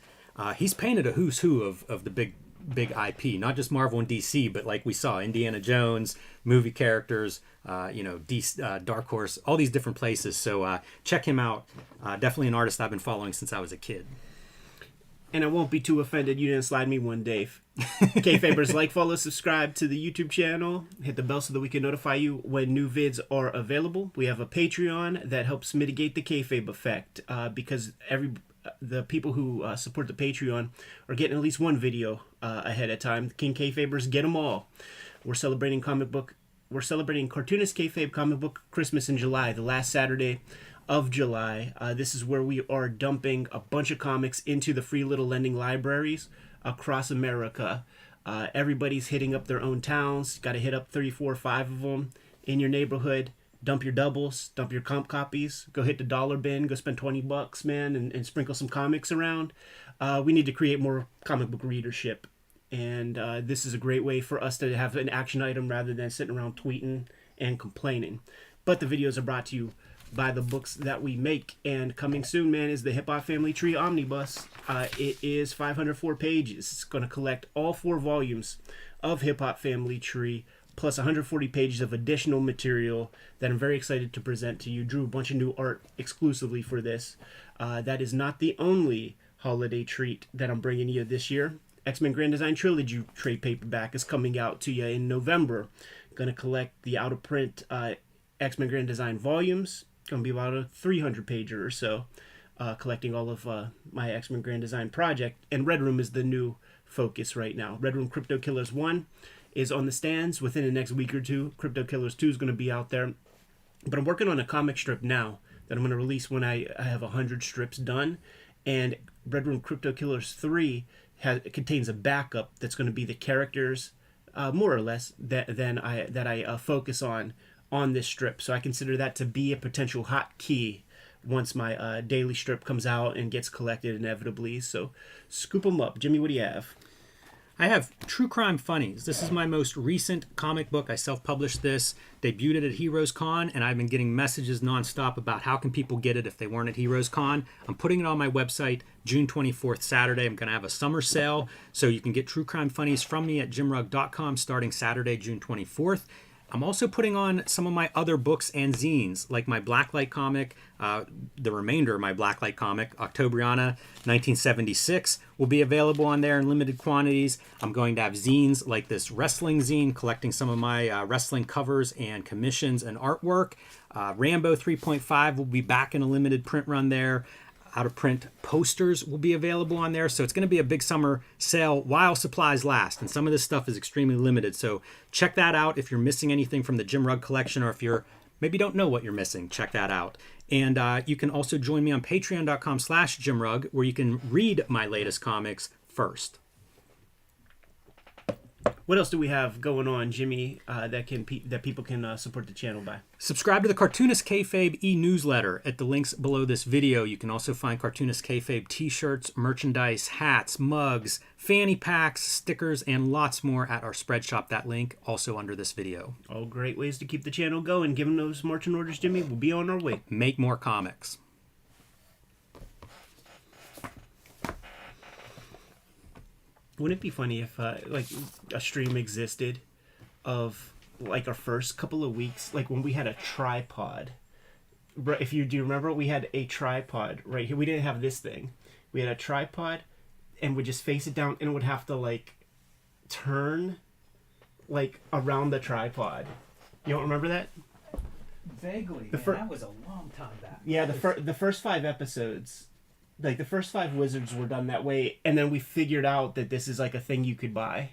he's painted a who's who of the big IP, not just Marvel and DC, but like we saw Indiana Jones, movie characters, DC, Dark Horse, all these different places. So check him out. Definitely an artist I've been following since I was a kid. And I won't be too offended you didn't slide me one, Dave. Kayfabers, like, follow, subscribe to the YouTube channel. Hit the bell so that we can notify you when new vids are available. We have a Patreon that helps mitigate the kayfabe effect because the people who support the Patreon are getting at least one video ahead of time. King Kayfabers get them all. We're celebrating Cartoonist Kayfabe Comic Book Christmas in July, the last Saturday of July. This is where we are dumping a bunch of comics into the free little lending libraries across America. Everybody's hitting up their own towns. Got to hit up 3, 4, 5 of them in your neighborhood. Dump your doubles, dump your comp copies. Go hit the dollar bin. Go spend $20, man, and sprinkle some comics around. We need to create more comic book readership, and this is a great way for us to have an action item rather than sitting around tweeting and complaining. But the videos are brought to you by the books that we make, and coming soon, man, is the Hip Hop Family Tree Omnibus. It is 504 pages. It's going to collect all 4 volumes of Hip Hop Family Tree, plus 140 pages of additional material that I'm very excited to present to you. Drew a bunch of new art exclusively for this. That is not the only holiday treat that I'm bringing you this year. X-Men Grand Design Trilogy trade paperback is coming out to you in November. Going to collect the out-of-print X-Men Grand Design volumes. Going to be about a 300-pager or so, collecting all of my X-Men Grand Design project. And Red Room is the new focus right now. Red Room Crypto Killers 1 is on the stands within the next week or two. Crypto Killers 2 is going to be out there. But I'm working on a comic strip now that I'm going to release when I have 100 strips done. And Red Room Crypto Killers 3 contains a backup that's going to be the characters, more or less, that I focus on this strip. So I consider that to be a potential hot key once my daily strip comes out and gets collected inevitably. So scoop them up. Jimmy, what do you have? I have True Crime Funnies. This is my most recent comic book. I self-published this, debuted it at Heroes Con, and I've been getting messages nonstop about how can people get it if they weren't at Heroes Con. I'm putting it on my website June 24th, Saturday. I'm going to have a summer sale, so you can get True Crime Funnies from me at jimrugg.com starting Saturday, June 24th. I'm also putting on some of my other books and zines, like my Blacklight comic, the remainder of my Blacklight comic, Octobriana 1976, will be available on there in limited quantities. I'm going to have zines like this wrestling zine, collecting some of my wrestling covers and commissions and artwork. Rambo 3.5 will be back in a limited print run there. Out-of-print posters will be available on there. So it's going to be a big summer sale while supplies last. And some of this stuff is extremely limited. So check that out if you're missing anything from the Jim Rugg collection, or if you're maybe don't know what you're missing, check that out. And you can also join me on patreon.com/JimRugg, where you can read my latest comics first. What else do we have going on, Jimmy, that people can support the channel by? Subscribe to the Cartoonist Kayfabe e-newsletter at the links below this video. You can also find Cartoonist Kayfabe t-shirts, merchandise, hats, mugs, fanny packs, stickers, and lots more at our spread shop. That link also under this video. All great ways to keep the channel going. Give them those marching orders, Jimmy. We'll be on our way. Make more comics. Wouldn't it be funny if like a stream existed of like our first couple of weeks, like when we had a tripod? Do you remember, we had a tripod right here. We didn't have this thing. We had a tripod, and would just face it down, and it would have to like turn like around the tripod. You don't remember that? Vaguely. That was a long time back. Yeah, the first 5 episodes Like the first 5 wizards were done that way, and then we figured out that this is like a thing you could buy.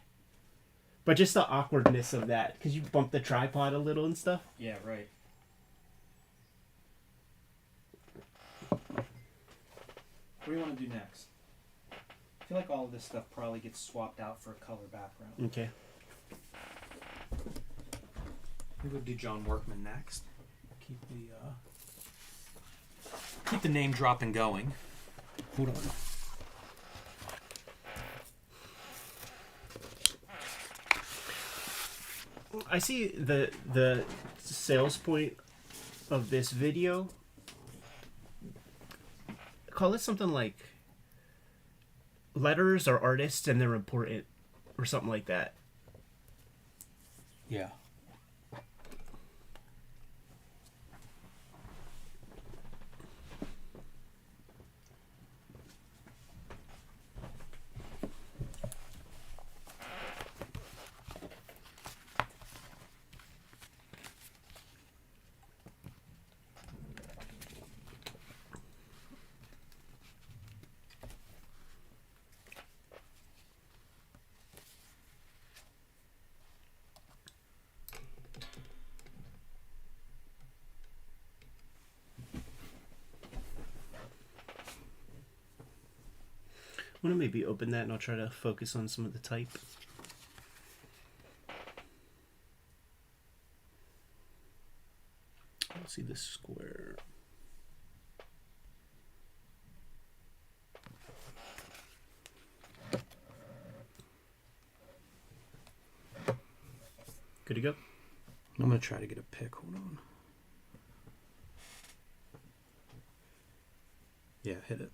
But just the awkwardness of that, because you bump the tripod a little and stuff. Yeah, right. What do you want to do next? I feel like all of this stuff probably gets swapped out for a color background. Okay. We would do John Workman next. Keep the name dropping going. Hold on. I see the sales point of this video. Call it something like letters are artists and they're important, or something like that. Yeah. I'm going to maybe open that and I'll try to focus on some of the type. Let's see this square. Good to go? I'm going to try to get a pick. Hold on. Yeah, hit it.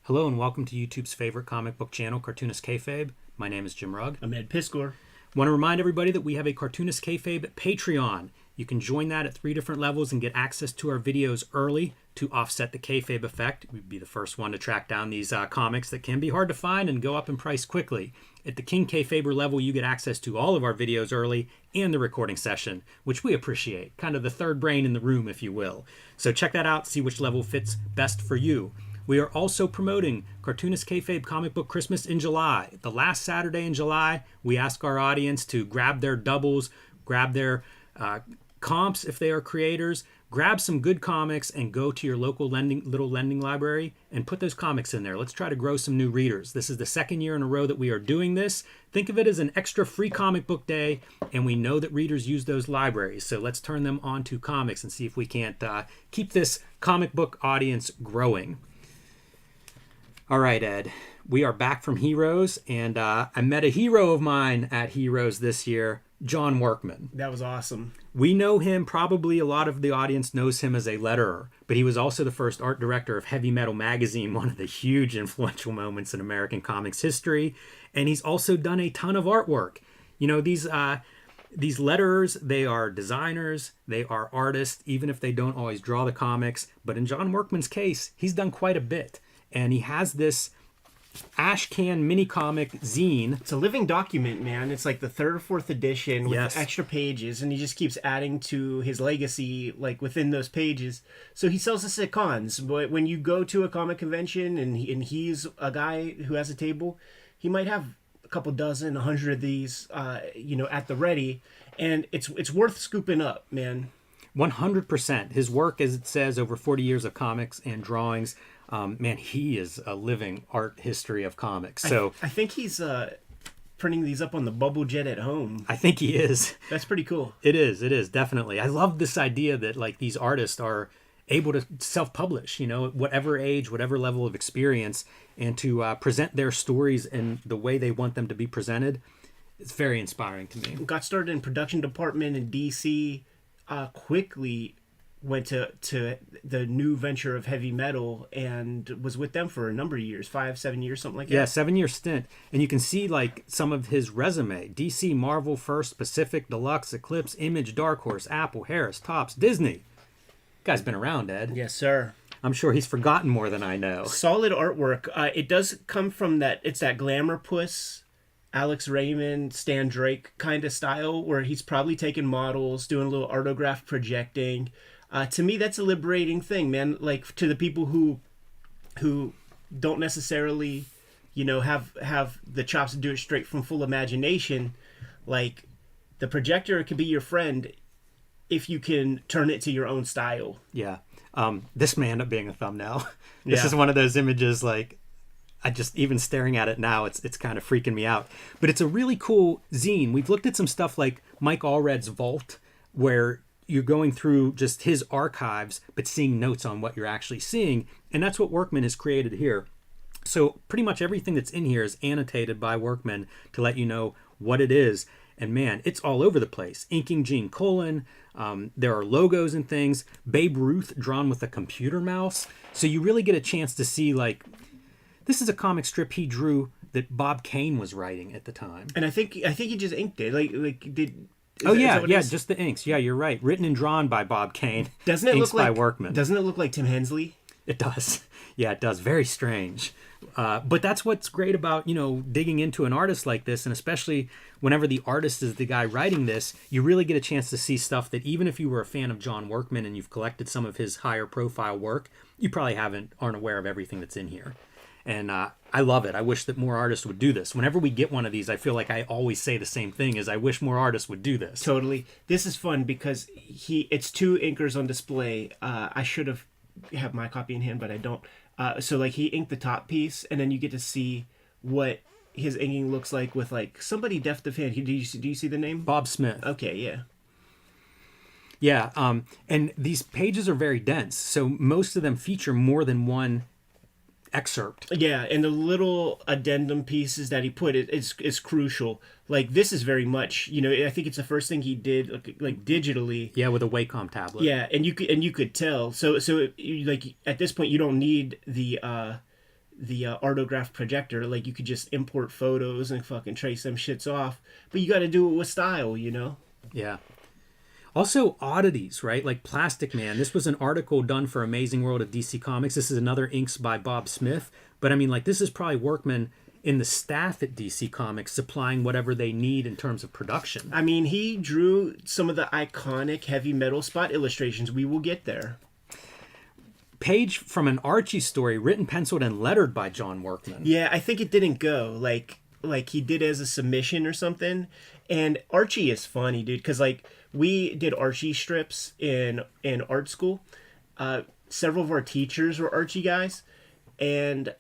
Hello and welcome to YouTube's favorite comic book channel, Cartoonist Kayfabe. My name is Jim Rugg. I'm Ed Piscor. Want to remind everybody that we have a Cartoonist Kayfabe Patreon. You can join that at 3 different levels and get access to our videos early to offset the kayfabe effect. We'd be the first one to track down these comics that can be hard to find and go up in price quickly. At the King Kayfaber level, you get access to all of our videos early and the recording session, which we appreciate. Kind of the third brain in the room, if you will. So check that out, see which level fits best for you. We are also promoting Cartoonist Kayfabe Comic Book Christmas in July. The last Saturday in July, we ask our audience to grab their doubles, grab their comps if they are creators, grab some good comics and go to your local little lending library and put those comics in there. Let's try to grow some new readers. This is the second year in a row that we are doing this. Think of it as an extra free comic book day, and we know that readers use those libraries. So let's turn them on to comics and see if we can't keep this comic book audience growing. All right, Ed, we are back from Heroes, and I met a hero of mine at Heroes this year, John Workman. That was awesome. We know him, probably a lot of the audience knows him as a letterer, but he was also the first art director of Heavy Metal magazine, one of the huge influential moments in American comics history, and he's also done a ton of artwork. You know, these letterers, they are designers, they are artists, even if they don't always draw the comics, but in John Workman's case, he's done quite a bit. And he has this ash can mini comic zine. It's a living document, man. It's like the 3rd or 4th edition with extra pages, and he just keeps adding to his legacy, like within those pages. So he sells this at cons. But when you go to a comic convention and he's a guy who has a table, he might have a couple dozen, 100 of these, at the ready, and it's worth scooping up, man. 100%. His work, as it says, over 40 years of comics and drawings. Man, he is a living art history of comics. So I think he's printing these up on the bubble jet at home. I think he is. That's pretty cool. It is definitely. I love this idea that like these artists are able to self-publish, you know, at whatever age, whatever level of experience, and to present their stories in the way they want them to be presented. It's very inspiring to me. Got started in production department in DC, quickly went to the new venture of Heavy Metal and was with them for a number of years, 5-7 years, something like that. Yeah, 7-year stint. And you can see like some of his resume: DC, Marvel, First, Pacific, Deluxe, Eclipse, Image, Dark Horse, Apple, Harris, Topps, Disney. Guy's been around, Ed. Yes, sir. I'm sure he's forgotten more than I know. Solid artwork. It does come from that. It's that Glamour Puss Alex Raymond, Stan Drake kind of style, where he's probably taking models, doing a little artograph projecting. To me, that's a liberating thing, man. Like, to the people who don't necessarily, have the chops to do it straight from full imagination, like, the projector can be your friend if you can turn it to your own style. Yeah. This may end up being a thumbnail. This is one of those images, like, I just, even staring at it now, it's kind of freaking me out. But it's a really cool zine. We've looked at some stuff like Mike Allred's Vault, where you're going through just his archives, but seeing notes on what you're actually seeing. And that's what Workman has created here. So pretty much everything that's in here is annotated by Workman to let you know what it is. And man, it's all over the place. Inking Gene Colan. There are logos and things. Babe Ruth drawn with a computer mouse. So you really get a chance to see, like, this is a comic strip he drew that Bob Kane was writing at the time. And I think he just inked it. Just the inks. Yeah, you're right. Written and drawn by Bob Kane. Doesn't it inks look like by Workman? Doesn't it look like Tim Hensley? It does. Yeah, it does. Very strange. But that's what's great about, digging into an artist like this, and especially whenever the artist is the guy writing this, you really get a chance to see stuff that even if you were a fan of John Workman and you've collected some of his higher profile work, you probably aren't aware of everything that's in here. And I love it. I wish that more artists would do this. Whenever we get one of these, I feel like I always say the same thing, is I wish more artists would do this. Totally. This is fun because it's 2 inkers on display. I should have my copy in hand, but I don't. So like, he inked the top piece, and then you get to see what his inking looks like with, like, somebody deft of hand. Do you see the name? Bob Smith. Okay, yeah. Yeah, and these pages are very dense, so most of them feature more than one excerpt. Yeah, and the little addendum pieces that he put is crucial. Like, this is very much, I think it's the first thing he did like digitally. Yeah, with a Wacom tablet. Yeah, and you could tell. So like, at this point, you don't need the artograph projector. Like, you could just import photos and fucking trace them shits off. But you got to do it with style, Yeah. Also, oddities, right? Like Plastic Man. This was an article done for Amazing World of DC Comics. This is another inks by Bob Smith. But I mean, like, this is probably Workman in the staff at DC Comics supplying whatever they need in terms of production. I mean, he drew some of the iconic heavy metal spot illustrations. We will get there. Page from an Archie story, written, penciled, and lettered by John Workman. Yeah, I think it didn't go. Like he did as a submission or something. And Archie is funny, dude, because, like, we did Archie strips in art school. Several of our teachers were Archie guys. And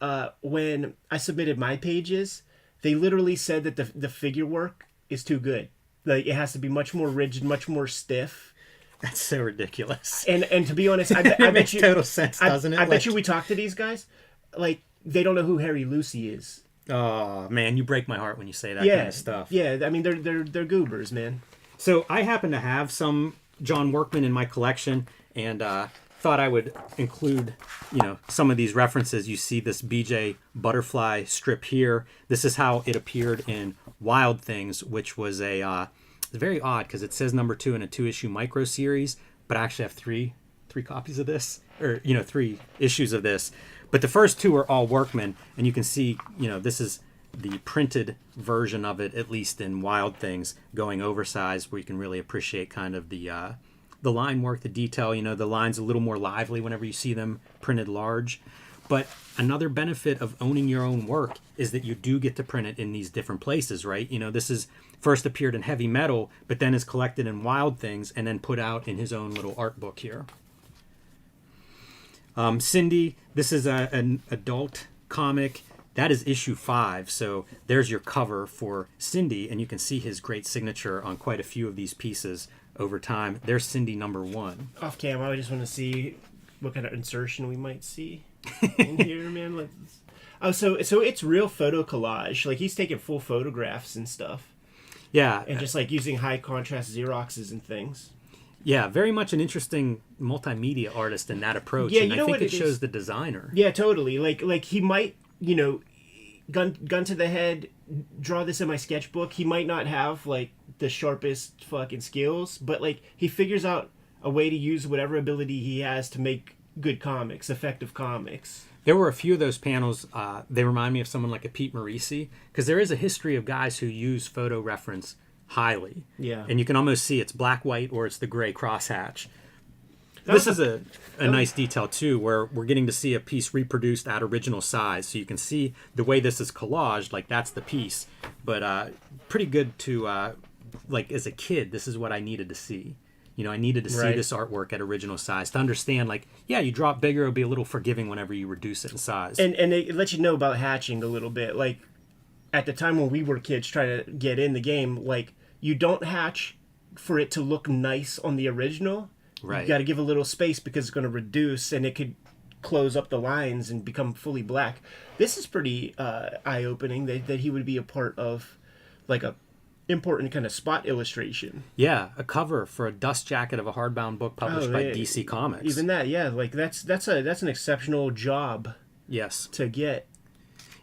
when I submitted my pages, they literally said that the figure work is too good. Like, it has to be much more rigid, much more stiff. That's so ridiculous. And to be honest, I bet makes you total sense, doesn't it? I bet you we talked to these guys, like, they don't know who Harry Lucy is. Oh man, you break my heart when you say that kind of stuff. Yeah, I mean, they're goobers, man. So I happen to have some John Workman in my collection, and thought I would include, some of these references. You see this BJ Butterfly strip here. This is how it appeared in Wild Things, which was it's very odd because it says number 2 in a 2-issue micro series, but I actually have three copies of this, or 3 issues of this. But the first 2 are all Workman, and you can see, this is the printed version of it, at least in Wild Things, going oversized, where you can really appreciate kind of the line work, the detail. The line's a little more lively whenever you see them printed large. But another benefit of owning your own work is that you do get to print it in these different places, right? This is first appeared in Heavy Metal, but then is collected in Wild Things and then put out in his own little art book here. Cindy, this is an adult comic. That is issue 5, so there's your cover for Cindy, and you can see his great signature on quite a few of these pieces over time. There's Cindy number 1. Off cam, I just want to see what kind of insertion we might see in here, man. So it's real photo collage. Like, he's taking full photographs and stuff. Yeah. And just, like, using high contrast Xeroxes and things. Yeah, very much an interesting multimedia artist in that approach. Yeah, and you know I think what it shows the designer. Yeah, totally. Like he might, gun to the head, draw this in my sketchbook. He might not have, like, the sharpest fucking skills, but, like, he figures out a way to use whatever ability he has to make good comics, effective comics. There were a few of those panels. They remind me of someone like a Pete Morisi, because there is a history of guys who use photo reference highly. Yeah. And you can almost see it's black, white, or it's the gray crosshatch. This is a nice detail, too, where we're getting to see a piece reproduced at original size. So you can see the way this is collaged, like that's the piece. But pretty good to, like, as a kid, this is what I needed to see. You know, I needed to see this artwork at original size to understand, like, yeah, you drop bigger, it'll be a little forgiving whenever you reduce it in size. And it lets you know about hatching a little bit. Like, at the time when we were kids trying to get in the game, like, you don't hatch for it to look nice on the original. Right. You got to give a little space because it's going to reduce and it could close up the lines and become fully black. This is pretty eye-opening that he would be a part of, like, a important kind of spot illustration. Yeah, a cover for a dust jacket of a hardbound book published by DC Comics. Even that, yeah, like that's an exceptional job. Yes. To get.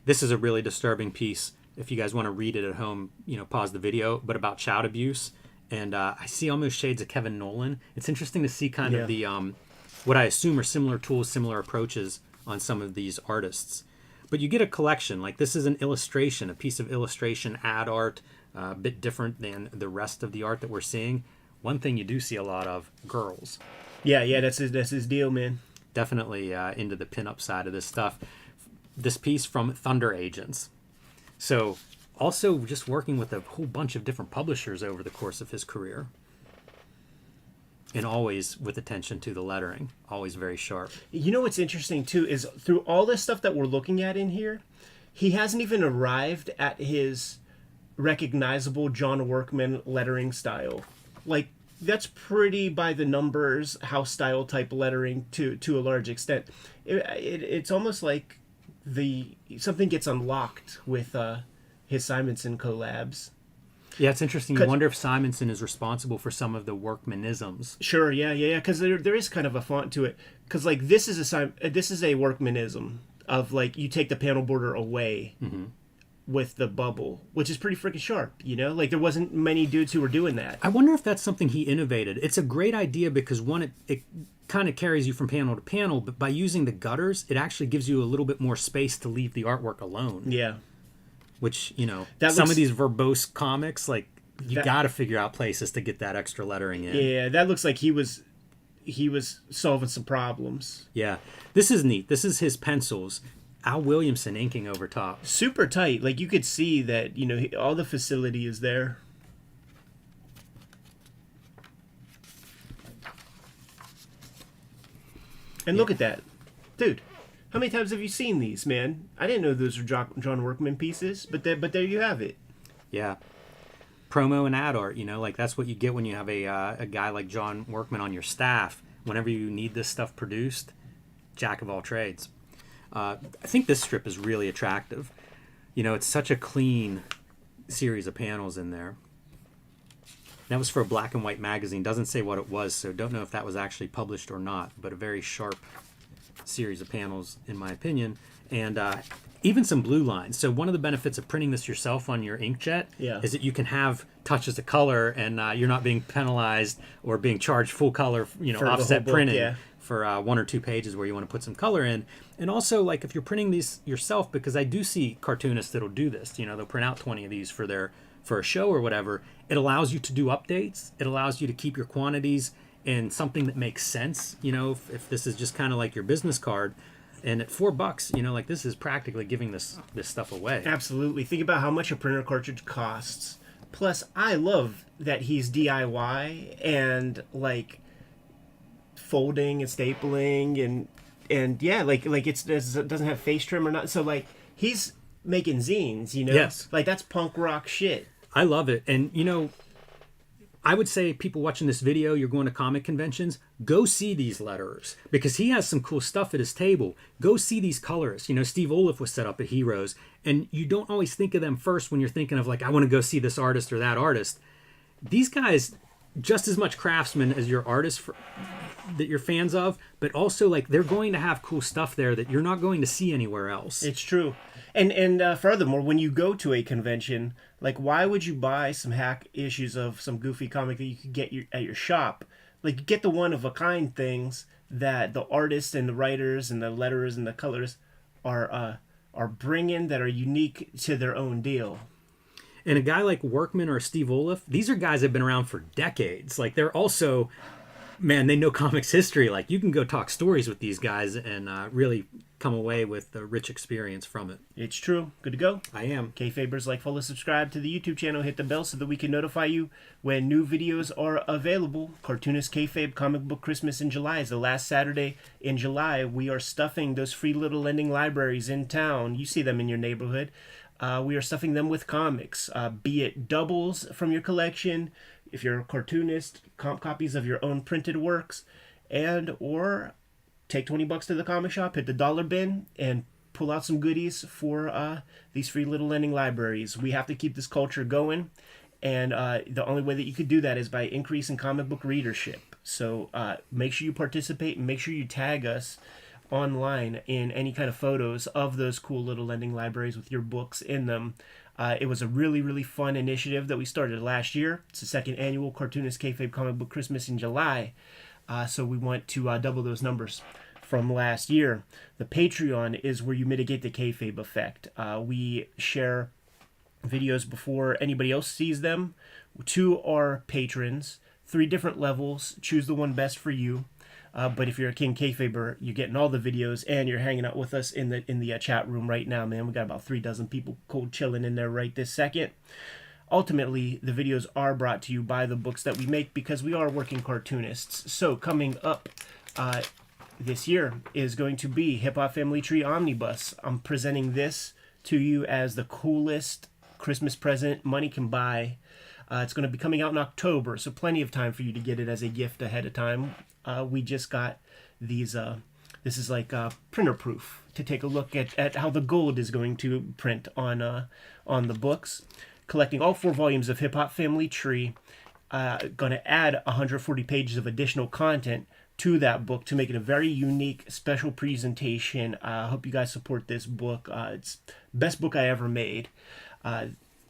This is a really disturbing piece. If you guys want to read it at home, you know, pause the video. But about child abuse, and I see almost shades of Kevin Nolan. It's interesting to see kind of the what I assume are similar tools, similar approaches on some of these artists. But you get a collection. Like this is an illustration, a piece of illustration, ad art. A bit different than the rest of the art that we're seeing. One thing you do see a lot of, girls. Yeah, that's his deal, man. Definitely into the pinup side of this stuff. This piece from Thunder Agents. So also just working with a whole bunch of different publishers over the course of his career. And always with attention to the lettering. Always very sharp. You know what's interesting too is through all this stuff that we're looking at in here, he hasn't even arrived at his recognizable John Workman lettering style. Like that's pretty by the numbers house style type lettering to a large extent. It's almost like something gets unlocked with his Simonson collabs. Yeah, it's interesting. You wonder if Simonson is responsible for some of the Workmanisms. Sure, yeah. Because there is kind of a font to it. Because like this is a Workmanism of like you take the panel border away. Mm-hmm. With the bubble, which is pretty freaking sharp, you know? Like, there wasn't many dudes who were doing that. I wonder if that's something he innovated. It's a great idea because, one, it kind of carries you from panel to panel, but by using the gutters, it actually gives you a little bit more space to leave the artwork alone. Yeah. Which, you know, some of these verbose comics, like, you got to figure out places to get that extra lettering in. Yeah, that looks like he was solving some problems. Yeah. This is neat. This is his pencils. Al Williamson inking over top. Super tight. Like, you could see that, you know, all the facility is there. And look at that. Dude, how many times have you seen these, man? I didn't know those were John Workman pieces, but there you have it. Yeah. Promo and ad art, you know, like that's what you get when you have a guy like John Workman on your staff. Whenever you need this stuff produced, jack of all trades. I think this strip is really attractive. You know, it's such a clean series of panels in there. That was for a black and white magazine. Doesn't say what it was, so don't know if that was actually published or not, but a very sharp series of panels, in my opinion. And even some blue lines. So one of the benefits of printing this yourself on your inkjet is that you can have touches of color and you're not being penalized or being charged full color, you know, for offset printing. For 1 or 2 pages where you want to put some color in. And also, like, if you're printing these yourself, because I do see cartoonists that'll do this, you know, they'll print out 20 of these for a show or whatever. It allows you to do updates. It allows you to keep your quantities in something that makes sense, you know, if this is just kind of like your business card. And at $4, you know, like, this is practically giving this stuff away. Absolutely. Think about how much a printer cartridge costs. Plus, I love that he's DIY and, like, folding and stapling and yeah, like it doesn't have face trim or not. So like he's making zines, you know. Yes. Like that's punk rock shit. I love it. And you know, I would say people watching this video, you're going to comic conventions, go see these letterers because he has some cool stuff at his table. Go see these colorists. You know, Steve Oliff was set up at Heroes, and you don't always think of them first when you're thinking of like, I want to go see this artist or that artist. These guys, just as much craftsmen as your artists that you're fans of, but also like they're going to have cool stuff there that you're not going to see anywhere else. It's true. And furthermore, when you go to a convention, like why would you buy some hack issues of some goofy comic that you could get at your shop? Like get the one of a kind things that the artists and the writers and the letterers and the colorists are bringing that are unique to their own deal. And a guy like Workman or Steve Oliff, these are guys that have been around for decades. Like, they're also, man, they know comics history. Like, you can go talk stories with these guys and really come away with a rich experience from it. It's true. Good to go? I am. Kayfabers, like, follow, subscribe to the YouTube channel, hit the bell so that we can notify you when new videos are available. Cartoonist Kayfabe Comic Book Christmas in July is the last Saturday in July. We are stuffing those free little lending libraries in town. You see them in your neighborhood. We are stuffing them with comics, be it doubles from your collection, if you're a cartoonist, comp copies of your own printed works, and or take $20 to the comic shop, hit the dollar bin, and pull out some goodies for these free little lending libraries. We have to keep this culture going, and the only way that you could do that is by increasing comic book readership. So make sure you participate and make sure you tag us online in any kind of photos of those cool little lending libraries with your books in them. It was a really, really fun initiative that we started last year. It's the second annual Cartoonist Kayfabe Comic Book Christmas in July. So we want to double those numbers from last year. The Patreon is where you mitigate the kayfabe effect. We share videos before anybody else sees them to our patrons, 3 different levels. Choose the one best for you. But if you're a King Kayfaber, you're getting all the videos and you're hanging out with us in the chat room right now, man. We got about 3 dozen people cold chilling in there right this second. Ultimately, the videos are brought to you by the books that we make because we are working cartoonists. So coming up this year is going to be Hip Hop Family Tree Omnibus. I'm presenting this to you as the coolest Christmas present money can buy. It's going to be coming out in October, so plenty of time for you to get it as a gift ahead of time. We just got these, this is like printer proof to take a look at how the gold is going to print on the books. Collecting all 4 volumes of Hip Hop Family Tree, going to add 140 pages of additional content to that book to make it a very unique, special presentation. I hope you guys support this book. It's the best book I ever made.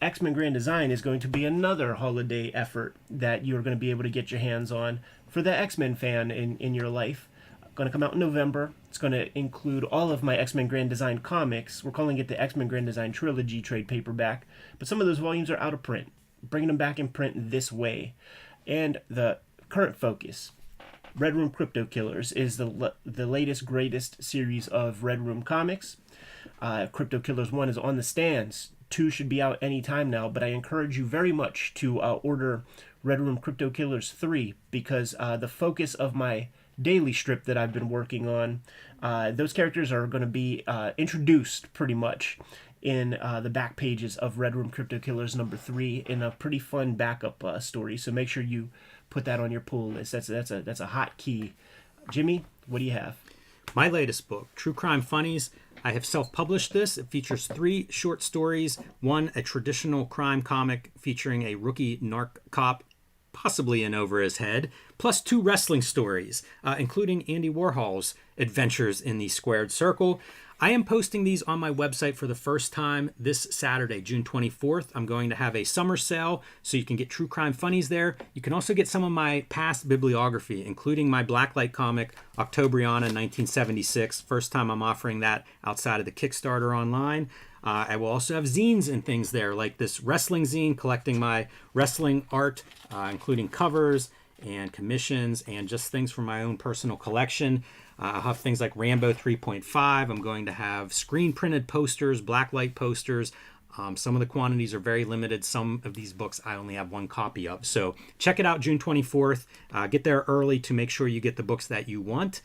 X-Men Grand Design is going to be another holiday effort that you're going to be able to get your hands on for the X-Men fan in your life. Going to come out in November. It's going to include all of my X-Men Grand Design comics. We're calling it the X-Men Grand Design Trilogy trade paperback. But some of those volumes are out of print. Bringing them back in print this way. And the current focus, Red Room Crypto Killers, is the latest, greatest series of Red Room comics. Crypto Killers 1 is on the stands. 2 should be out any time now, but I encourage you very much to order Red Room Crypto Killers 3 because the focus of my daily strip that I've been working on, those characters are going to be introduced pretty much in the back pages of Red Room Crypto Killers number 3 in a pretty fun backup story. So make sure you put that on your pull list. That's a hot key. Jimmy, what do you have? My latest book, True Crime Funnies. I have self-published this. It features 3 short stories. 1, a traditional crime comic featuring a rookie narc cop, possibly in over his head, plus 2 wrestling stories, including Andy Warhol's adventures in the squared circle. I am posting these on my website for the first time this Saturday, June 24th. I'm going to have a summer sale, so you can get True Crime Funnies there. You can also get some of my past bibliography, including my Blacklight comic, Octobriana 1976. First time I'm offering that outside of the Kickstarter online. I will also have zines and things there, like this wrestling zine collecting my wrestling art, including covers and commissions and just things from my own personal collection. I'll have things like Rambo 3.5. I'm going to have screen printed posters, blacklight posters. Some of the quantities are very limited. Some of these books I only have 1 copy of. So check it out June 24th. Get there early to make sure you get the books that you want.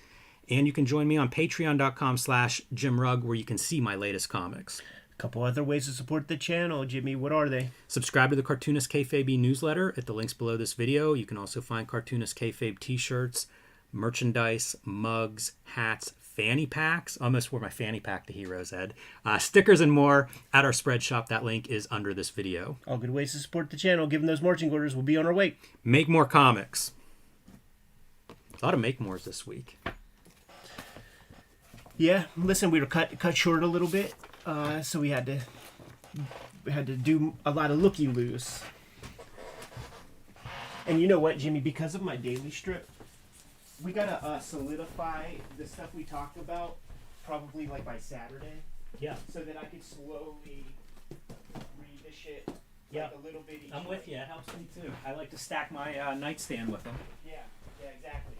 And you can join me on patreon.com/JimRugg where you can see my latest comics. A couple other ways to support the channel, Jimmy. What are they? Subscribe to the Cartoonist Kayfabe newsletter at the links below this video. You can also find Cartoonist Kayfabe t-shirts, merchandise, mugs, hats, fanny packs. Almost wore my fanny pack to Heroes Head. Stickers and more at our spread shop. That link is under this video. All good ways to support the channel. Given those marching orders, we'll be on our way. Make more comics. A lot of make mores this week. Yeah, listen, we were cut short a little bit, so we had to do a lot of looky-loos. And you know what, Jimmy? Because of my daily strip, we gotta solidify the stuff we talked about probably like by Saturday, Yeah. so that I could slowly read the shit. Yeah. Like a little bit each I'm way. with you. It helps me too. I like to stack my nightstand with them. Yeah, yeah, exactly.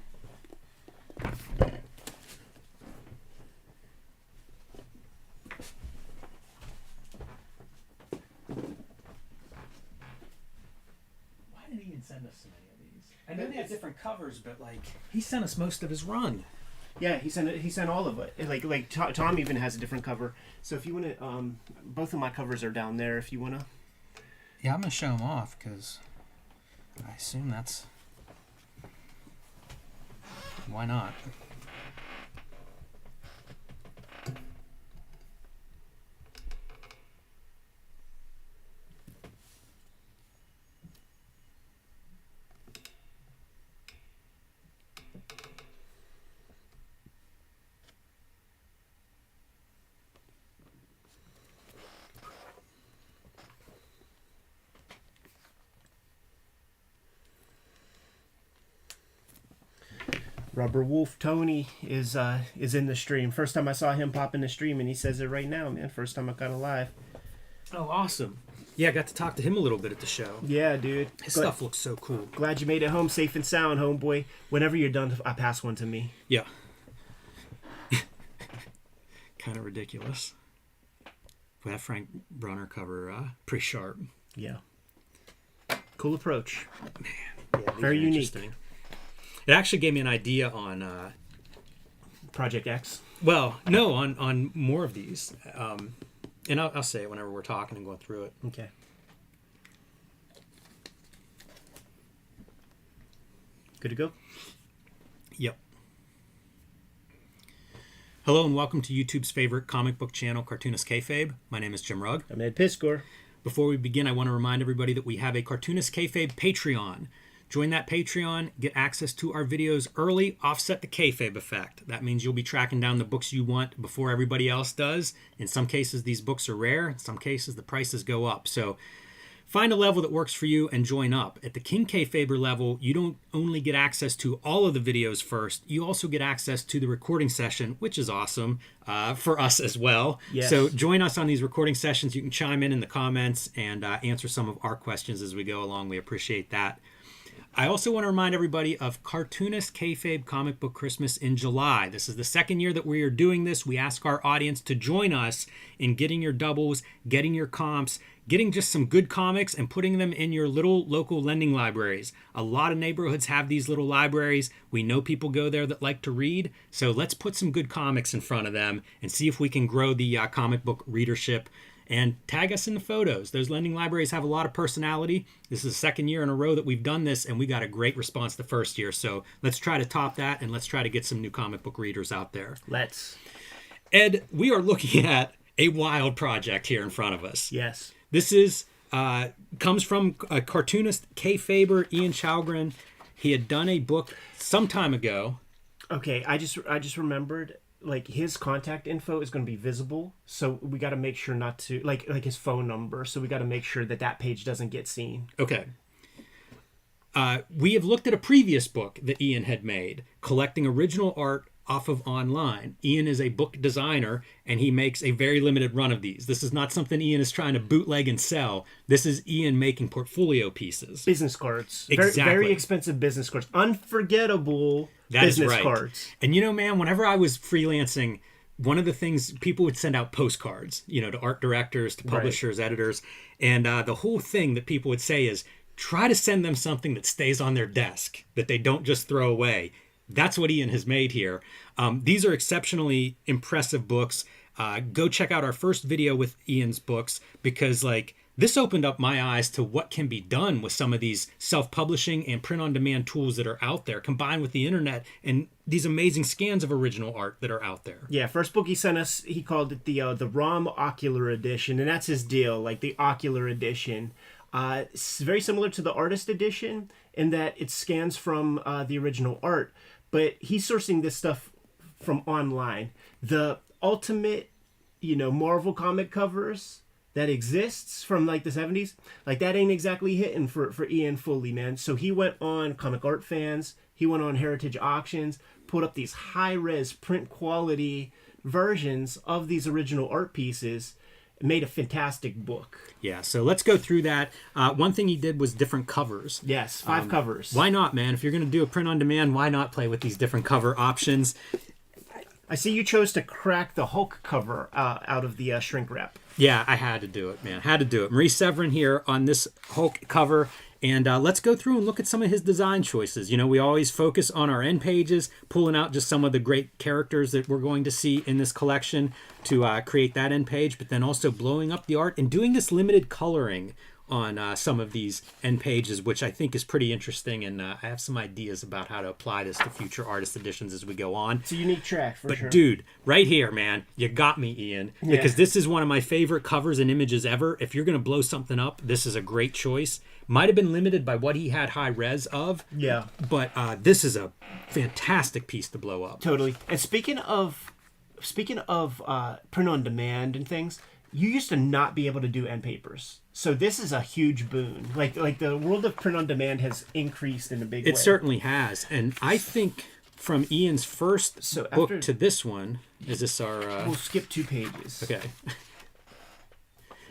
Why did Ian send us so many of these? I know they have different covers, but like he sent us most of his run. Yeah, he sent all of it. Like Tom even has a different cover. So if you want to, both of my covers are down there. If you want to. Yeah, I'm gonna show them off because I assume that's why not. Rubber Wolf Tony is in the stream. First time I saw him pop in the stream, and he says it right now, man. First time I got alive. Oh, awesome. Yeah, I got to talk to him a little bit at the show. Yeah, dude. His stuff looks so cool. Glad you made it home safe and sound, homeboy. Whenever you're done, pass one to me. Yeah. Kind of ridiculous. But that Frank Brunner cover, pretty sharp. Yeah. Cool approach. Man, yeah, Very unique. interesting. It actually gave me an idea on Project X. well, no, on more of these. And I'll say it whenever we're talking and going through it. Okay. Good to go? Yep. Hello and welcome to YouTube's favorite comic book channel, Cartoonist Kayfabe. My name is Jim Rugg. I'm Ed Piscor. Before we begin, I want to remind everybody that we have a Cartoonist Kayfabe Patreon. Join that Patreon, get access to our videos early, offset the Kayfabe effect. That means you'll be tracking down the books you want before everybody else does. In some cases, these books are rare. In some cases, the prices go up. So find a level that works for you and join up. At the King Kayfaber level, you don't only get access to all of the videos first, you also get access to the recording session, which is awesome for us as well. Yes. So join us on these recording sessions. You can chime in the comments and answer some of our questions as we go along. We appreciate that. I also want to remind everybody of Cartoonist Kayfabe Comic Book Christmas in July. This is the second year that we are doing this. We ask our audience to join us in getting your doubles, getting your comps, getting just some good comics and putting them in your little local lending libraries. A lot of neighborhoods have these little libraries. We know people go there that like to read. So let's put some good comics in front of them and see if we can grow the comic book readership. And tag us in the photos. Those lending libraries have a lot of personality. This is the second year in a row that we've done this, and we got a great response the first year. So let's try to top that, and let's try to get some new comic book readers out there. Let's. Ed, we are looking at a wild project here in front of us. Yes. This is comes from a cartoonist, Kayfaber, Ian Chalgren. He had done a book some time ago. Okay, I just remembered. Like his contact info is going to be visible, so we got to make sure not to like his phone number. So we got to make sure that page doesn't get seen. Okay. We have looked at a previous book that Ian had made, collecting original art off of online. Ian is a book designer, and he makes a very limited run of these. This is not something Ian is trying to bootleg and sell. This is Ian making portfolio pieces. Business cards. Exactly. Very expensive business cards. Unforgettable That is business right. cards. And you know, man, whenever I was freelancing, one of the things people would send out postcards, to art directors, to publishers, editors. And the whole thing that people would say is try to send them something that stays on their desk, that they don't just throw away. That's what Ian has made here. These are exceptionally impressive books. Go check out our first video with Ian's books because this opened up my eyes to what can be done with some of these self-publishing and print-on-demand tools that are out there, combined with the internet and these amazing scans of original art that are out there. Yeah, first book he sent us, he called it the ROM Ocular Edition, and that's his deal, like the Ocular Edition. It's very similar to the Artist Edition in that it scans from the original art, but he's sourcing this stuff from online. The ultimate, Marvel comic covers that exists from the 70s, that ain't exactly hitting for Ian fully, man. So he went on Comic Art Fans, he went on Heritage Auctions, put up these high-res print quality versions of these original art pieces. It made a fantastic book. Yeah, so let's go through that. One thing he did was different covers. Yes, 5 covers. Why not, man? If you're going to do a print on demand, why not play with these different cover options? I see you chose to crack the Hulk cover out of the shrink wrap. Yeah, I had to do it, man. Had to do it. Maurice Severin here on this Hulk cover. And let's go through and look at some of his design choices. You know, we always focus on our end pages, pulling out just some of the great characters that we're going to see in this collection to create that end page, but then also blowing up the art and doing this limited coloring on some of these end pages, which I think is pretty interesting. And I have some ideas about how to apply this to future artist editions as we go on. It's a unique track, for sure. But dude, right here, man, you got me, Ian. Because this is one of my favorite covers and images ever. If you're going to blow something up, this is a great choice. Might have been limited by what he had high res of. Yeah. But this is a fantastic piece to blow up. Totally. And speaking of print on demand and things, you used to not be able to do end papers. So this is a huge boon. Like the world of print on demand has increased in a big way. It certainly has. And I think from Ian's first book to this one, is this our... We'll skip 2 pages. Okay.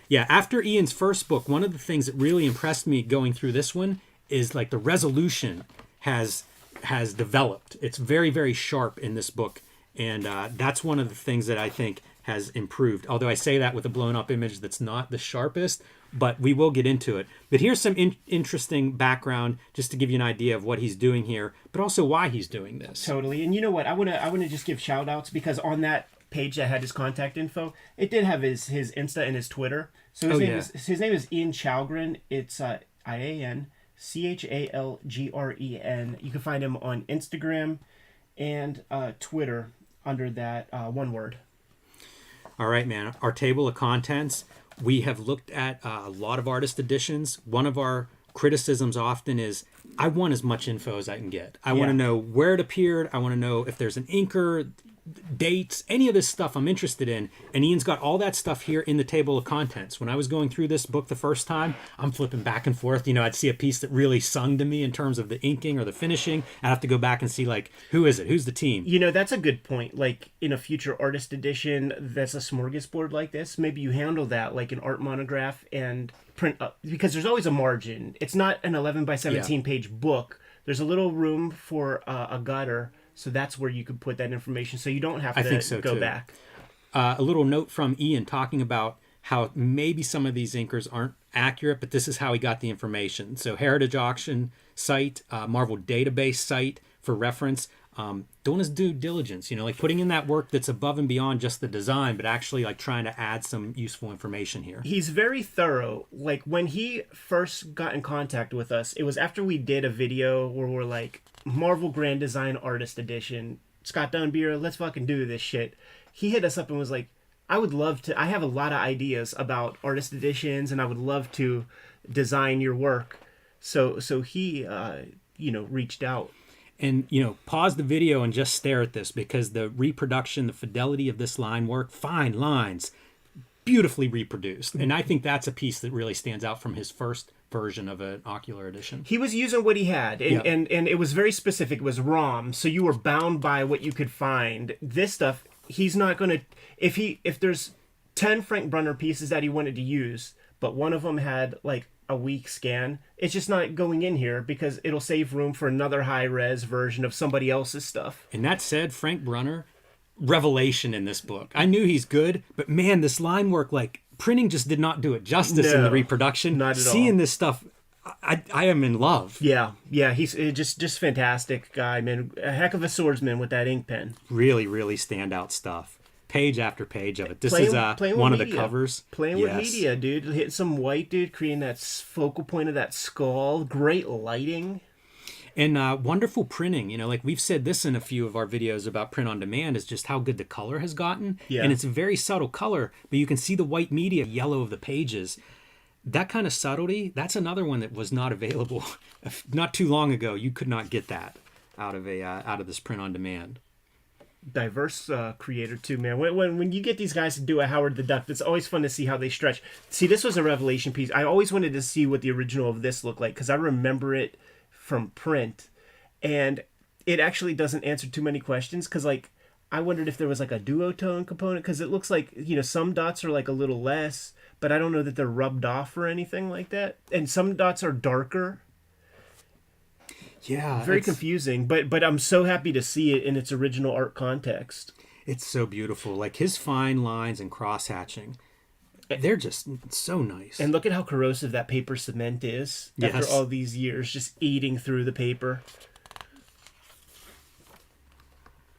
Yeah, after Ian's first book, one of the things that really impressed me going through this one is like the resolution has developed. It's very, very sharp in this book. And that's one of the things that I think has improved. Although I say that with a blown up image that's not the sharpest, but we will get into it. But here's some interesting background just to give you an idea of what he's doing here, but also why he's doing this. Totally. And you know what? I want to just give shout outs because on that page that had his contact info, it did have his Insta and his Twitter. So his name is Ian Chalgren. It's IAN CHALGREN. You can find him on Instagram and Twitter under that one word. All right, man. Our table of contents, we have looked at a lot of artist editions. One of our criticisms often is, I want as much info as I can get. I want to know where it appeared. I want to know if there's an inker, dates, any of this stuff I'm interested in. And Ian's got all that stuff here in the table of contents. When I was going through this book the first time, I'm flipping back and forth. You know, I'd see a piece that really sung to me in terms of the inking or the finishing. I'd have to go back and see, like, who is it? Who's the team? You know, that's a good point. Like, in a future artist edition that's a smorgasbord like this, maybe you handle that like an art monograph and print up. Because there's always a margin. It's not an 11 by 17 page book. There's a little room for a gutter. So that's where you could put that information so you don't have to go back. A little note from Ian talking about how maybe some of these inkers aren't accurate, but this is how he got the information. So Heritage Auction site, Marvel database site for reference. Doing his due diligence, you know, like putting in that work that's above and beyond just the design, but actually like trying to add some useful information here. He's very thorough. Like when he first got in contact with us, it was after we did a video where we're like, Marvel Grand Design Artist Edition, Scott Dunbier, let's fucking do this shit. He hit us up and was like, I would love to, I have a lot of ideas about artist editions and I would love to design your work. So he, reached out. And, pause the video and just stare at this because the reproduction, the fidelity of this line work, fine lines, beautifully reproduced. And I think that's a piece that really stands out from his first version of an ocular edition. He was using what he had, and it was very specific. It was ROM, so you were bound by what you could find. This stuff, he's not going to... If there's 10 Frank Brunner pieces that he wanted to use, but one of them had, like, a weak scan, it's just not going in here because it'll save room for another high-res version of somebody else's stuff. And that said, Frank Brunner, revelation in this book. I knew he's good, but man, this line work, like, printing just did not do it justice in the reproduction. Not at all. Seeing this stuff, I am in love. Yeah, he's just fantastic guy, man. A heck of a swordsman with that ink pen. Really, really standout stuff. Page after page of it. This is one of the covers. Playing with media, dude. Hitting some white, dude. Creating that focal point of that skull. Great lighting. And wonderful printing. Like we've said this in a few of our videos about print on demand, is just how good the color has gotten. Yeah. And it's a very subtle color, but you can see the white media, yellow of the pages. That kind of subtlety, that's another one that was not available. Not too long ago, you could not get that out of this print on demand. Diverse creator too, man. When you get these guys to do a Howard the Duck, it's always fun to see how they stretch. See, this was a revelation piece. I always wanted to see what the original of this looked like because I remember it from print, and it actually doesn't answer too many questions because, like, I wondered if there was like a duotone component, because it looks like, some dots are like a little less, but I don't know that they're rubbed off or anything like that. And some dots are darker. Yeah, Very confusing, but I'm so happy to see it in its original art context. It's so beautiful. Like his fine lines and cross hatching, they're just so nice. And look at how corrosive that paper cement is after all these years, just eating through the paper.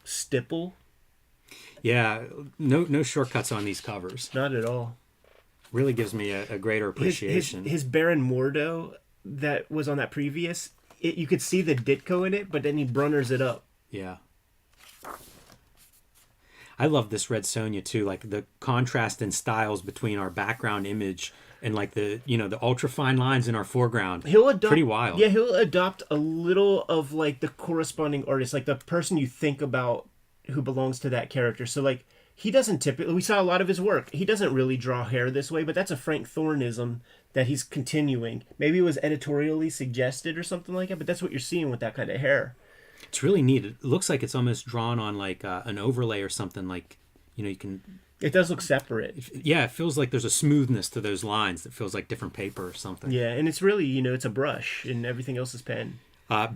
Stipple. Yeah, no shortcuts on these covers. Not at all. Really gives me a greater appreciation. His Baron Mordo that was on that previous, you could see the Ditko in it, but then he brunners it up. Yeah. I love this Red Sonja too, like the contrast in styles between our background image and like the ultra fine lines in our foreground. He'll adopt, pretty wild. Yeah, he'll adopt a little of like the corresponding artist, like the person you think about who belongs to that character. So like he doesn't typically, we saw a lot of his work. He doesn't really draw hair this way, but that's a Frank Thornism that he's continuing. Maybe it was editorially suggested or something like that, but that's what you're seeing with that kind of hair. It's really neat. It looks like it's almost drawn on like an overlay or something. Like, you can. It does look separate. Yeah, it feels like there's a smoothness to those lines that feels like different paper or something. Yeah, and it's really, it's a brush and everything else is pen.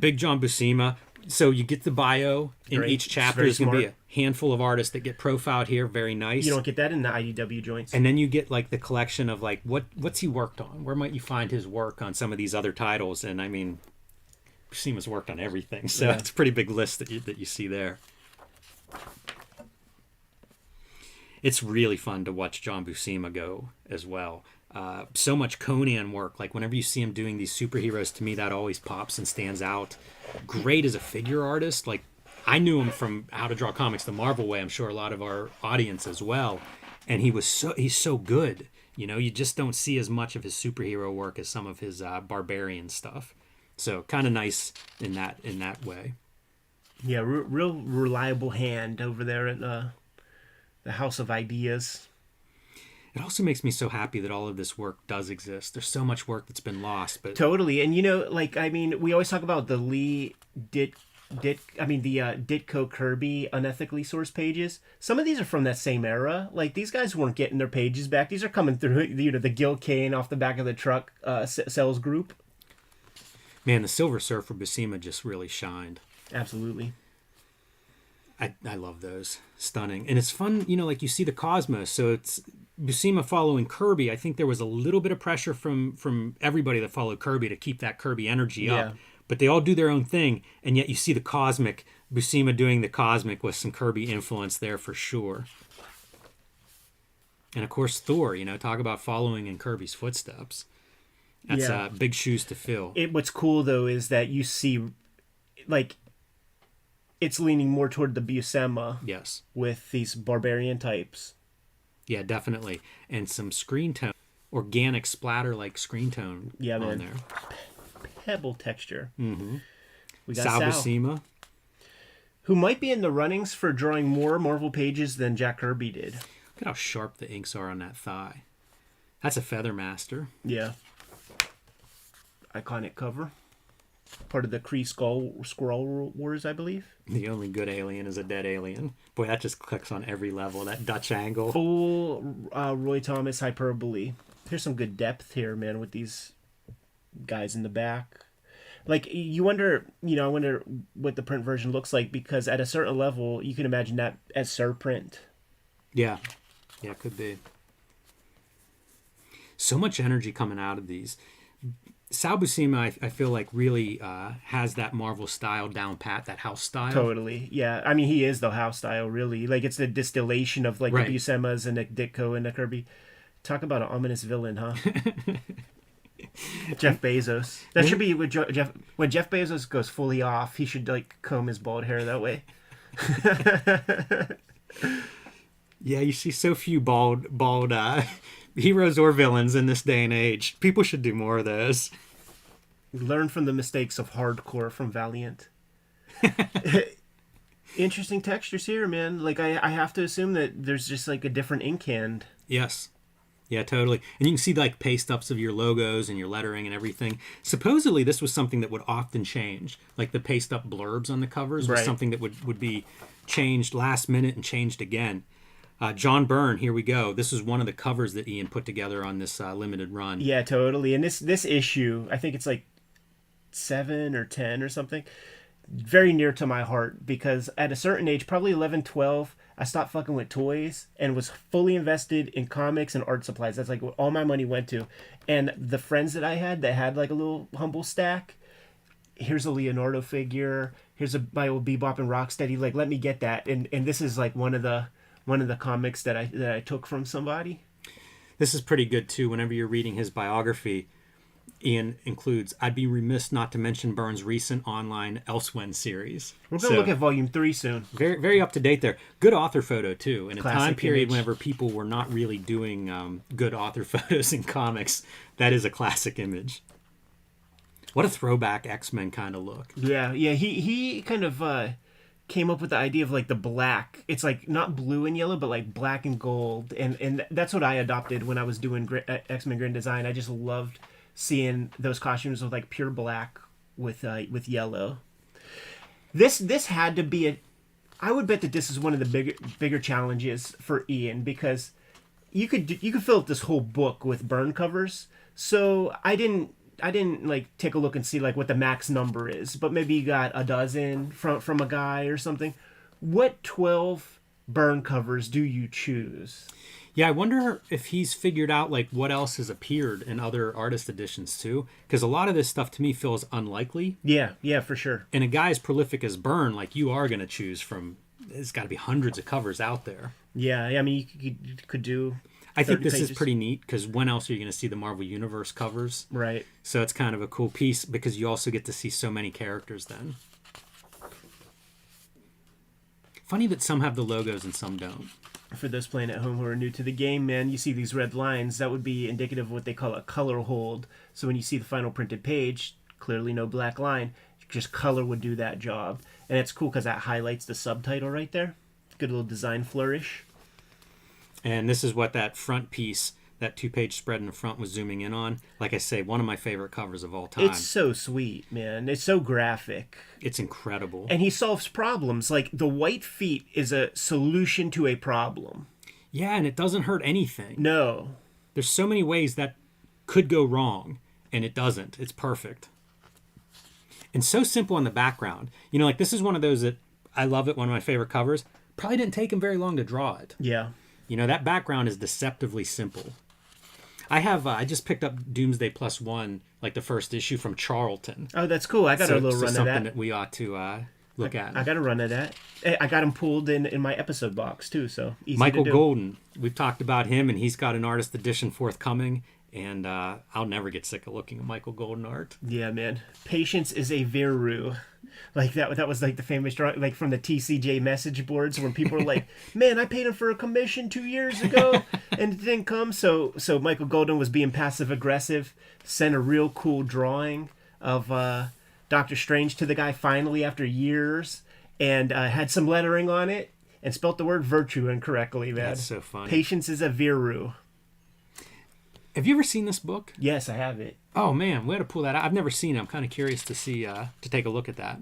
Big John Buscema. So you get the bio in Great. each chapter. There's going to be a handful of artists that get profiled here. Very nice. You don't get that in the IDW joints. And then you get like the collection of like what's he worked on? Where might you find his work on some of these other titles? And I mean, Buscema's worked on everything, so it's a pretty big list that you see there. It's really fun to watch John Buscema go as well. So much Conan work. Like whenever you see him doing these superheroes, to me that always pops and stands out. Great as a figure artist. Like I knew him from How to Draw Comics the Marvel Way. I'm sure a lot of our audience as well. And he's so good. You just don't see as much of his superhero work as some of his barbarian stuff. So kind of nice in that way. Yeah, real reliable hand over there at the House of Ideas. It also makes me so happy that all of this work does exist. There's so much work that's been lost, but totally. And we always talk about the Ditko Kirby unethically sourced pages. Some of these are from that same era. Like these guys weren't getting their pages back. These are coming through the Gil Kane off the back of the truck sales group. Man, the Silver Surfer Buscema just really shined. Absolutely. I love those. Stunning. And it's fun, like you see the Cosmos. So it's Buscema following Kirby. I think there was a little bit of pressure from everybody that followed Kirby to keep that Kirby energy up. But they all do their own thing. And yet you see the Cosmic, Buscema doing the Cosmic with some Kirby influence there for sure. And of course Thor, talk about following in Kirby's footsteps. That's big shoes to fill. What's cool though is that you see like it's leaning more toward the Buscema. Yes. With these barbarian types. Yeah, definitely. And some screen tone, organic splatter like screen tone on there. Pebble texture. Mm-hmm. We got Sal Buscema, who might be in the runnings for drawing more Marvel pages than Jack Kirby did. Look at how sharp the inks are on that thigh. That's a Feather Master. Yeah. Iconic cover. Part of the Kree Skrull Wars, I believe. The only good alien is a dead alien. Boy, that just clicks on every level. That Dutch angle. Full Roy Thomas hyperbole. There's some good depth here, man, with these guys in the back. Like, you wonder, I wonder what the print version looks like, because at a certain level, you can imagine that as surprint. Yeah. Yeah, could be. So much energy coming out of these. Sal Buscema, I feel like, really has that Marvel style down pat, that house style. Totally, yeah. I mean, he is the house style, really. Like, it's the distillation of, like, the Buscemas and the Ditko and the Kirby. Talk about an ominous villain, huh? Jeff Bezos. That should be with Jeff. When Jeff Bezos goes fully off, he should, like, comb his bald hair that way. Yeah, you see so few bald heroes or villains in this day and age. People should do more of those. Learn from the mistakes of hardcore from Valiant. Interesting textures here, man. Like, I have to assume that there's just like a different ink hand. Yes. Yeah, totally. And you can see like paste ups of your logos and your lettering and everything. Supposedly, this was something that would often change. Like the paste up blurbs on the covers was Right. something that would be changed last minute and changed again. John Byrne, here we go. This is one of the covers that Ian put together on this limited run. Yeah, totally. And this issue, I think it's like 7 or 10 or something, very near to my heart, because at a certain age, probably 11, 12, I stopped fucking with toys and was fully invested in comics and art supplies. That's like what all my money went to. And the friends that I had that had like a little humble stack, here's a Leonardo figure, here's a my old Bebop and Rocksteady, like let me get that. And this is like one of the comics that I took from somebody. This is pretty good too. Whenever you're reading his biography, Ian includes, I'd be remiss not to mention Byrne's recent online Elsewhen series. We're going to look at volume 3 soon. Very, very up to date there. Good author photo too. In a Classic time period image. whenever people were not really doing good author photos in comics, that is a classic image. What a throwback X-Men kind of look. Yeah. He kind of came up with the idea of like the black. It's like not blue and yellow, but like black and gold. And that's what I adopted when I was doing X-Men Grand Design. I just loved seeing those costumes with like pure black with yellow. This had to be I would bet that this is one of the bigger challenges for Ian, because you could fill up this whole book with Byrne covers. So I didn't like take a look and see like what the max number is, but maybe you got a dozen from a guy or something. What 12 Byrne covers do you choose? Yeah, I wonder if he's figured out like what else has appeared in other artist editions too, because a lot of this stuff to me feels unlikely. Yeah, for sure. And a guy as prolific as Byrne, like you are going to choose from, there's got to be hundreds of covers out there. Yeah, I mean you could do. I think 30 this pages. is pretty neat, because when else are you going to see the Marvel Universe covers? Right. So it's kind of a cool piece because you also get to see so many characters then. Funny that some have the logos and some don't. For those playing at home who are new to the game, man, you see these red lines. That would be indicative of what they call a color hold. So when you see the final printed page, clearly no black line, just color would do that job. And it's cool because that highlights the subtitle right there. Good little design flourish. And this is what that front piece, that 2-page spread in the front was zooming in on. Like I say, one of my favorite covers of all time. It's so sweet, man. It's so graphic. It's incredible. And he solves problems. Like the white feet is a solution to a problem. Yeah, and it doesn't hurt anything. No. There's so many ways that could go wrong, and it doesn't. It's perfect. And so simple on the background. You know, like this is one of those that I love it, one of my favorite covers. Probably didn't take him very long to draw it. Yeah. You know, that background is deceptively simple. I just picked up Doomsday +1, like the first issue from Charlton. Oh, that's cool. I got a little run of something that. we ought to look at. I got a run of that. I got him pulled in my episode box too, so easy Michael to do. Golden, we've talked about him, and he's got an artist edition forthcoming, and I'll never get sick of looking at Michael Golden art. Yeah, man. Patience is a viru. Like that was like the famous drawing, like from the TCJ message boards when people were like, "Man, I paid him for a commission 2 years ago and it didn't come." So Michael Golden was being passive aggressive, sent a real cool drawing of Doctor Strange to the guy finally after years, and had some lettering on it and spelt the word virtue incorrectly, man. That's so funny. Patience is a viru. Have you ever seen this book? Yes, I have it. Oh man, we had to pull that out. I've never seen it. I'm kind of curious to see, to take a look at that.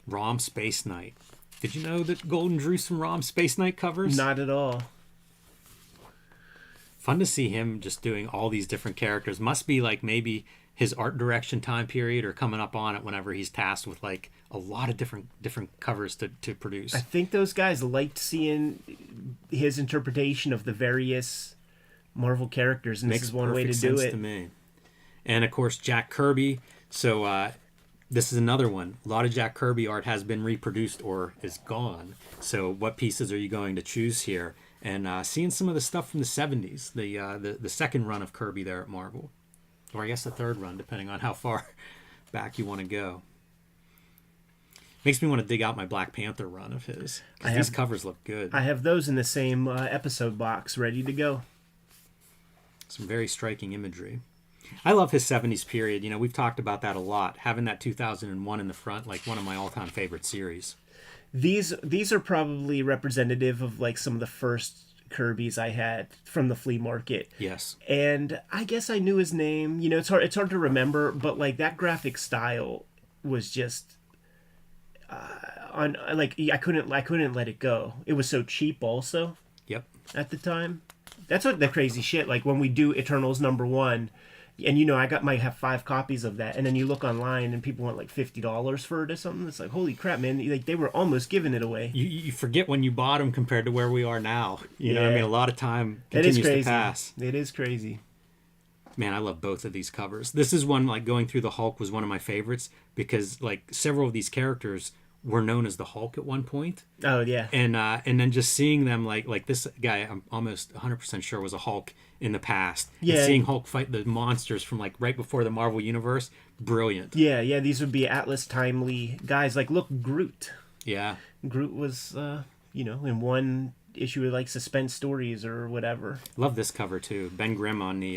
ROM Space Knight. Did you know that Golden drew some ROM Space Knight covers? Not at all. Fun to see him just doing all these different characters. Must be like maybe his art direction time period or coming up on it whenever he's tasked with like a lot of different covers to produce. I think those guys liked seeing his interpretation of the various Marvel characters, and Makes this is one way to perfect do sense it. to me. And of course, Jack Kirby. So this is another one. A lot of Jack Kirby art has been reproduced or is gone. So what pieces are you going to choose here? And seeing some of the stuff from the 70s, the second run of Kirby there at Marvel. Or I guess the third run, depending on how far back you want to go. Makes me want to dig out my Black Panther run of his. Because these covers look good. I have those in the same episode box ready to go. Some very striking imagery. I love his 70s period. You know, we've talked about that a lot. Having that 2001 in the front, like one of my all-time favorite series. These are probably representative of like some of the first Kirby's I had from the flea market. Yes. And I guess I knew his name. You know, it's hard to remember, but like that graphic style was just on like I couldn't let it go. It was so cheap also Yep. at the time. That's what the crazy shit. Like when we do Eternals #1, and you know might have 5 copies of that, and then you look online and people want like $50 for it or something. It's like, holy crap, man! Like they were almost giving it away. You forget when you bought them compared to where we are now. You know, I Yeah. mean, a lot of time It is continues crazy. to pass. It is crazy. Man, I love both of these covers. This is one, like, going through the Hulk was one of my favorites because, like, several of these characters were known as the Hulk at one point. Oh yeah. And then just seeing them, like this guy, I'm almost 100% sure was a Hulk in the past. Yeah. And seeing Hulk fight the monsters from, like, right before the Marvel Universe, brilliant. Yeah. These would be Atlas timely guys. Like, look, Groot. Yeah. Groot was, in one issue of like suspense stories or whatever. Love this cover, too. Ben Grimm on the,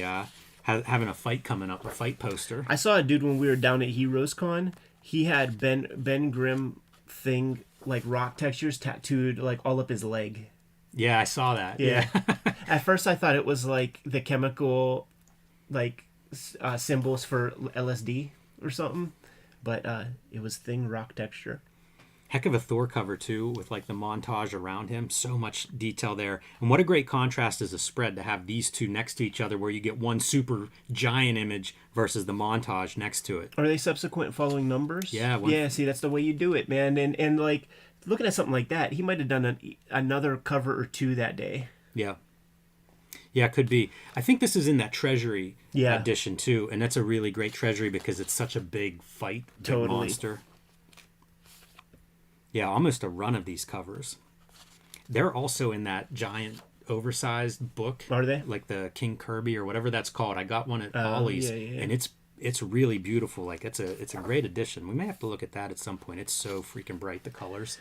having a fight coming up, a fight poster. I saw a dude when we were down at Heroes Con. He had Ben Grimm thing, like rock textures tattooed like all up his leg. Yeah, I saw that. Yeah. At first I thought it was like the chemical, like symbols for LSD or something, but it was thing rock texture. Heck of a Thor cover, too, with, like, the montage around him. So much detail there. And what a great contrast as a spread to have these two next to each other where you get one super giant image versus the montage next to it. Are they subsequent following numbers? Yeah. Yeah, see, that's the way you do it, man. And like, looking at something like that, he might have done another cover or 2 that day. Yeah. Yeah, it could be. I think this is in that Treasury Yeah. edition, too. And that's a really great Treasury because it's such a big fight, big Totally. monster. Yeah, almost a run of these covers. They're also in that giant oversized book. Are they? Like the King Kirby or whatever that's called. I got one at Ollie's, yeah. and it's really beautiful. Like it's a great edition. We may have to look at that at some point. It's so freaking bright, the colors.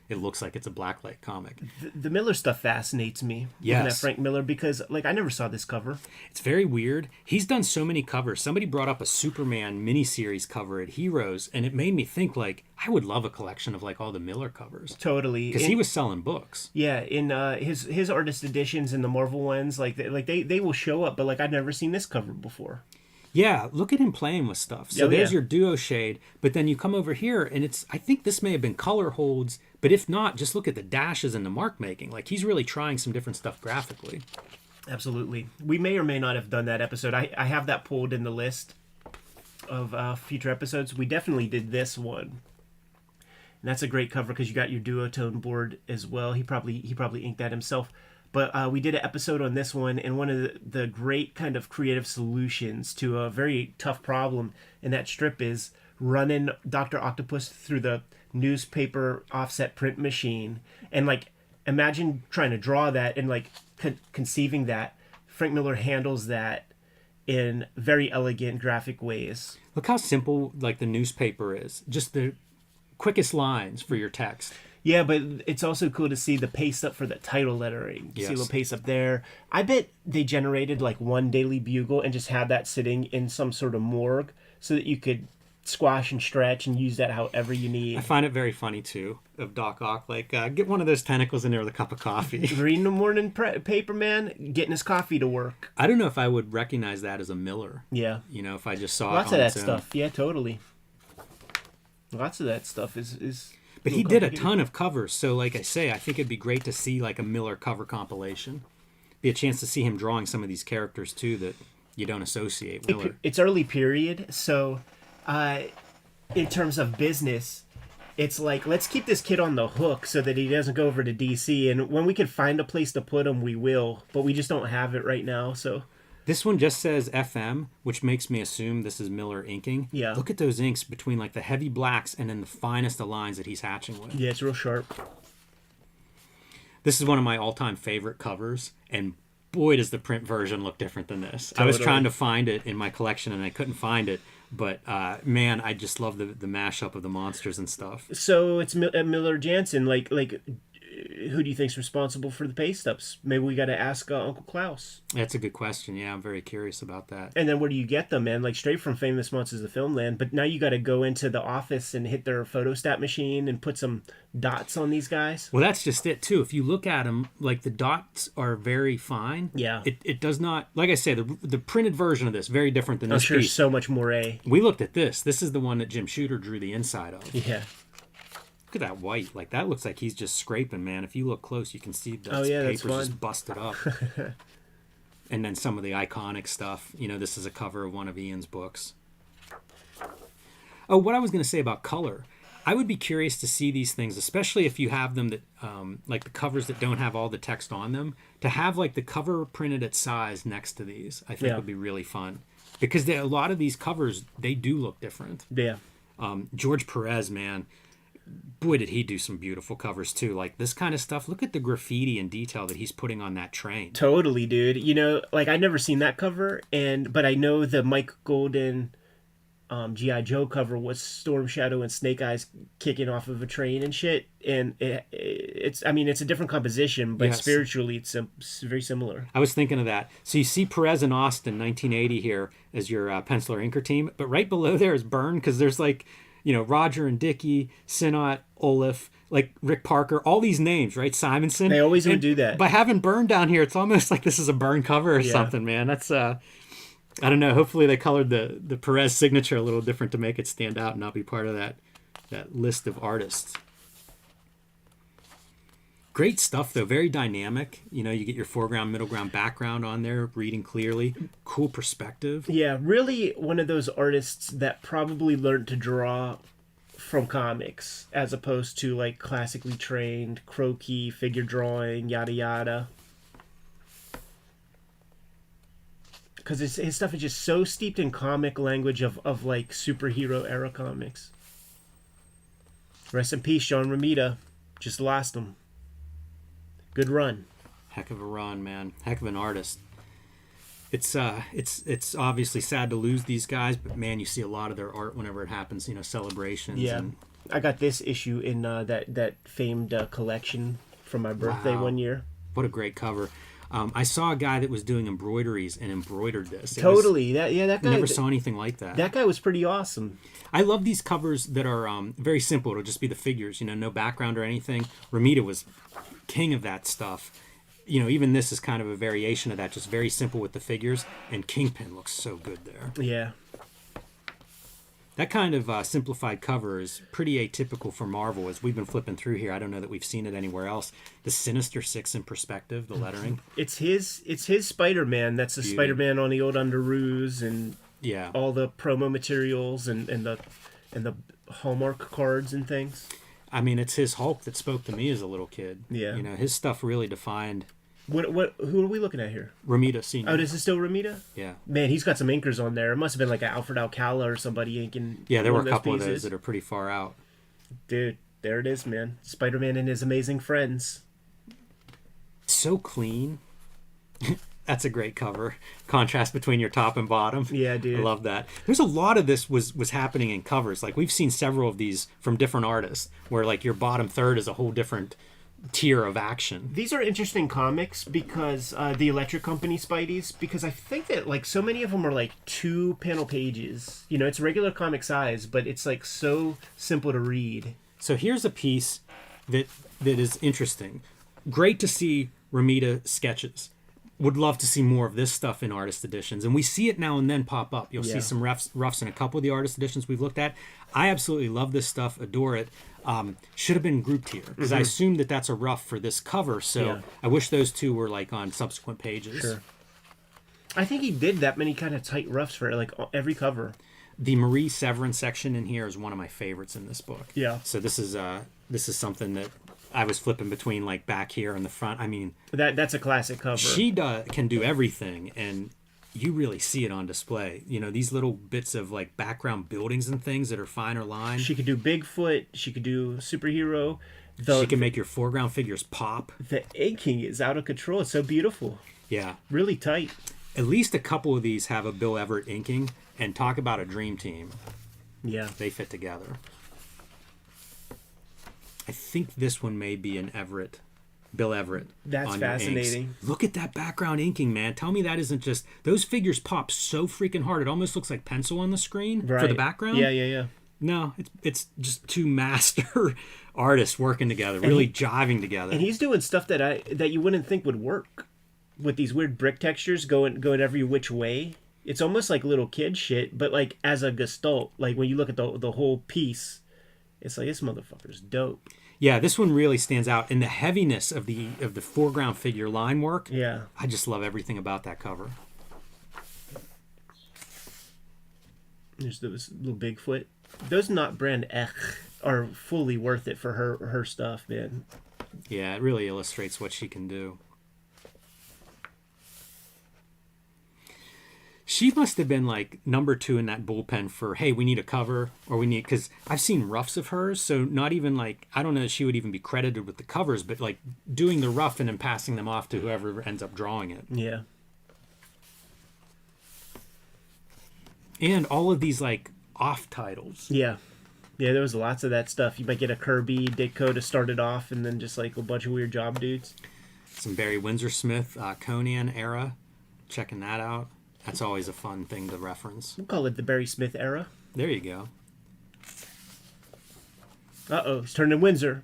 It looks like it's a blacklight comic. The Miller stuff fascinates me. Yes. Looking at Frank Miller, because like I never saw this cover. It's very weird. He's done so many covers. Somebody brought up a Superman miniseries cover at Heroes, and it made me think, like, I would love a collection of, like, all the Miller covers. Totally. Because he was selling books. Yeah, in his artist editions and the Marvel ones, they will show up, but like I'd never seen this cover before. Yeah, look at him playing with stuff. So Oh, there's yeah. your duo shade, but then you come over here, and I think this may have been color holds, but if not, just look at the dashes and the mark making. Like, he's really trying some different stuff graphically. Absolutely. We may or may not have done that episode. I have that pulled in the list of future episodes. We definitely did this one. And that's a great cover because you got your duotone board as well. He probably inked that himself. But we did an episode on this one, and one of the great kind of creative solutions to a very tough problem in that strip is running Dr. Octopus through the newspaper offset print machine. And like, imagine trying to draw that and like conceiving that. Frank Miller handles that in very elegant graphic ways. Look how simple, like, the newspaper is. Just the quickest lines for your text. Yeah, but it's also cool to see the paste up for the title lettering. Yes. See a little paste up there. I bet they generated like one Daily Bugle and just had that sitting in some sort of morgue so that you could squash and stretch and use that however you need. I find it very funny, too, of Doc Ock. Like, get one of those tentacles in there with a cup of coffee. Reading the morning paper, man, getting his coffee to work. I don't know if I would recognize that as a Miller. Yeah. You know, if I just saw Lots it of on that its own. stuff. Yeah, totally. Lots of that stuff is But a he little did a complicated. ton of covers, so like I say, I think it'd be great to see like a Miller cover compilation. Be a chance to see him drawing some of these characters too that you don't associate Miller. It's early period, so in terms of business, it's like, let's keep this kid on the hook so that he doesn't go over to DC, and when we can find a place to put him, we will, but we just don't have it right now, so... This one just says FM, which makes me assume this is Miller inking. Yeah. Look at those inks between like the heavy blacks and then the finest of lines that he's hatching with. Yeah, it's real sharp. This is one of my all-time favorite covers, and boy, does the print version look different than this. I was Totally. trying to find it in my collection, and I couldn't find it, but man, I just love the mashup of the monsters and stuff. So it's Miller Jansen, like who do you think's responsible for the paste ups? Maybe we got to ask Uncle Klaus. That's a good question. Yeah, I'm very curious about that. And then where do you get them, man? Like straight from Famous Monsters of Filmland. But now you got to go into the office and hit their photostat machine and put some dots on these guys. Well, that's just it too. If you look at them, like the dots are very fine. Yeah. It does not, like I say, the printed version of this very different than I'm this sure piece. so much more A. We looked at this. This is the one that Jim Shooter drew the inside of. Yeah. Look at that white. Like that looks like he's just scraping, man. If you look close, you can see the that's paper's fun. just busted up. And then some of the iconic stuff. You know, this is a cover of one of Ian's books. Oh, what I was going to say about color. I would be curious to see these things, especially if you have them that, like the covers that don't have all the text on them, to have like the cover printed at size next to these, I think would be really fun. Because a lot of these covers, they do look different. Yeah. George Perez, man, boy, did he do some beautiful covers too. Like this kind of stuff. Look at the graffiti and detail that he's putting on that train. Totally, dude. You know, like I'd never seen that cover, but I know the Mike Golden G.I. Joe cover was Storm Shadow and Snake Eyes kicking off of a train and shit. And it's a different composition, but spiritually it's very similar. I was thinking of that. So you see Perez and Austin, 1980 here as your penciler inker team, but right below there is Byrne, because there's like, you know, Roger and Dicky, Sinnott, Olaf, like Rick Parker, all these names, right? Simonson. They always would do that. By having Byrne down here, it's almost like this is a Byrne cover or something, man. That's I don't know. Hopefully they colored the Perez signature a little different to make it stand out and not be part of that list of artists. Great stuff, though. Very dynamic. You know, you get your foreground, middle ground, background on there, reading clearly. Cool perspective. Yeah, really one of those artists that probably learned to draw from comics as opposed to like classically trained croquis, figure drawing, yada yada. Because his stuff is just so steeped in comic language of like superhero era comics. Rest in peace, John Romita. Just lost him. Good run. Heck of a run, man. Heck of an artist. It's obviously sad to lose these guys, but man, you see a lot of their art whenever it happens. You know, celebrations. Yeah, and... I got this issue in that famed collection for my birthday one year. What a great cover. I saw a guy that was doing embroideries and embroidered this. That guy. Never saw anything like that. That guy was pretty awesome. I love these covers that are very simple. It'll just be the figures, you know, no background or anything. Romita was king of that stuff. You know, even this is kind of a variation of that, just very simple with the figures. And Kingpin looks so good there. Yeah. That kind of simplified cover is pretty atypical for Marvel. As we've been flipping through here, I don't know that we've seen it anywhere else. The Sinister Six in perspective, the lettering. It's his Spider-Man. That's the Beauty. Spider-Man on the old underoos and Yeah, all the promo materials and the Hallmark cards and things. I mean, it's his Hulk that spoke to me as a little kid. Yeah. You know, his stuff really defined Who are we looking at here? Romita Sr. Oh, this is still Romita? Yeah. Man, he's got some inkers on there. It must have been like an Alfred Alcala or somebody inking. Yeah, there were one a couple of those pieces. that are pretty far out. Dude, there it is, man. Spider-Man and his amazing friends. So clean. That's a great cover. Contrast between your top and bottom. Yeah, dude. I love that. There's a lot of this was happening in covers. Like we've seen several of these from different artists where like your bottom third is a whole different tier of action. These are interesting comics because the Electric Company Spideys, because I think that like so many of them are like 2-panel pages. You know, it's regular comic size, but it's like so simple to read. So here's a piece that is interesting. Great to see Romita sketches. Would love to see more of this stuff in artist editions. And we see it now and then pop up. You'll see some roughs in a couple of the artist editions we've looked at. I absolutely love this stuff, adore it. Should have been grouped here because I assumed that that's a rough for this cover. So I wish those two were like on subsequent pages. Sure. I think he did that many kind of tight roughs for like every cover. The Marie Severin section in here is one of my favorites in this book. Yeah. So this is something that I was flipping between like back here and the front. I mean, that's a classic cover. She can do everything, and you really see it on display. You know, these little bits of like background buildings and things that are finer line. She could do Bigfoot. She could do superhero. She can make your foreground figures pop. The inking is out of control. It's so beautiful. Yeah. Really tight. At least a couple of these have a Bill Everett inking, and talk about a dream team. Yeah. They fit together. I think this one may be Bill Everett. That's on your inks. fascinating. Look at that background inking, man. Tell me that isn't just... Those figures pop so freaking hard. It almost looks like pencil on the screen for the background. Yeah. No, it's just two master artists working together, really jiving together. And he's doing stuff that you wouldn't think would work with these weird brick textures going every which way. It's almost like little kid shit, but like as a gestalt, like when you look at the whole piece, it's like this motherfucker's dope. Yeah, this one really stands out in the heaviness of the foreground figure line work. Yeah, I just love everything about that cover. there's those little Bigfoot. Those not brand are fully worth it for her stuff, man. Yeah, it really illustrates what she can do. She must have been like number 2 in that bullpen for, hey, we need a cover, or we need, because I've seen roughs of hers, so not even like, I don't know if she would even be credited with the covers, but like doing the rough and then passing them off to whoever ends up drawing it. Yeah. And all of these like off titles. Yeah, there was lots of that stuff. You might get a Kirby, Ditko to start it off, and then just like a bunch of weird job dudes. Some Barry Windsor Smith, Conan era. Checking that out. That's always a fun thing to reference. We'll call it the Barry Smith era. There you go. Uh-oh, he's turning Windsor.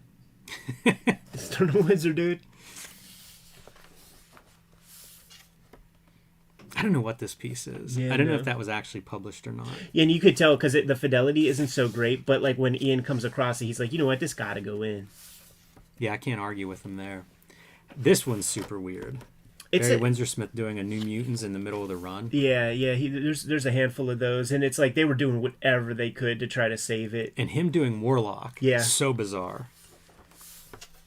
He's turning Windsor, dude. I don't know what this piece is. Yeah, I don't know if that was actually published or not. Yeah, and you could tell because the fidelity isn't so great, but like when Ian comes across it, he's like, you know what, this gotta go in. Yeah, I can't argue with him there. This one's super weird. Barry Windsor Smith doing a New Mutants in the middle of the run. Yeah. There's a handful of those, and it's like they were doing whatever they could to try to save it. And him doing Warlock. Yeah. So bizarre.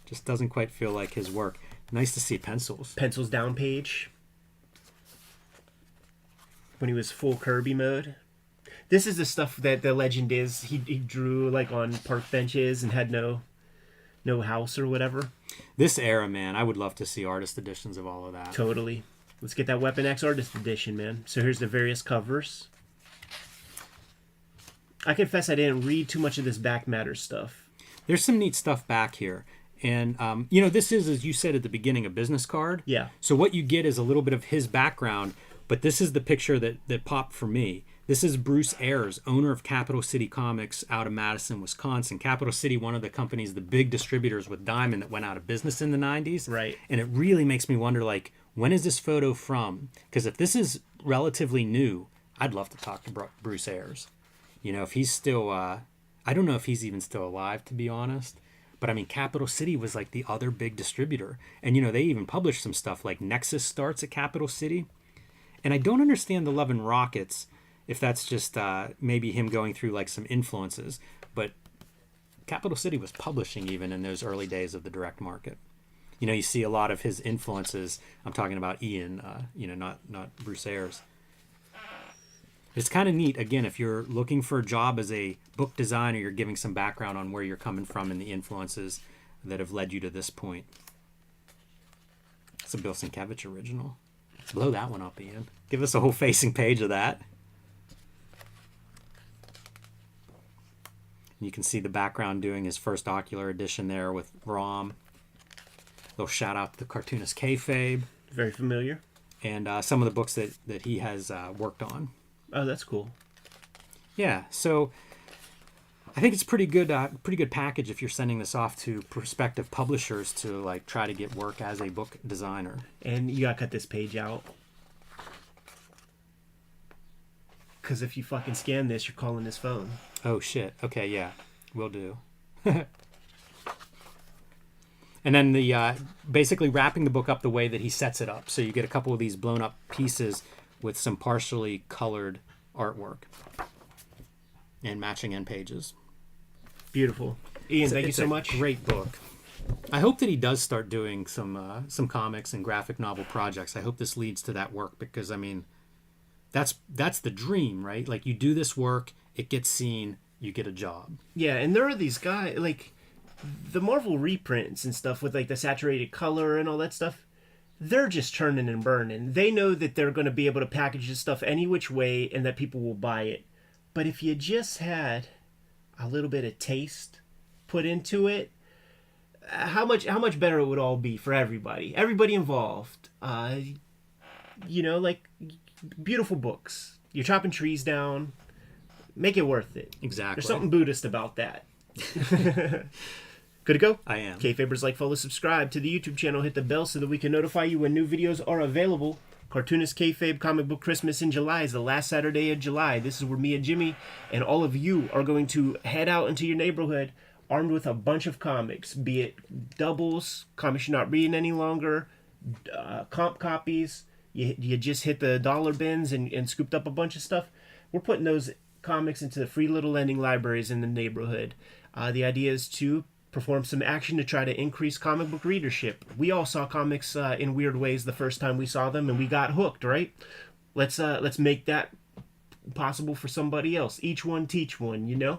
Just doesn't quite feel like his work. Nice to see pencils. Pencils down page. When he was full Kirby mode. This is the stuff that the legend is. He drew like on park benches and had no house or whatever. This era, man, I would love to see artist editions of all of that. Totally. Let's get that Weapon X artist edition, man. So here's the various covers. I confess I didn't read too much of this back matter stuff. There's some neat stuff back here. And, this is, as you said at the beginning, a business card. Yeah. So what you get is a little bit of his background, but this is the picture that popped for me. This is Bruce Ayers, owner of Capital City Comics out of Madison, Wisconsin. Capital City, one of the companies, the big distributors with Diamond that went out of business in the 90s. Right. And it really makes me wonder, like, when is this photo from? Because if this is relatively new, I'd love to talk to Bruce Ayers. You know, if he's still, I don't know if he's even still alive, to be honest. But, I mean, Capital City was, like, the other big distributor. And, they even published some stuff, like Nexus starts at Capital City. And I don't understand the Love and Rockets, if that's just maybe him going through like some influences. But Capital City was publishing even in those early days of the direct market. You see a lot of his influences. I'm talking about Ian, not Bruce Ayers. It's kind of neat, again, if you're looking for a job as a book designer, you're giving some background on where you're coming from and the influences that have led you to this point. It's a Bill Sienkiewicz original. Blow that one up, Ian. Give us a whole facing page of that. You can see the background doing his first ocular edition there with Rom. Little shout out to the cartoonist Kayfabe. Very familiar. And some of the books that he has worked on. Oh, that's cool. Yeah, so I think it's pretty good package if you're sending this off to prospective publishers to like try to get work as a book designer. And you gotta cut this page out. Because if you fucking scan this, you're calling his phone. Oh, shit. Okay, yeah. Will do. And then the basically wrapping the book up the way that he sets it up. So you get a couple of these blown up pieces with some partially colored artwork. And matching end pages. Beautiful. Ian, thank you so much. Great book. I hope that he does start doing some comics and graphic novel projects. I hope this leads to that work because, I mean, that's the dream, right? Like, you do this work, it gets seen, you get a job. Yeah, and there are these guys, like, the Marvel reprints and stuff with, like, the saturated color and all that stuff, they're just churning and burning. They know that they're going to be able to package this stuff any which way and that people will buy it. But if you just had a little bit of taste put into it, how much better it would all be for everybody involved. Like beautiful books. You're chopping trees down. Make it worth it. Exactly. There's something Buddhist about that. Good to go? I am. Kayfabers, like, follow, subscribe to the YouTube channel. Hit the bell so that we can notify you when new videos are available. Cartoonist Kayfabe Comic Book Christmas in July is the last Saturday of July. This is where me and Jimmy and all of you are going to head out into your neighborhood armed with a bunch of comics, be it doubles, comics you're not reading any longer, comp copies. You just hit the dollar bins and scooped up a bunch of stuff. We're putting those comics into the free little lending libraries in the neighborhood. The idea is to perform some action to try to increase comic book readership. We all saw comics in weird ways the first time we saw them, and we got hooked, right? Let's make that possible for somebody else. Each one teach one, The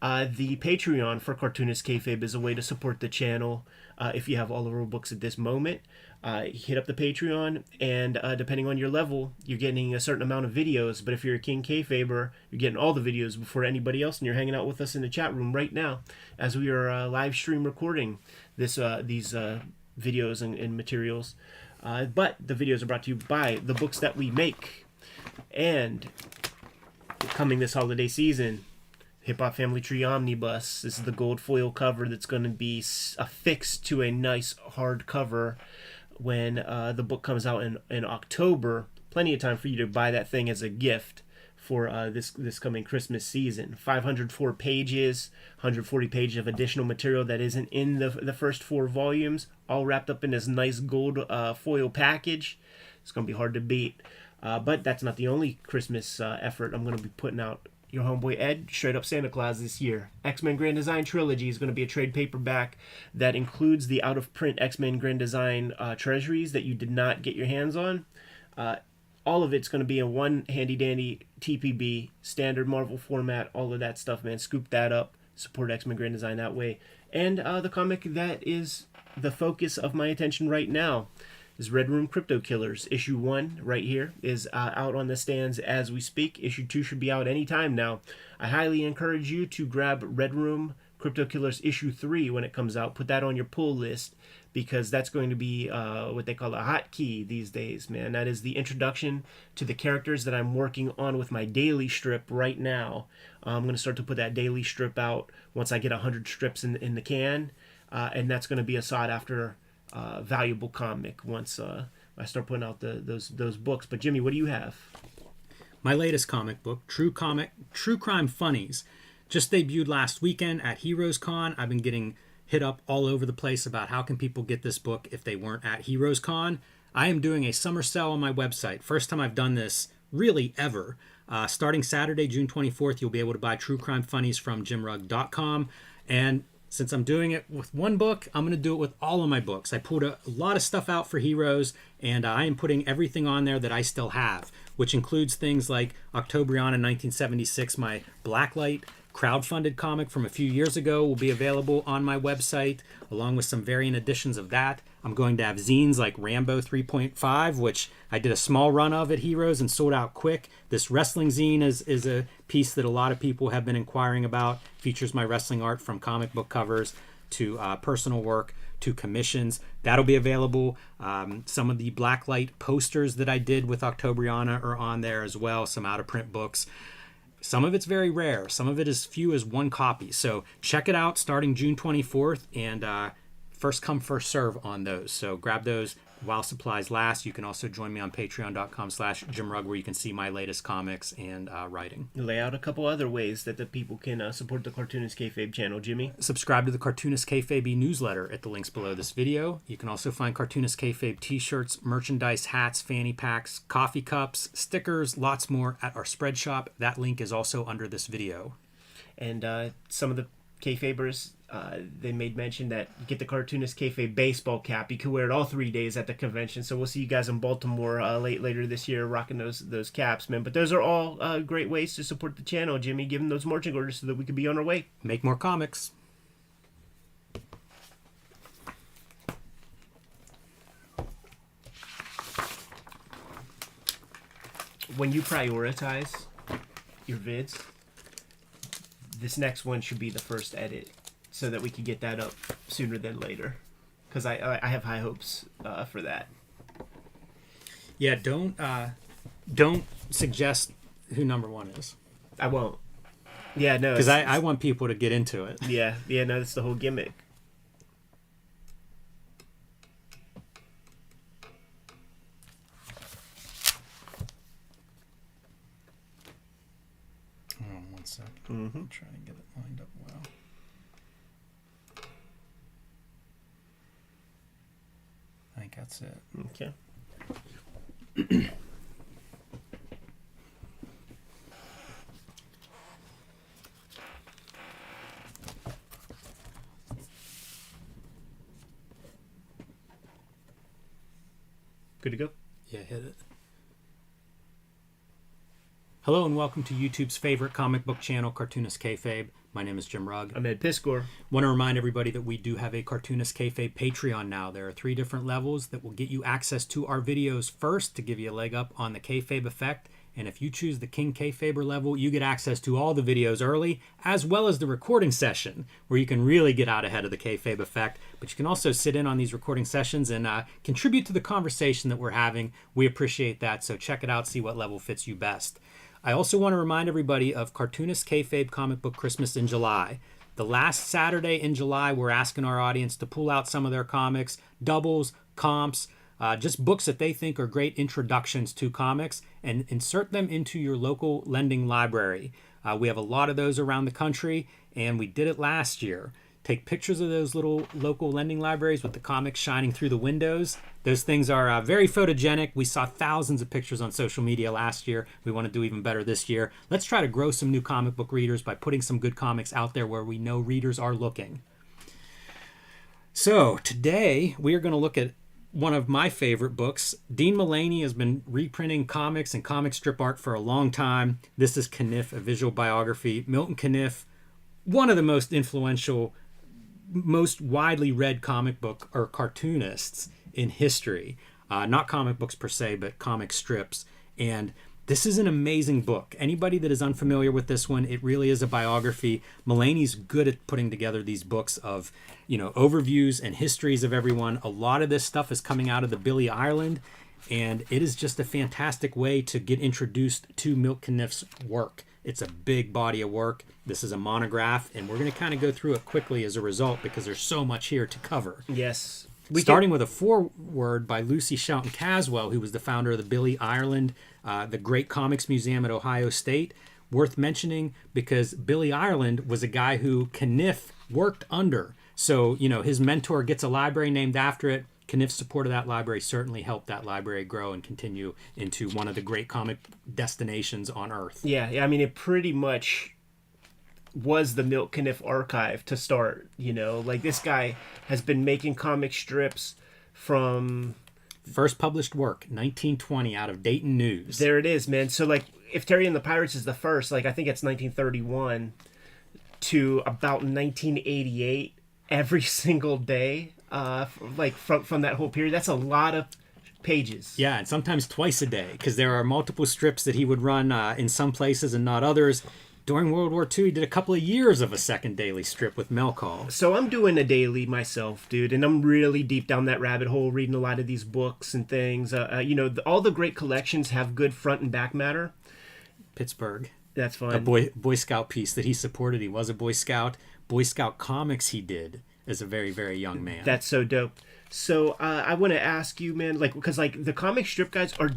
Patreon for Cartoonist Kayfabe is a way to support the channel. If you have all of our books at this moment, hit up the Patreon, and depending on your level, you're getting a certain amount of videos. But if you're a King Kayfaber, you're getting all the videos before anybody else, and you're hanging out with us in the chat room right now as we are live stream recording these videos and materials. But the videos are brought to you by the books that we make. And coming this holiday season, Hip Hop Family Tree Omnibus. This is the gold foil cover that's going to be affixed to a nice hard cover when the book comes out in October. Plenty of time for you to buy that thing as a gift for this coming Christmas season. 504 pages, 140 pages of additional material that isn't in the first 4 volumes, all wrapped up in this nice gold foil package. It's going to be hard to beat. But that's not the only Christmas effort I'm going to be putting out. Your homeboy Ed, straight up Santa Claus this year. X-Men Grand Design Trilogy is going to be a trade paperback that includes the out-of-print X-Men Grand Design treasuries that you did not get your hands on. All of it's going to be in one handy-dandy TPB, standard Marvel format, all of that stuff, man. Scoop that up. Support X-Men Grand Design that way. And the comic that is the focus of my attention right now is Red Room Crypto Killers. Issue 1 right here is out on the stands as we speak. Issue 2 should be out anytime now. I highly encourage you to grab Red Room Crypto Killers Issue 3 when it comes out. Put that on your pull list because that's going to be what they call a hot key these days, man. That is the introduction to the characters that I'm working on with my daily strip right now. I'm going to start to put that daily strip out once I get 100 strips in the can, and that's going to be a sought-after valuable comic once I start putting out those books. But Jimmy, what do you have? My latest comic book, True Crime Funnies, just debuted last weekend at Heroes Con. I've been getting hit up all over the place about how can people get this book if they weren't at Heroes Con. I am doing a summer sale on my website. First time I've done this really ever. Starting Saturday, June 24th, you'll be able to buy True Crime Funnies from jimrugg.com. And since I'm doing it with one book, I'm going to do it with all of my books. I pulled a lot of stuff out for Heroes, and I am putting everything on there that I still have, which includes things like Octobriana 1976, my Blacklight crowdfunded comic from a few years ago will be available on my website, along with some variant editions of that. I'm going to have zines like Rambo 3.5, which I did a small run of at Heroes and sold out quick. This wrestling zine is a piece that a lot of people have been inquiring about. Features my wrestling art from comic book covers to personal work to commissions. That'll be available. Some of the Blacklight posters that I did with Octobriana are on there as well, some out-of-print books. Some of it's very rare. Some of it is few as one copy. So check it out starting June 24th, and first come, first serve on those. So grab those while supplies last. You can also join me on patreon.com/JimRugg, where you can see my latest comics and writing. Lay out a couple other ways that the people can support the Cartoonist Kayfabe channel, Jimmy. Subscribe to the Cartoonist Kayfabe newsletter at the links below this video. You can also find Cartoonist Kayfabe t-shirts, merchandise, hats, fanny packs, coffee cups, stickers, lots more at our spread shop. That link is also under this video. And some of the Kayfabers, they made mention that you get the Cartoonist Kayfabe baseball cap. You can wear it all 3 days at the convention. So we'll see you guys in Baltimore later this year rocking those caps, man. But those are all great ways to support the channel, Jimmy. Give them those marching orders so that we can be on our way. Make more comics. When you prioritize your vids, this next one should be the first edit. so that we could get that up sooner than later, because I have high hopes for that. Yeah, don't suggest who number one is. I won't. Yeah, no. Because I want people to get into it. Yeah, no, that's the whole gimmick. Hold on 1 second. Mm-hmm. I'm trying to get it lined up well. I think that's it. Okay. Good to go? Yeah, hit it. Hello and welcome to YouTube's favorite comic book channel, Cartoonist Kayfabe. My name is Jim Rugg. I'm Ed Piscor. Want to remind everybody that we do have a Cartoonist Kayfabe Patreon now. There are 3 different levels that will get you access to our videos first to give you a leg up on the Kayfabe effect. And if you choose the King Kayfaber level, you get access to all the videos early, as well as the recording session, where you can really get out ahead of the Kayfabe effect. But you can also sit in on these recording sessions and contribute to the conversation that we're having. We appreciate that, so check it out, see what level fits you best. I also want to remind everybody of Cartoonist Kayfabe Comic Book Christmas in July. The last Saturday in July, we're asking our audience to pull out some of their comics, doubles, comps, just books that they think are great introductions to comics, and insert them into your local lending library. We have a lot of those around the country, and we did it last year. Take pictures of those little local lending libraries with the comics shining through the windows. Those things are very photogenic. We saw thousands of pictures on social media last year. We want to do even better this year. Let's try to grow some new comic book readers by putting some good comics out there where we know readers are looking. So today we are going to look at one of my favorite books. Dean Mullaney has been reprinting comics and comic strip art for a long time. This is Caniff, a visual biography. Milton Caniff, one of the most influential, most widely read comic book or cartoonists in history. Not comic books per se, but comic strips. And this is an amazing book. Anybody that is unfamiliar with this one, it really is a biography. Mullaney's good at putting together these books of, overviews and histories of everyone. A lot of this stuff is coming out of the Billy Ireland, and it is just a fantastic way to get introduced to Milton Caniff's work. It's a big body of work. This is a monograph, and we're going to kind of go through it quickly as a result because there's so much here to cover. Yes. Starting with a foreword by Lucy Shelton Caswell, who was the founder of the Billy Ireland, the Great Comics Museum at Ohio State. Worth mentioning because Billy Ireland was a guy who Caniff worked under. So, his mentor gets a library named after it. Caniff's support of that library certainly helped that library grow and continue into one of the great comic destinations on Earth. Yeah, I mean, it pretty much was the Milt Caniff archive to start, Like, this guy has been making comic strips from... First published work, 1920, out of Dayton News. There it is, man. So, like, if Terry and the Pirates is the first, I think it's 1931 to about 1988, every single day, from that whole period. That's a lot of pages. Yeah, and sometimes twice a day, because there are multiple strips that he would run in some places and not others. During World War II, he did a couple of years of a second daily strip with Melcall. So I'm doing a daily myself, dude, and I'm really deep down that rabbit hole, reading a lot of these books and things. All the great collections have good front and back matter. Pittsburgh. That's fun. A Boy Scout piece that he supported. He was a Boy Scout. Boy Scout comics he did as a very, very young man. That's so dope. So I want to ask you, man, because the comic strip guys are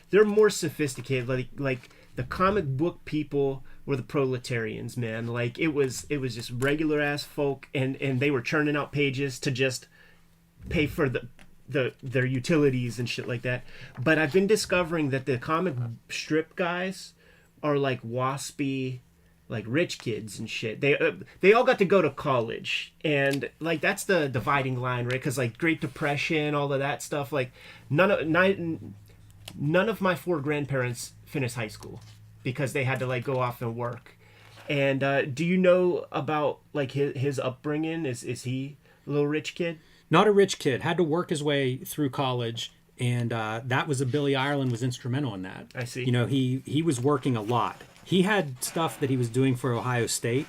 they're more sophisticated. Like the comic book people were the proletarians, man. Like it was just regular ass folk, and they were churning out pages to just pay for their utilities and shit like that. But I've been discovering that the comic strip guys are like waspy, like rich kids and shit. They all got to go to college, and like that's the dividing line, right? Because like Great Depression, all of that stuff. Like none of my 4 grandparents finished high school because they had to like go off and work. And do you know about like his upbringing? Is he a little rich kid? Not a rich kid. Had to work his way through college, and that was Billy Ireland was instrumental in that. I see. He was working a lot. He had stuff that he was doing for Ohio State,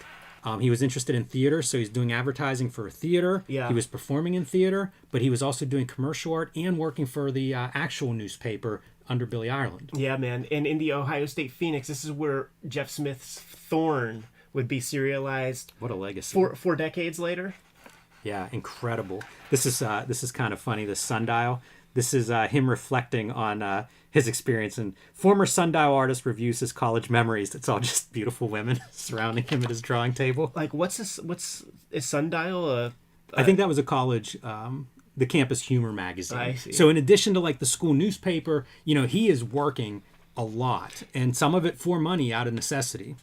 He was interested in theater, so he's doing advertising for theater. Yeah. He was performing in theater, but he was also doing commercial art and working for the actual newspaper under Billy Ireland. Yeah, man. And in the Ohio State Phoenix, this is where Jeff Smith's Thorn would be serialized. What a legacy. 4 decades later. Yeah, incredible. This is kind of funny, this sundial. This is him reflecting on his experience. And former sundial artist reviews his college memories. It's all just beautiful women surrounding him at his drawing table. Like, what's this? What's is Sundial? I think that was a college, the campus humor magazine. I see. So in addition to like the school newspaper, you know, he is working a lot, and some of it for money out of necessity.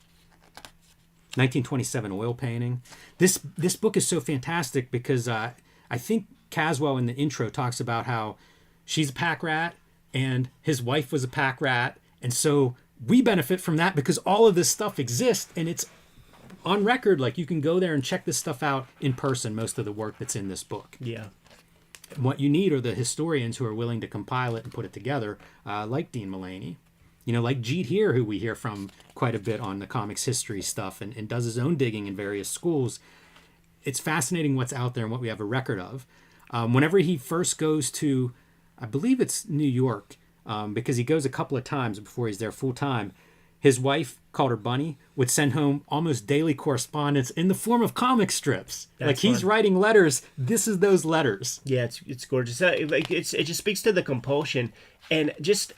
1927 oil painting. This book is so fantastic because I think Caswell in the intro talks about how she's a pack rat and his wife was a pack rat, and so we benefit from that because all of this stuff exists and it's on record. Like, you can go there and check this stuff out in person, most of the work that's in this book. Yeah. What you need are the historians who are willing to compile it and put it together, like Dean Mullaney. You know, like Jeet here, who we hear from quite a bit on the comics history stuff and does his own digging in various schools. It's fascinating what's out there and what we have a record of. Whenever he first goes to, I believe it's New York, because he goes a couple of times before he's there full time, his wife, called her Bunny, would send home almost daily correspondence in the form of comic strips. That's like, he's fun. writing letters. This is those letters. Yeah, it's gorgeous. Like, it just speaks to the compulsion, and just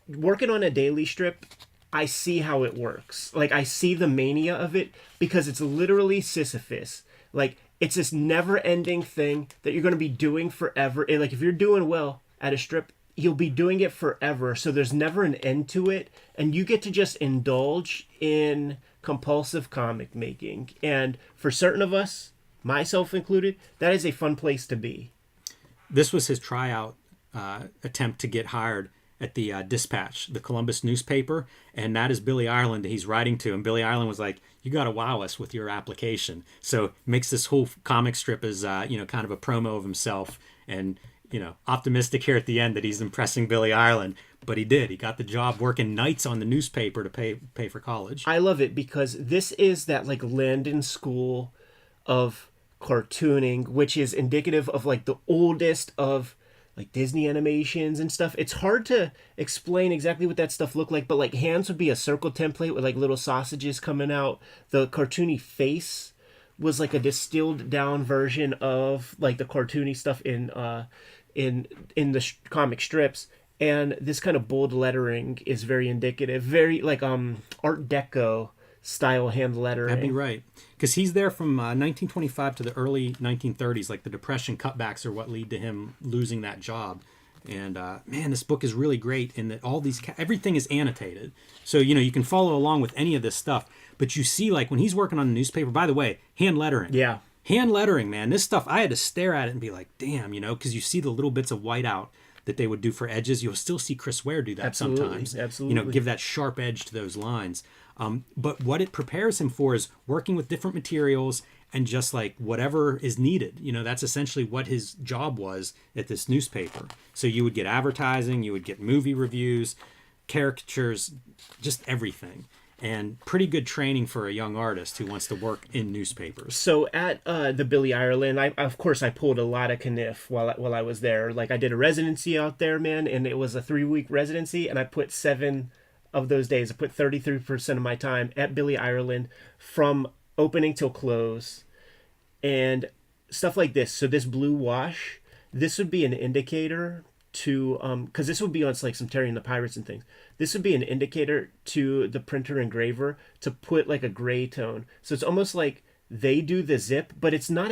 working on a daily strip, I see how it works. Like, I see the mania of it because it's literally Sisyphus. Like, it's this never-ending thing that you're going to be doing forever. And, like, if you're doing well at a strip, you'll be doing it forever. So there's never an end to it, and you get to just indulge in compulsive comic making. And for certain of us, myself included, that is a fun place to be. This was his tryout attempt to get hired at the Dispatch, the Columbus newspaper, and that is Billy Ireland that he's writing to. And Billy Ireland was like, you got to wow us with your application. So makes this whole comic strip as, kind of a promo of himself, and, optimistic here at the end that he's impressing Billy Ireland. But he did. He got the job working nights on the newspaper to pay for college. I love it because this is that, like, Landon school of cartooning, which is indicative of, like, the oldest of, like, Disney animations and stuff. It's hard to explain exactly what that stuff looked like, but, like, hands would be a circle template with, like, little sausages coming out. The cartoony face was like a distilled down version of, like, the cartoony stuff in the comic strips. And this kind of bold lettering is very indicative, very like Art Deco style hand lettering. That'd be right. Because he's there from 1925 to the early 1930s. Like, the Depression cutbacks are what lead to him losing that job. And man, this book is really great in that all these everything is annotated. So, you can follow along with any of this stuff. But you see, like, when he's working on the newspaper, by the way, hand lettering. Yeah. Hand lettering, man. This stuff, I had to stare at it and be like, damn, because you see the little bits of whiteout that they would do for edges. You'll still see Chris Ware do that sometimes. Absolutely. Give that sharp edge to those lines. But what it prepares him for is working with different materials and just, like, whatever is needed. That's essentially what his job was at this newspaper. So you would get advertising, you would get movie reviews, caricatures, just everything. And pretty good training for a young artist who wants to work in newspapers. So at the Billy Ireland, I pulled a lot of Caniff while I was there. Like, I did a residency out there, man, and it was a 3-week residency, and I put 7 of those days. I put 33% of my time at Billy Ireland from opening till close, and stuff like this. So this blue wash, this would be an indicator to because this would be on, like, some Terry and the Pirates and things. This would be an indicator to the printer engraver to put, like, a gray tone. So it's almost like they do the zip, but it's not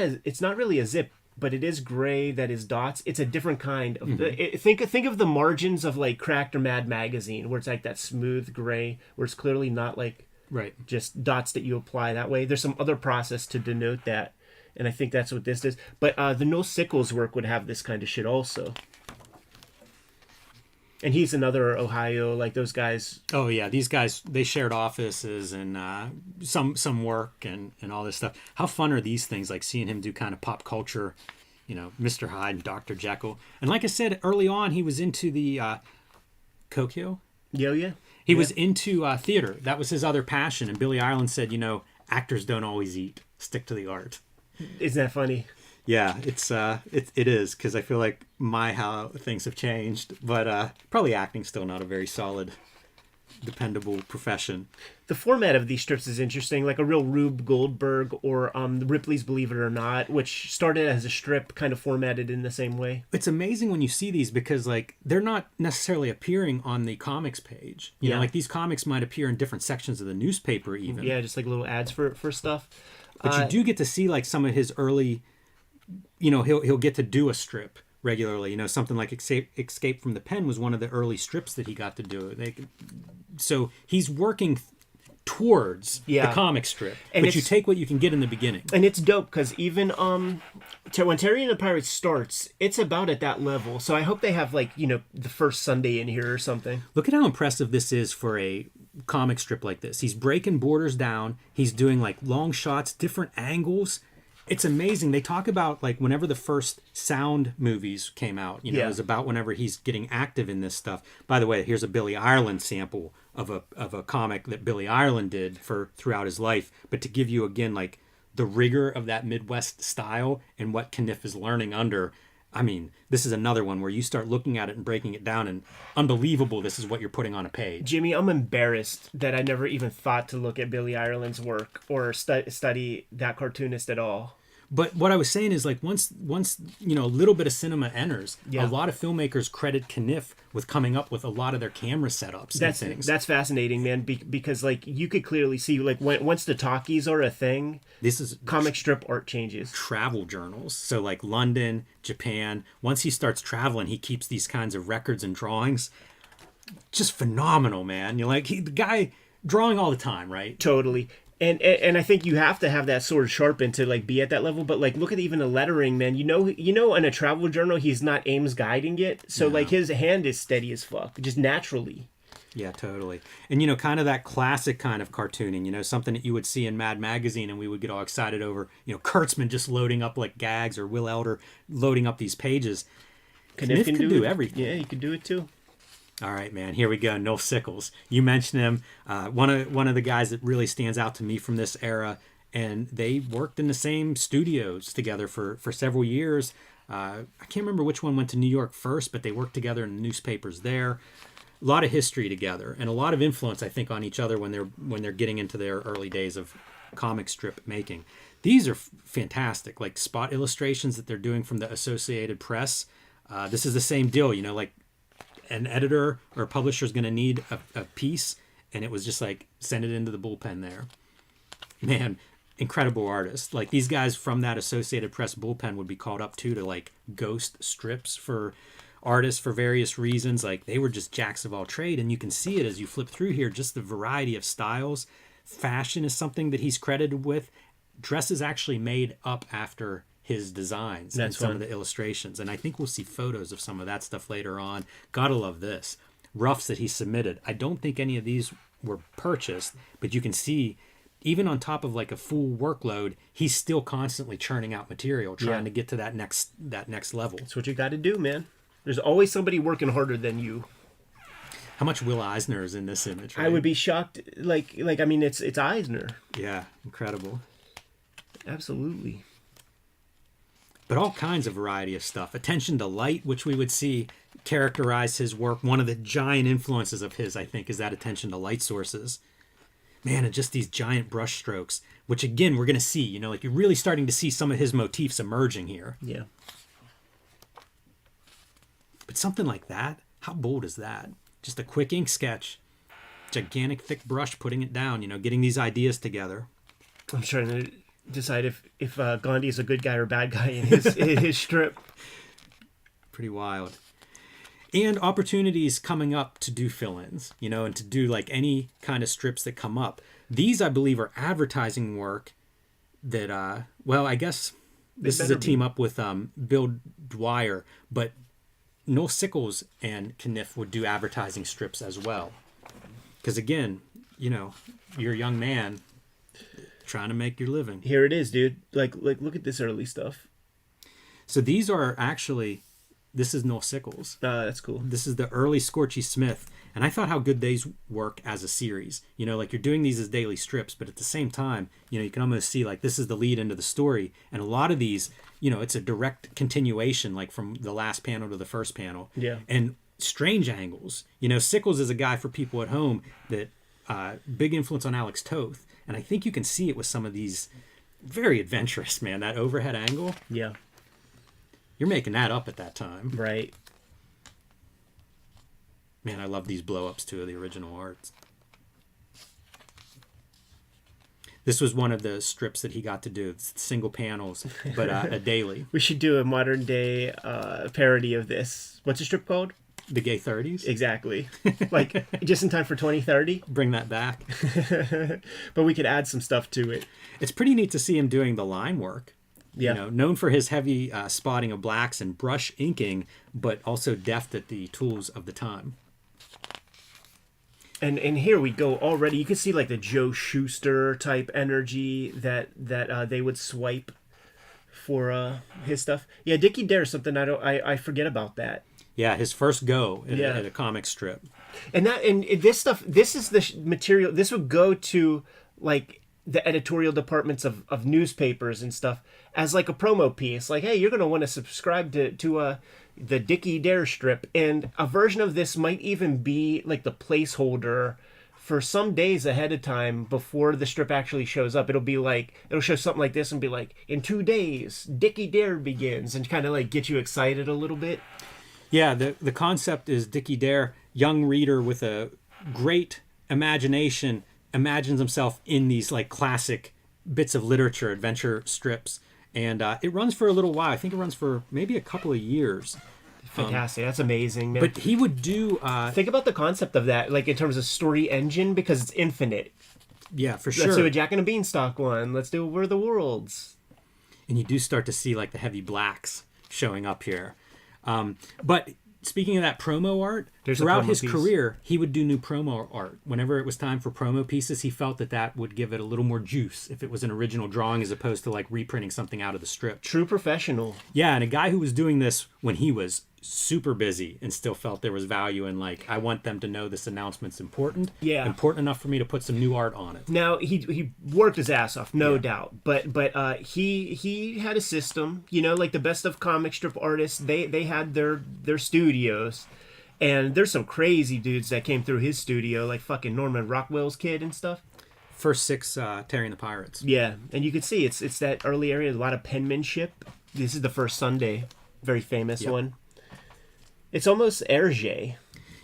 really a zip, but it is gray that is dots. It's a different kind of think of the margins of, like, Cracked or Mad magazine, where it's like that smooth gray, where it's clearly not, like, Right. just dots that you apply that way. There's some other process to denote that, and I think that's what this is. But the Noel Sickles work would have this kind of shit also. And he's another Ohio, like, those guys. Oh yeah, these guys, they shared offices and some work and all this stuff. How fun are these things? Like, seeing him do kind of pop culture, Mr. Hyde and Dr. Jekyll. And like I said early on, he was into the Kokyo. Yeah. He was into theater. That was his other passion. And Billy Ireland said, actors don't always eat. Stick to the art. Isn't that funny? Yeah, it is, because I feel like how things have changed, but probably acting's still not a very solid, dependable profession. The format of these strips is interesting, like a real Rube Goldberg or Ripley's Believe It or Not, which started as a strip, kind of formatted in the same way. It's amazing when you see these, because like they're not necessarily appearing on the comics page. You know, like these comics might appear in different sections of the newspaper even. Yeah, just like little ads for stuff. But you do get to see like some of his early, you know, he'll get to do a strip regularly. You know, something like Escape from the Pen was one of the early strips that he got to do. So he's working towards the comic strip, but you take what you can get in the beginning. And it's dope, because even when Terry and the Pirates starts, it's about at that level. So I hope they have, like, you know, the first Sunday in here or something. Look at how impressive this is for a comic strip like this. He's breaking borders down. He's doing like long shots, different angles. It's amazing. They talk about like whenever the first sound movies came out, you know, it was about whenever he's getting active in this stuff. By the way, here's a Billy Ireland sample of a comic that Billy Ireland did throughout his life. But to give you again like the rigor of that Midwest style and what Caniff is learning under, I mean, this is another one where you start looking at it and breaking it down, and unbelievable this is what you're putting on a page. Jimmy, I'm embarrassed that I never even thought to look at Billy Ireland's work or study that cartoonist at all. But what I was saying is, like, once you know, a little bit of cinema enters, a lot of filmmakers credit Caniff with coming up with a lot of their camera setups and things. That's fascinating, man, because, like, you could clearly see, like, once the talkies are a thing, this is comic strip art changes. Travel journals. So, like, London, Japan, once he starts traveling, he keeps these kinds of records and drawings. Just phenomenal, man. You're like, the guy drawing all the time, right? Totally. And I think you have to have that sword sharpened to like be at that level. But like, look at even the lettering, man. You know, in a travel journal, he's not Ames guiding it, so like his hand is steady as fuck, just naturally. Yeah, totally. And you know, kind of that classic kind of cartooning. You know, something that you would see in Mad Magazine, and we would get all excited over. You know, Kurtzman just loading up like gags, or Will Elder loading up these pages. Caniff can do everything. Yeah, he can do it too. All right, man. Here we go. Noel Sickles. You mentioned him. One of the guys that really stands out to me from this era, and they worked in the same studios together for several years. I can't remember which one went to New York first, but they worked together in the newspapers there. A lot of history together, and a lot of influence, I think, on each other when they're getting into their early days of comic strip making. These are fantastic, like spot illustrations that they're doing from the Associated Press. This is the same deal, you know, like. An editor or a publisher is going to need a piece, and it was just like send it into the bullpen there. Man, incredible artists. Like these guys from that Associated Press bullpen would be called up to like ghost strips for artists for various reasons. Like they were just jacks of all trade, and you can see it as you flip through here, just the variety of styles. Fashion is something that he's credited with. Dresses actually made up after his designs and some of the illustrations. And I think we'll see photos of some of that stuff later on. Gotta love this. Roughs that he submitted. I don't think any of these were purchased, but you can see even on top of like a full workload, he's still constantly churning out material, trying to get to that next level. That's what you got to do, man. There's always somebody working harder than you. How much Will Eisner is in this image, right? I would be shocked. Like I mean, it's Eisner. Yeah, incredible. Absolutely. But all kinds of variety of stuff. Attention to light, which we would see characterize his work. One of the giant influences of his, I think, is that attention to light sources. Man, and just these giant brush strokes, which again, we're going to see, you know, like you're really starting to see some of his motifs emerging here. Yeah. But something like that, how bold is that? Just a quick ink sketch, gigantic thick brush, putting it down, you know, getting these ideas together. I'm trying to decide if Gandhi is a good guy or bad guy in his strip. Pretty wild. And opportunities coming up to do fill-ins, you know, and to do like any kind of strips that come up. These, I believe, are advertising work that, well, I guess this is a team up with Bill Dwyer, but Noel Sickles and Caniff would do advertising strips as well. Because again, you know, you're a young man trying to make your living. Here it is, dude. Like look at this early stuff. So these are actually, this is Noel Sickles. That's cool. This is the early Scorchy Smith. And I thought how good these work as a series. You know, like you're doing these as daily strips, but at the same time, you know, you can almost see like this is the lead into the story. And a lot of these, you know, it's a direct continuation, like from the last panel to the first panel. Yeah. And strange angles. You know, Sickles is a guy for people at home that big influence on Alex Toth. And I think you can see it with some of these very adventurous, man. That overhead angle. Yeah. You're making that up at that time. Right. Man, I love these blow-ups too of the original arts. This was one of the strips that he got to do. It's single panels, but a daily. We should do a modern day parody of this. What's the strip called? The Gay 30s? Exactly. Like, just in time for 2030. Bring that back. But we could add some stuff to it. It's pretty neat to see him doing the line work. Yeah. You know, known for his heavy spotting of blacks and brush inking, but also deft at the tools of the time. And here we go already. You can see like the Joe Shuster type energy that they would swipe for his stuff. Yeah, Dicky Dare is something I forget about that. Yeah, his first go at a comic strip. And this stuff, this is the material. This would go to like the editorial departments of newspapers and stuff as like a promo piece. Like, hey, you're going to want to subscribe to the Dicky Dare strip, and a version of this might even be like the placeholder for some days ahead of time before the strip actually shows up. It'll show something like this and be like, in 2 days, Dicky Dare begins, and kind of like get you excited a little bit. Yeah, the concept is Dicky Dare, young reader with a great imagination, imagines himself in these like classic bits of literature, adventure strips. And it runs for a little while. I think it runs for maybe a couple of years. Fantastic. That's amazing, man. But he would do... think about the concept of that, like in terms of story engine, because it's infinite. Yeah, for sure. Let's do a Jack and a Beanstalk one. Let's do Where the Worlds. And you do start to see like the heavy blacks showing up here. But speaking of that promo art, throughout his career, he would do new promo art. Whenever it was time for promo pieces, he felt that would give it a little more juice if it was an original drawing as opposed to like reprinting something out of the strip. True professional. Yeah, and a guy who was doing this when he was super busy and still felt there was value in like, I want them to know this announcement's important. Yeah. Important enough for me to put some new art on it. Now, he worked his ass off, no doubt. But he had a system, you know, like the best of comic strip artists, they had their studios. And there's some crazy dudes that came through his studio, like fucking Norman Rockwell's kid and stuff. First 6 Terry and the Pirates. Yeah, and you can see it's that early area, a lot of penmanship. This is the First Sunday, very famous one. It's almost Hergé.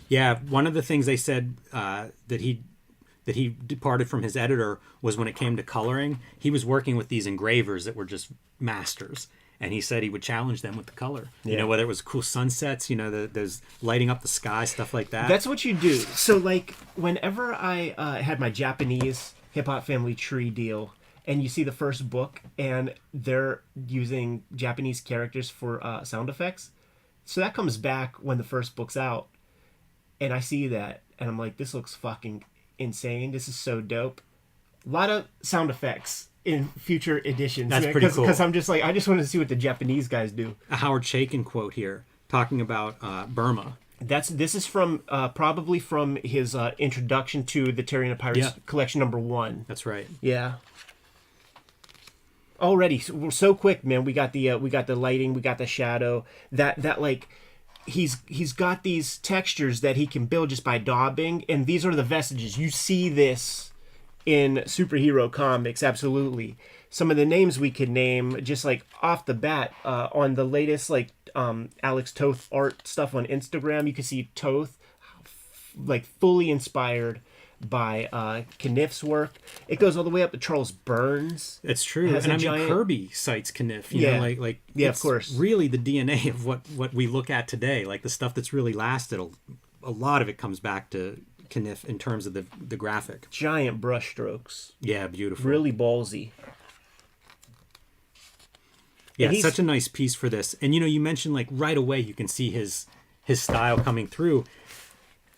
Yeah, one of the things they said that he departed from his editor was when it came to coloring, he was working with these engravers that were just masters. And he said he would challenge them with the color. You know, whether it was cool sunsets, you know, those lighting up the sky, stuff like that. That's what you do. So, like, whenever I had my Japanese hip-hop family tree deal, and you see the first book, and they're using Japanese characters for sound effects, so that comes back when the first book's out, and I see that, and I'm like, this looks fucking insane. This is so dope. A lot of sound effects in future editions. That's pretty cool. Because I'm just like, I just wanted to see what the Japanese guys do. A Howard Chaykin quote here, talking about Burma. This is from probably from his introduction to the Terry and the Pirates collection #1. That's right. Yeah. Already, we're so quick, man. We got the lighting, we got the shadow. That like, he's got these textures that he can build just by daubing, and these are the vestiges. You see this in superhero comics, absolutely. Some of the names we could name just like off the bat on the latest like Alex Toth art stuff on Instagram. You can see Toth like fully inspired by Caniff's work. It goes all the way up to Charles Burns. It's true. And I mean, Kirby cites Caniff. You know, like yeah, it's of course. Really the DNA of what we look at today. Like the stuff that's really lasted. A lot of it comes back to Caniff in terms of the graphic. Giant brush strokes. Yeah, beautiful. Really ballsy. Yeah, it's such a nice piece for this. And you know, you mentioned like right away you can see his style coming through.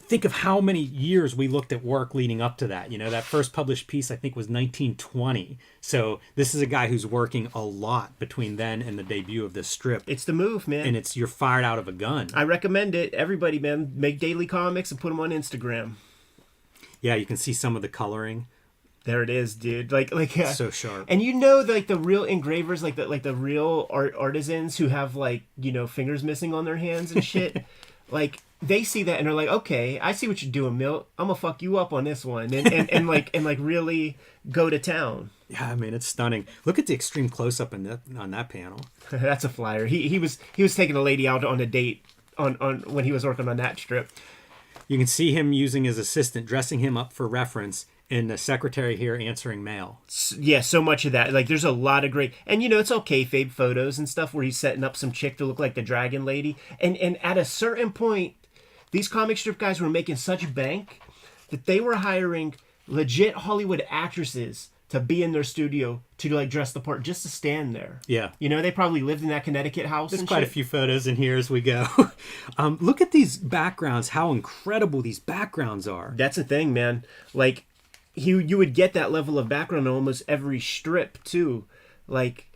think of how many years we looked at work leading up to that. You know, that first published piece, I think, was 1920. So this is a guy who's working a lot between then and the debut of this strip. It's the move, man. And you're fired out of a gun. I recommend it. Everybody, man, make daily comics and put them on Instagram. Yeah, you can see some of the coloring. There it is, dude. Like so sharp. And you know, like the real engravers, like the real artisans who have like, you know, fingers missing on their hands and shit. Like they see that and they're like, okay, I see what you're doing, Milt. I'm gonna fuck you up on this one, and like really go to town. Yeah, I mean, it's stunning. Look at the extreme close up on that panel. That's a flyer. He was taking a lady out on a date on when he was working on that strip. You can see him using his assistant, dressing him up for reference, and the secretary here answering mail. Yeah, so much of that. Like, there's a lot of great... And, you know, it's all kayfabe photos and stuff where he's setting up some chick to look like the dragon lady. And at a certain point, these comic strip guys were making such bank that they were hiring legit Hollywood actresses to be in their studio to, like, dress the part, just to stand there. Yeah. You know, they probably lived in that Connecticut house. There's quite a few photos in here as we go. Look at these backgrounds, how incredible these backgrounds are. That's the thing, man. Like... You would get that level of background on almost every strip, too. Like,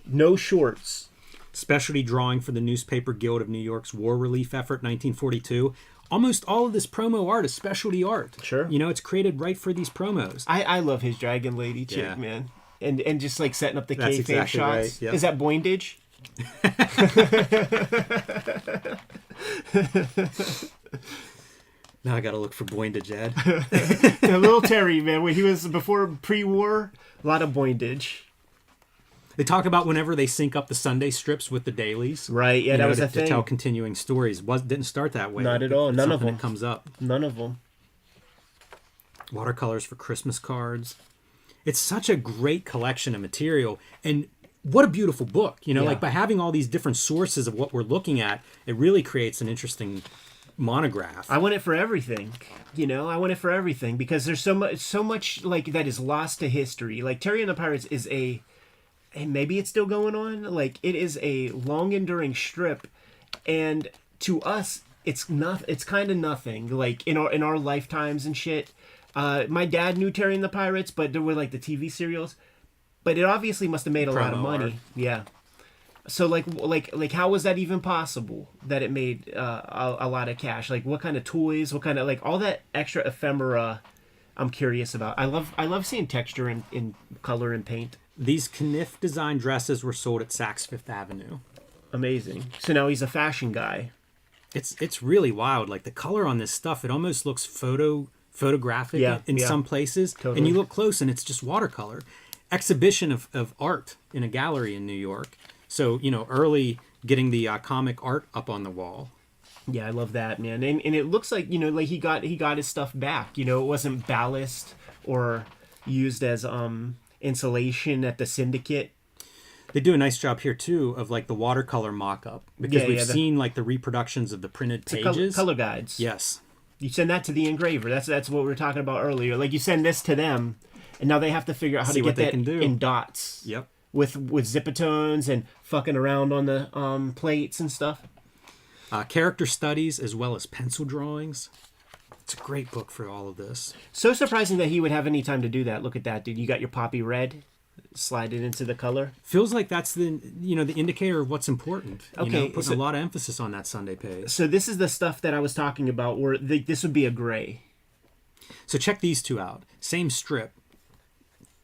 no shorts. Specialty drawing for the Newspaper Guild of New York's War Relief Effort, 1942. Almost all of this promo art is specialty art. Sure. You know, it's created right for these promos. I love his Dragon Lady chick, Yeah. man. And just, like, setting up the That's kayfabe exactly shots. right. Yep. Is that Boindage? Now I gotta look for Boindage, Ed. The little Terry, man, when he was before pre-war, a lot of Boindage. They talk about whenever they sync up the Sunday strips with the dailies. Right, yeah, that was a thing. To tell continuing stories. Didn't start that way. Not at all. None of Something them. that comes up. None of them. Watercolors for Christmas cards. It's such a great collection of material, and what a beautiful book. You know, Yeah. like by having all these different sources of what we're looking at, it really creates an interesting monograph. I want it for everything. You know, I want it for everything because there's so much like that is lost to history. Like Terry and the Pirates is and maybe it's still going on. Like it is a long enduring strip, and to us, it's kind of nothing. Like in our lifetimes and shit. My dad knew Terry and the Pirates, but there were like the TV serials. But it obviously must have made a lot of Promo money. art. Yeah. So like how was that even possible that it made a lot of cash? Like what kind of toys? What kind of like all that extra ephemera? I'm curious about. I love seeing texture in color and paint. These Caniff design dresses were sold at Saks Fifth Avenue. Amazing. So now he's a fashion guy. It's really wild. Like the color on this stuff, it almost looks photographic in some places. Totally. And you look close and it's just watercolor. Exhibition of art in a gallery in New York. So, you know, early getting the comic art up on the wall. Yeah, I love that, man. And it looks like, you know, like he got his stuff back. You know, it wasn't ballast or used as insulation at the Syndicate. They do a nice job here too of like the watercolor mock-up because we've seen like the reproductions of the printed pages. Color guides. Yes. You send that to the engraver. That's what we were talking about earlier. Like you send this to them, and now they have to figure out how See to what get they that can do. in dots. Yep. With zipatones and fucking around on the plates and stuff. Character studies as well as pencil drawings. It's a great book for all of this. So surprising that he would have any time to do that. Look at that, dude. You got your poppy red. Slide it into the color. Feels like that's the indicator of what's important. Okay, Putting a lot of emphasis on that Sunday page. So this is the stuff that I was talking about where this would be a gray. So check these two out. Same strip.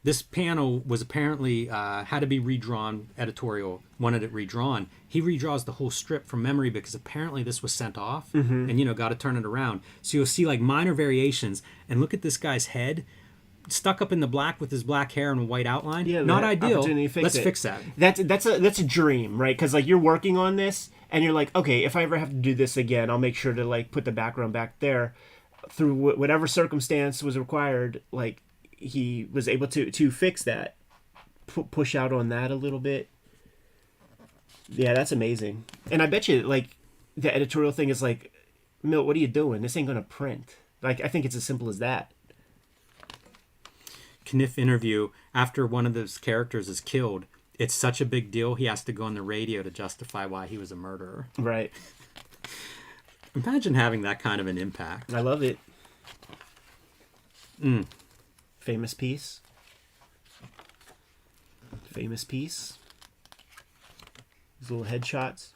This panel was apparently had to be redrawn. Editorial wanted it redrawn. He redraws the whole strip from memory because apparently this was sent off and, got to turn it around. So you'll see like minor variations. And look at this guy's head stuck up in the black with his black hair and a white outline. Yeah, not that ideal. opportunity to Let's it. fix that. That's a dream, right? Because like you're working on this and you're like, okay, if I ever have to do this again, I'll make sure to like put the background back there. Through whatever circumstance was required, like he was able to fix that, push out on that a little bit. Yeah, that's amazing. And I bet you like the editorial thing is like, Milt, what are you doing? This ain't gonna print. Like I think it's as simple as that. Caniff interview after one of those characters is killed. It's such a big deal he has to go on the radio to justify why he was a murderer. Right. Imagine having that kind of an impact. I love it. Famous piece. Famous piece. These little headshots.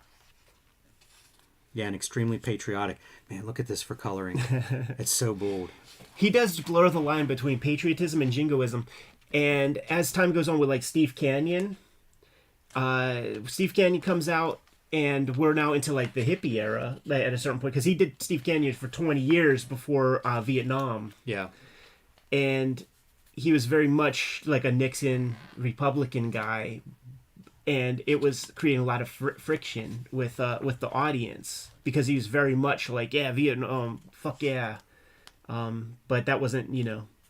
Yeah, and extremely patriotic. Man, look at this for coloring. It's so bold. He does blur the line between patriotism and jingoism. And as time goes on with like Steve Canyon comes out, and we're now into like the hippie era at a certain point, because he did Steve Canyon for 20 years before Vietnam. Yeah. And he was very much like a Nixon Republican guy, and it was creating a lot of friction with the audience, because he was very much like, yeah, Vietnam, fuck yeah. But that wasn't,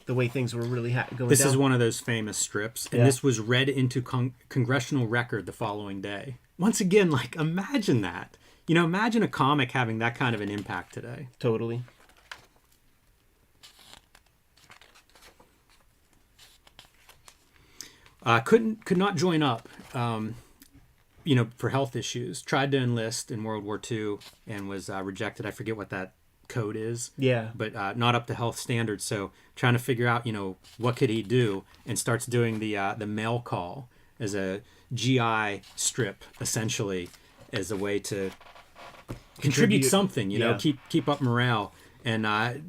the way things were really going This down. is one of those famous strips, and this was read into Congressional Record the following day. Once again, like, imagine that. Imagine a comic having that kind of an impact today. Totally. Could not join up, for health issues. Tried to enlist in World War II and was rejected. I forget what that code is. Yeah. But not up to health standards. So trying to figure out, what could he do, and starts doing the mail call as a GI strip, essentially, as a way to contribute something. Keep up morale. And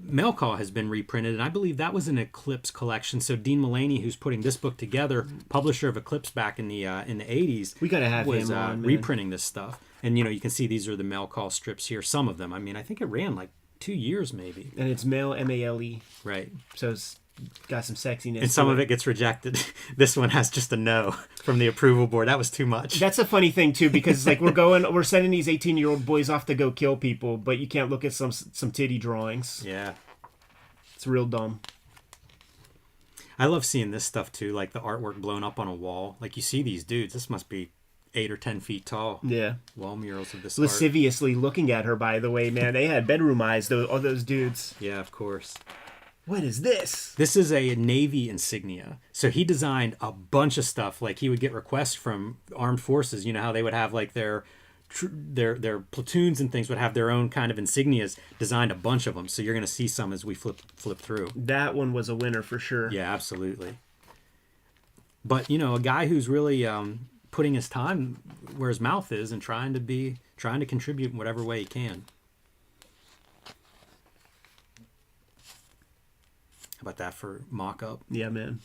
Mail Call has been reprinted, and I believe that was an Eclipse collection. So Dean Mullaney, who's putting this book together, publisher of Eclipse back in the 80s, we gotta have was him on, reprinting this stuff. And you can see these are the Mail Call strips here. Some of them. I mean, I think it ran like 2 years maybe. And it's Mail, M-A-L-E. Right. So it's got some sexiness. And some of it gets rejected. This one has just a no from the approval board. That was too much. That's a funny thing too, because like we're sending these 18-year-old boys off to go kill people, but you can't look at some titty drawings. Yeah. It's real dumb. I love seeing this stuff too, like the artwork blown up on a wall. Like you see these dudes, this must be 8 or 10 feet tall. Yeah. Wall murals of this lasciviously looking at her, by the way, man. They had bedroom eyes, all those dudes. Yeah, of course. What is this? This is a Navy insignia. So he designed a bunch of stuff. Like he would get requests from armed forces. You know how they would have like their platoons and things would have their own kind of insignias. Designed a bunch of them. So you're going to see some as we flip through. That one was a winner for sure. Yeah, absolutely. But a guy who's really putting his time where his mouth is and trying to contribute in whatever way he can. How about that for mock-up? Yeah, man.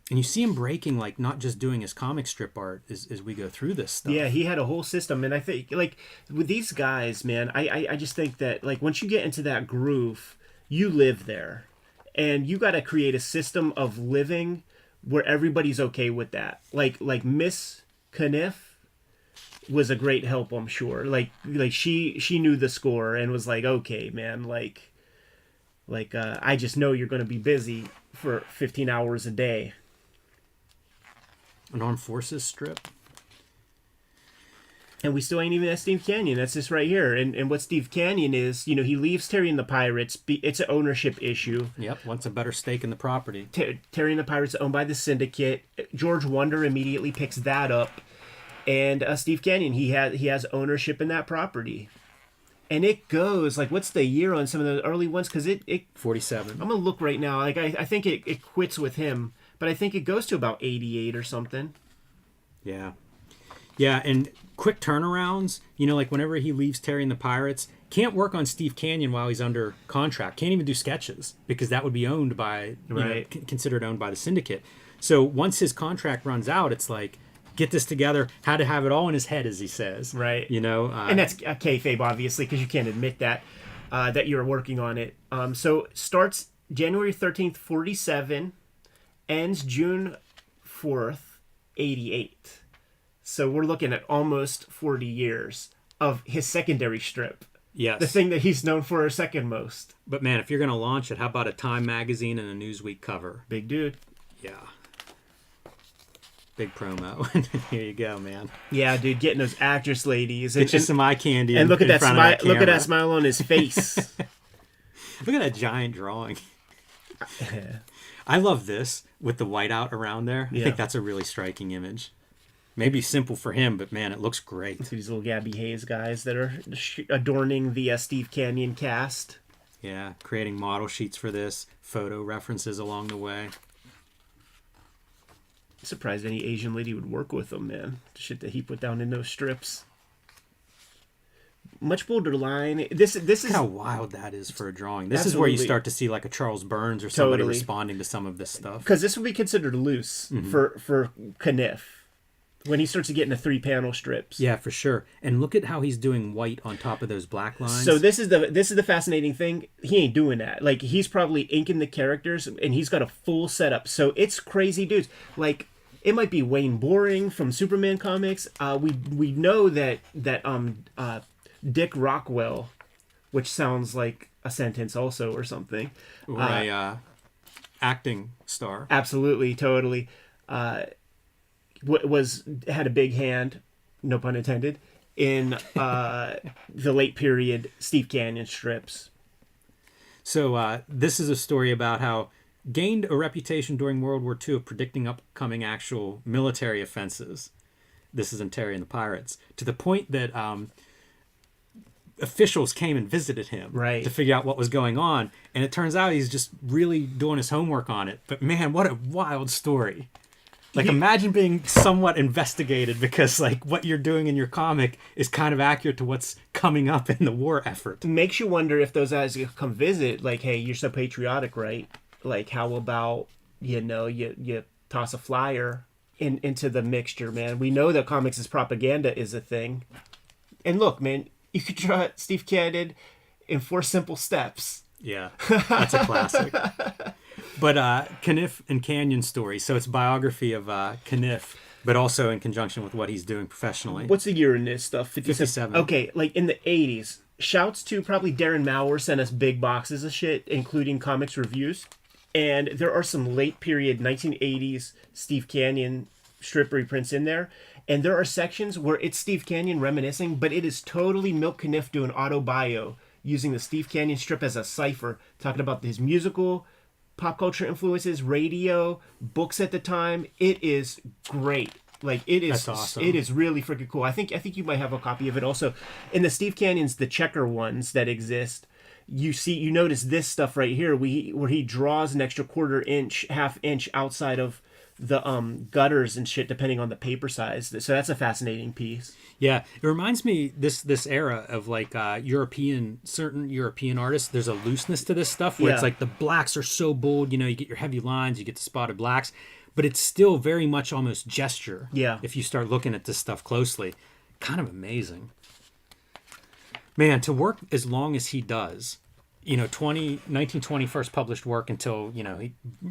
And you see him breaking, like, not just doing his comic strip art as we go through this stuff. Yeah, he had a whole system. And I think, like, with these guys, man, I just think that, like, once you get into that groove, you live there. And you got to create a system of living where everybody's okay with that. Like Miss Caniff was a great help, I'm sure. Like she knew the score and was like, okay, man, I just know you're going to be busy for 15 hours a day. An armed forces strip. And we still ain't even at Steve Canyon. That's this right here. And what Steve Canyon is, he leaves Terry and the Pirates. It's an ownership issue. Yep, wants a better stake in the property. Terry and the Pirates owned by the Syndicate. George Wonder immediately picks that up. And Steve Canyon, he has ownership in that property. And it goes, like, what's the year on some of the early ones? Because it 47. I'm going to look right now. Like, I think it quits with him. But I think it goes to about 88 or something. Yeah. Yeah, and quick turnarounds. Like whenever he leaves Terry and the Pirates, can't work on Steve Canyon while he's under contract. Can't even do sketches because that would be owned by, considered owned by the Syndicate. So once his contract runs out, it's like, get this together, how to have it all in his head, as he says. Right. And that's a kayfabe, obviously, because you can't admit that you're working on it. So starts January 13th, 47, ends June 4th, 88. So we're looking at almost 40 years of his secondary strip. Yes. The thing that he's known for second most. But man, if you're going to launch it, how about a Time magazine and a Newsweek cover? Big dude. Yeah. Big promo. Here you go, man. Yeah, dude, getting those actress ladies. Get you some eye candy. And look at that smile. Look at that smile on his face. Look at that giant drawing. I love this with the whiteout around there. I think that's a really striking image. Maybe simple for him, but man, it looks great. These little Gabby Hayes guys that are adorning the Steve Canyon cast. Yeah, creating model sheets for this, photo references along the way. Surprised any Asian lady would work with him, man. The shit that he put down in those strips. Much bolder line. This is how wild that is for a drawing. This is where you start to see like a Charles Burns or somebody responding to some of this stuff. Because this would be considered loose for Caniff when he starts to get into 3-panel strips. Yeah, for sure. And look at how he's doing white on top of those black lines. So this is the fascinating thing. He ain't doing that. Like, he's probably inking the characters, and he's got a full setup. So it's crazy, dudes. Like, it might be Wayne Boring from Superman comics. We know that Dick Rockwell, which sounds like a sentence also or something. Or a acting star. Absolutely, totally. Had a big hand, no pun intended, in the late period Steve Canyon strips. So this is a story about how gained a reputation during World War II of predicting upcoming actual military offenses. This is in Terry and the Pirates. To the point that officials came and visited him to figure out what was going on. And it turns out he's just really doing his homework on it. But man, what a wild story. Like, imagine being somewhat investigated because, like, what you're doing in your comic is kind of accurate to what's coming up in the war effort. Makes you wonder if those guys come visit, like, hey, you're so patriotic, right? Like, how about, you toss a flyer into the mixture, man? We know that comics as propaganda is a thing. And look, man, you could draw Steve Canyon in 4 simple steps. Yeah, that's a classic. But Caniff and Canyon story. So it's biography of Caniff, but also in conjunction with what he's doing professionally. What's the year in this stuff? 57. Okay, like in the 80s. Shouts to probably Darren Maurer sent us big boxes of shit, including comics reviews. And there are some late period 1980s Steve Canyon strip reprints in there. And there are sections where it's Steve Canyon reminiscing, but it is totally Milt Caniff doing autobio, using the Steve Canyon strip as a cipher, talking about his musical, pop culture influences, radio, books at the time. It is great. Like, it is. That's awesome. It is really freaking cool. I think you might have a copy of it also. In the Steve Canyons, the checker ones that exist, you notice this stuff right here, where he draws an extra half inch outside of the gutters and shit, depending on the paper size. So that's a fascinating piece. Yeah, it reminds me this era of like certain European artists. There's a looseness to this stuff where it's like the blacks are so bold. You get your heavy lines, you get the spotted blacks, but it's still very much almost gesture. Yeah. If you start looking at this stuff closely, kind of amazing. Man, to work as long as he does. 1920 first published work until,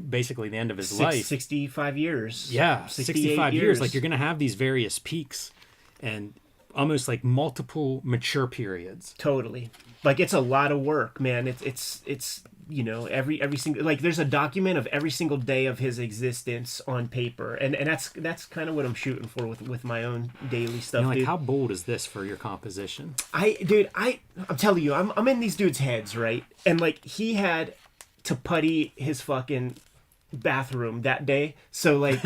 basically the end of his life. 65 years. Yeah, 65 years. Like, you're going to have these various peaks and almost like multiple mature periods. Totally. Like, it's a lot of work, man. It's every single, like, there's a document of every single day of his existence on paper. And that's kind of what I'm shooting for with my own daily stuff. Like, how bold is this for your composition? I'm telling you, I'm in these dudes' heads, right? And like, he had to putty his fucking bathroom that day. So like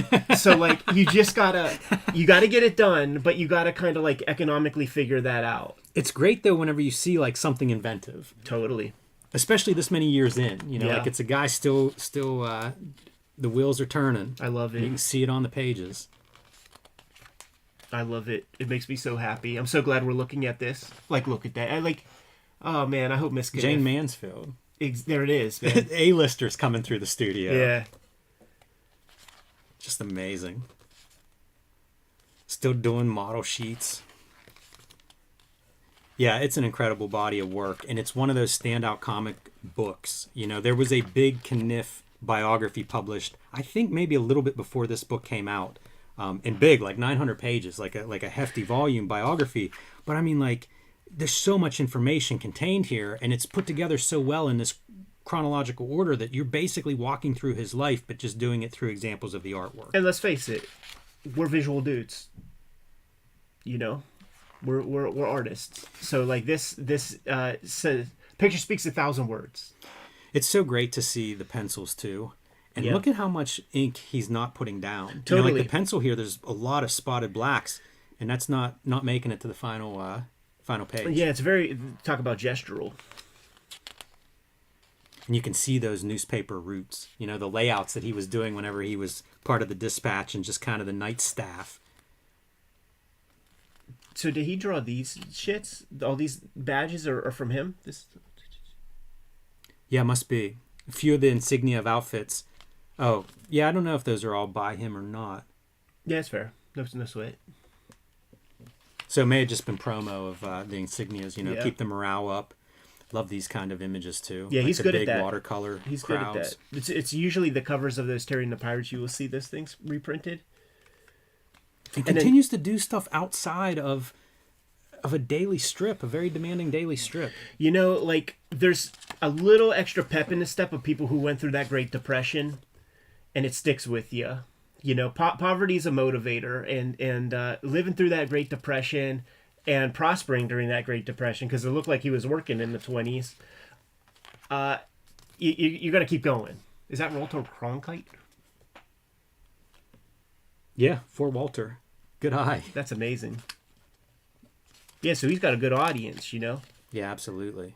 you just gotta get it done, but you gotta kind of like economically figure that out. It's great though whenever you see like something inventive. Totally. Especially this many years in, like it's a guy still the wheels are turning. I love it. You can see it on the pages. I love it. It makes me so happy. I'm so glad we're looking at this. Like, look at that. Oh man, I hope Miss Jane Mansfield. There it is, man. A-listers coming through the studio. Yeah. Just amazing. Still doing model sheets. Yeah, it's an incredible body of work, and it's one of those standout comic books. There was a big Caniff biography published, I think maybe a little bit before this book came out, and big, like 900 pages, like a hefty volume biography. But I mean, like, there's so much information contained here, and it's put together so well in this chronological order that you're basically walking through his life, but just doing it through examples of the artwork. And let's face it, we're visual dudes. We're artists. So like this says, picture speaks 1,000 words. It's so great to see the pencils too. And Yeah. look at how much ink he's not putting down. Totally. Like the pencil here, there's a lot of spotted blacks, and that's not making it to the final page. Yeah, it's very, talk about gestural. And you can see those newspaper roots, the layouts that he was doing whenever he was part of the dispatch and just kind of the night staff. So did he draw these shits? All these badges are from him? Yeah, must be. A few of the insignia of outfits. Oh, yeah, I don't know if those are all by him or not. Yeah, it's fair. No sweat. So it may have just been promo of the insignias, Yeah. keep the morale up. Love these kind of images too. Yeah, like he's the good at big that. Watercolor He's crowds. good at that. It's usually the covers of those Terry and the Pirates you will see those things reprinted. He And then- continues to do stuff outside of a daily strip, a very demanding daily strip. Like there's a little extra pep in the step of people who went through that Great Depression, and it sticks with you. Poverty is a motivator, and living through that Great Depression and prospering during that Great Depression, because it looked like he was working in the 20s. You got to keep going. Is that Walter Cronkite? Yeah, for Walter. Good eye. That's amazing. Yeah, so he's got a good audience, Yeah, absolutely.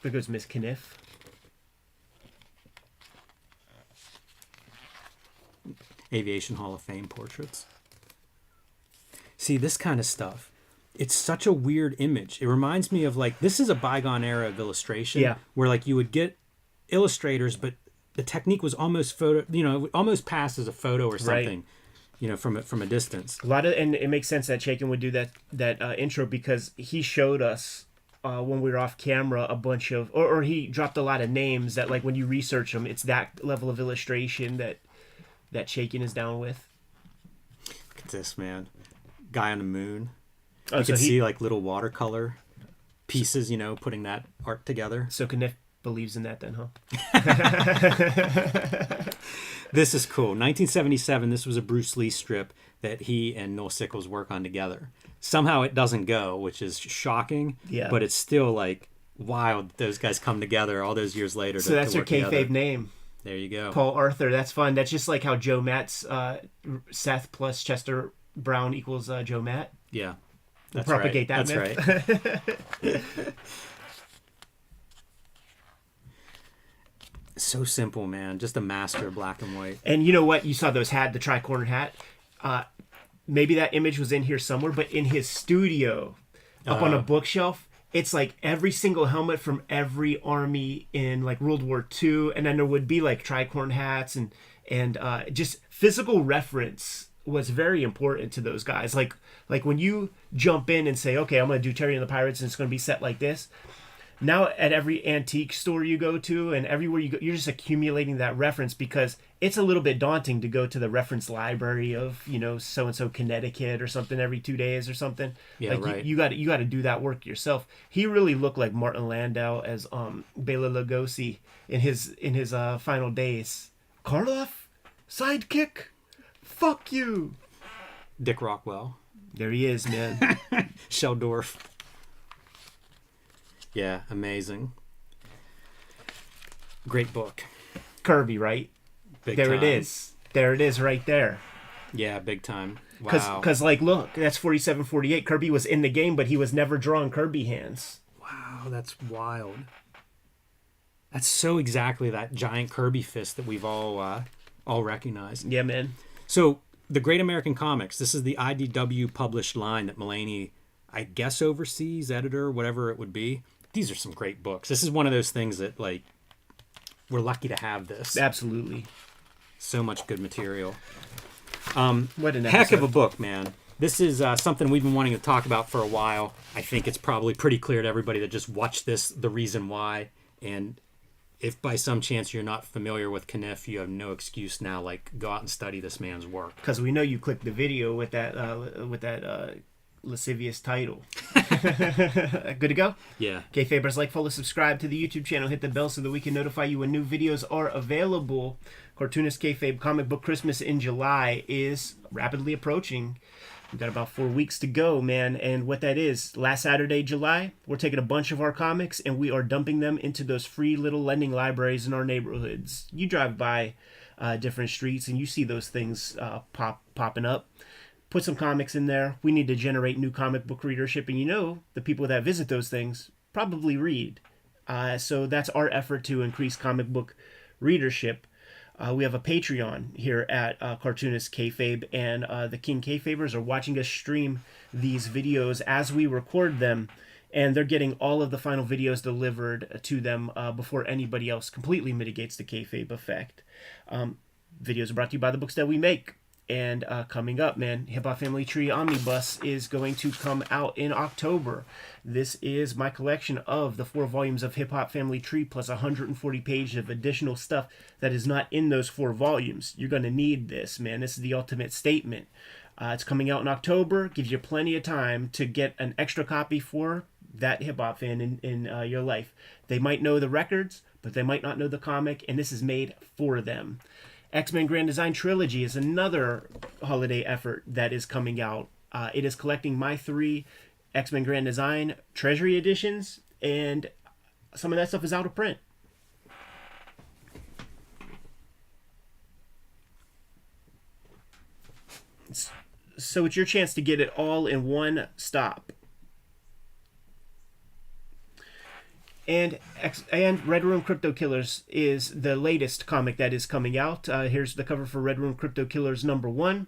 There goes Miss Caniff. Aviation Hall of Fame portraits. See, this kind of stuff, it's such a weird image. It reminds me of this is a bygone era of illustration. Yeah. Where you would get illustrators, but the technique was almost photo, it would almost pass as a photo or something, from a distance. And it makes sense that Chaykin would do that intro, because he showed us when we were off camera a bunch of, or he dropped a lot of names that when you research them, it's that level of illustration that Chaykin is down with. Look at this, man. Guy on the moon. Oh, You so can see little watercolor pieces, putting that art together. So Caniff believes in that then, huh? This is cool. 1977, this was a Bruce Lee strip that he and Noel Sickles work on together. Somehow it doesn't go, which is shocking. Yeah. But it's still wild that those guys come together all those years later. So that's to your work together. kayfabe name. There you go. Paul Arthur. That's fun. That's just like how Joe Matt's Seth plus Chester Brown equals Joe Matt. Yeah. We'll That's propagate right. that That's myth. right. So simple, man. Just a master of black and white. And you know what? You saw the tri-cornered hat. Maybe that image was in here somewhere, but in his studio, up on a bookshelf, it's every single helmet from every army in World War II, and then there would be tricorn hats and just physical reference was very important to those guys. Like when you jump in and say, okay, I'm going to do Terry and the Pirates and it's going to be set like this. Now at every antique store you go to and everywhere you go, you're just accumulating that reference, because it's a little bit daunting to go to the reference library of, so-and-so Connecticut or something every 2 days or something. Yeah, right. You got to do that work yourself. He really looked like Martin Landau as Bela Lugosi in his final days. Karloff, sidekick, fuck you. Dick Rockwell. There he is, man. Sheldorf. Yeah, amazing. Great book. Kirby, right? Big There time. it is. There it is right there. Yeah, big time. Wow. Because look, that's 47-48. Kirby was in the game, but he was never drawing Kirby hands. Wow, that's wild. That's so exactly that giant Kirby fist that we've all recognized. Yeah, man. So, the Great American Comics, this is the IDW published line that Mulaney, I guess, oversees, editor, whatever it would be. These are some great books. This is one of those things that, we're lucky to have this. Absolutely. So much good material. What an Heck of a episode. book, man. This is something we've been wanting to talk about for a while. I think it's probably pretty clear to everybody that just watched this, the reason why. And if by some chance you're not familiar with Caniff, you have no excuse now. Go out and study this man's work. Because we know you clicked the video with that lascivious title. Good to go? Yeah. Kayfabers, follow, subscribe to the YouTube channel, hit the bell so that we can notify you when new videos are available. Cartoonist Kayfabe Comic Book Christmas in July is rapidly approaching. We got about 4 weeks to go, man. And what that is, last Saturday, July, we're taking a bunch of our comics and we are dumping them into those free little lending libraries in our neighborhoods. You drive by different streets and you see those things popping up. Put some comics in there. We need to generate new comic book readership. And you know, the people that visit those things probably read. So that's our effort to increase comic book readership. We have a Patreon here at Cartoonist Kayfabe, and the King Kayfabers are watching us stream these videos as we record them, and they're getting all of the final videos delivered to them before anybody else completely mitigates the kayfabe effect. Videos are brought to you by the books that we make. And coming up, man, Hip Hop Family Tree Omnibus is going to come out in October. This is my collection of the 4 volumes of Hip Hop Family Tree plus 140 pages of additional stuff that is not in those 4 volumes. You're going to need this, man. This is the ultimate statement. It's coming out in October. Gives you plenty of time to get an extra copy for that hip hop fan in your life. They might know the records, but they might not know the comic, and this is made for them. X-Men Grand Design Trilogy is another holiday effort that is coming out. It is collecting my 3 X-Men Grand Design Treasury editions, and some of that stuff is out of print. So it's your chance to get it all in one stop. And Red Room Crypto Killers is the latest comic that is coming out. Here's the cover for Red Room Crypto Killers #1.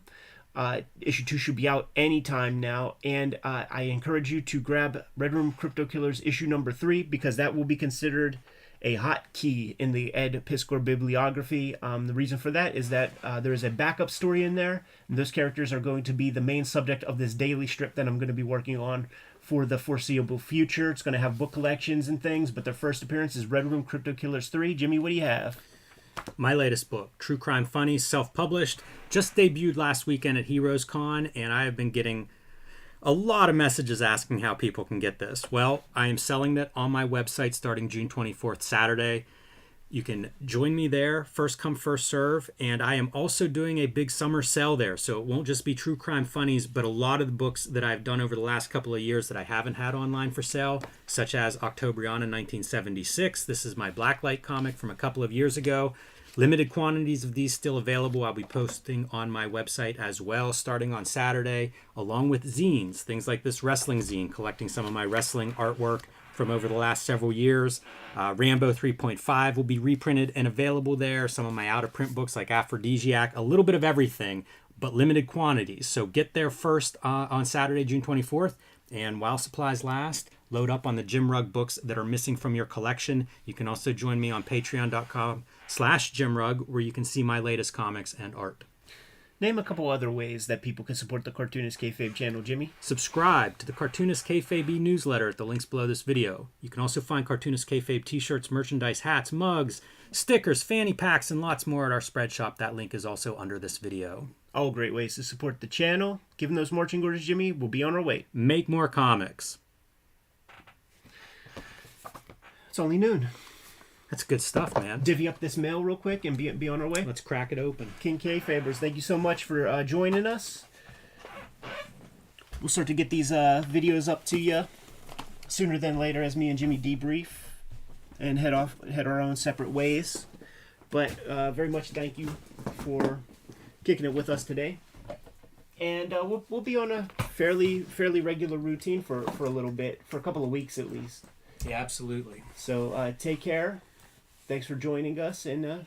Issue 2 should be out anytime now. And I encourage you to grab Red Room Crypto Killers issue #3 because that will be considered a hot key in the Ed Piskor bibliography. The reason for that is that there is a backup story in there. And those characters are going to be the main subject of this daily strip that I'm going to be working on for the foreseeable future. It's going to have book collections and things, but their first appearance is Red Room Crypto Killers 3. Jimmy, what do you have? My latest book, True Crime Funnies, self-published, just debuted last weekend at Heroes Con, and I have been getting a lot of messages asking how people can get this. Well, I am selling it on my website starting June 24th, Saturday. You can join me there, first come, first serve, and I am also doing a big summer sale there, so it won't just be True Crime Funnies, but a lot of the books that I've done over the last couple of years that I haven't had online for sale, such as Octobriana 1976. This is my Blacklight comic from a couple of years ago. Limited quantities of these still available. I'll be posting on my website as well, starting on Saturday, along with zines, things like this wrestling zine, collecting some of my wrestling artwork from over the last several years. Rambo 3.5 will be reprinted and available there. Some of my out-of-print books like Aphrodisiac, a little bit of everything, but limited quantities. So get there first on Saturday, June 24th, and while supplies last, load up on the Jim Rugg books that are missing from your collection. You can also join me on patreon.com/JimRugg, where you can see my latest comics and art. Name a couple other ways that people can support the Cartoonist Kayfabe channel, Jimmy. Subscribe to the Cartoonist Kayfabe newsletter at the links below this video. You can also find Cartoonist Kayfabe t-shirts, merchandise, hats, mugs, stickers, fanny packs, and lots more at our spread shop. That link is also under this video. All great ways to support the channel. Given those marching orders, Jimmy, we'll be on our way. Make more comics. It's only noon. That's good stuff, man. Divvy up this mail real quick and be on our way. Let's crack it open. King Kayfabers, thank you so much for joining us. We'll start to get these videos up to you sooner than later as me and Jimmy debrief and head our own separate ways. But very much thank you for kicking it with us today. And we'll be on a fairly regular routine for a little bit, for a couple of weeks at least. Yeah, absolutely. So take care. Thanks for joining us, and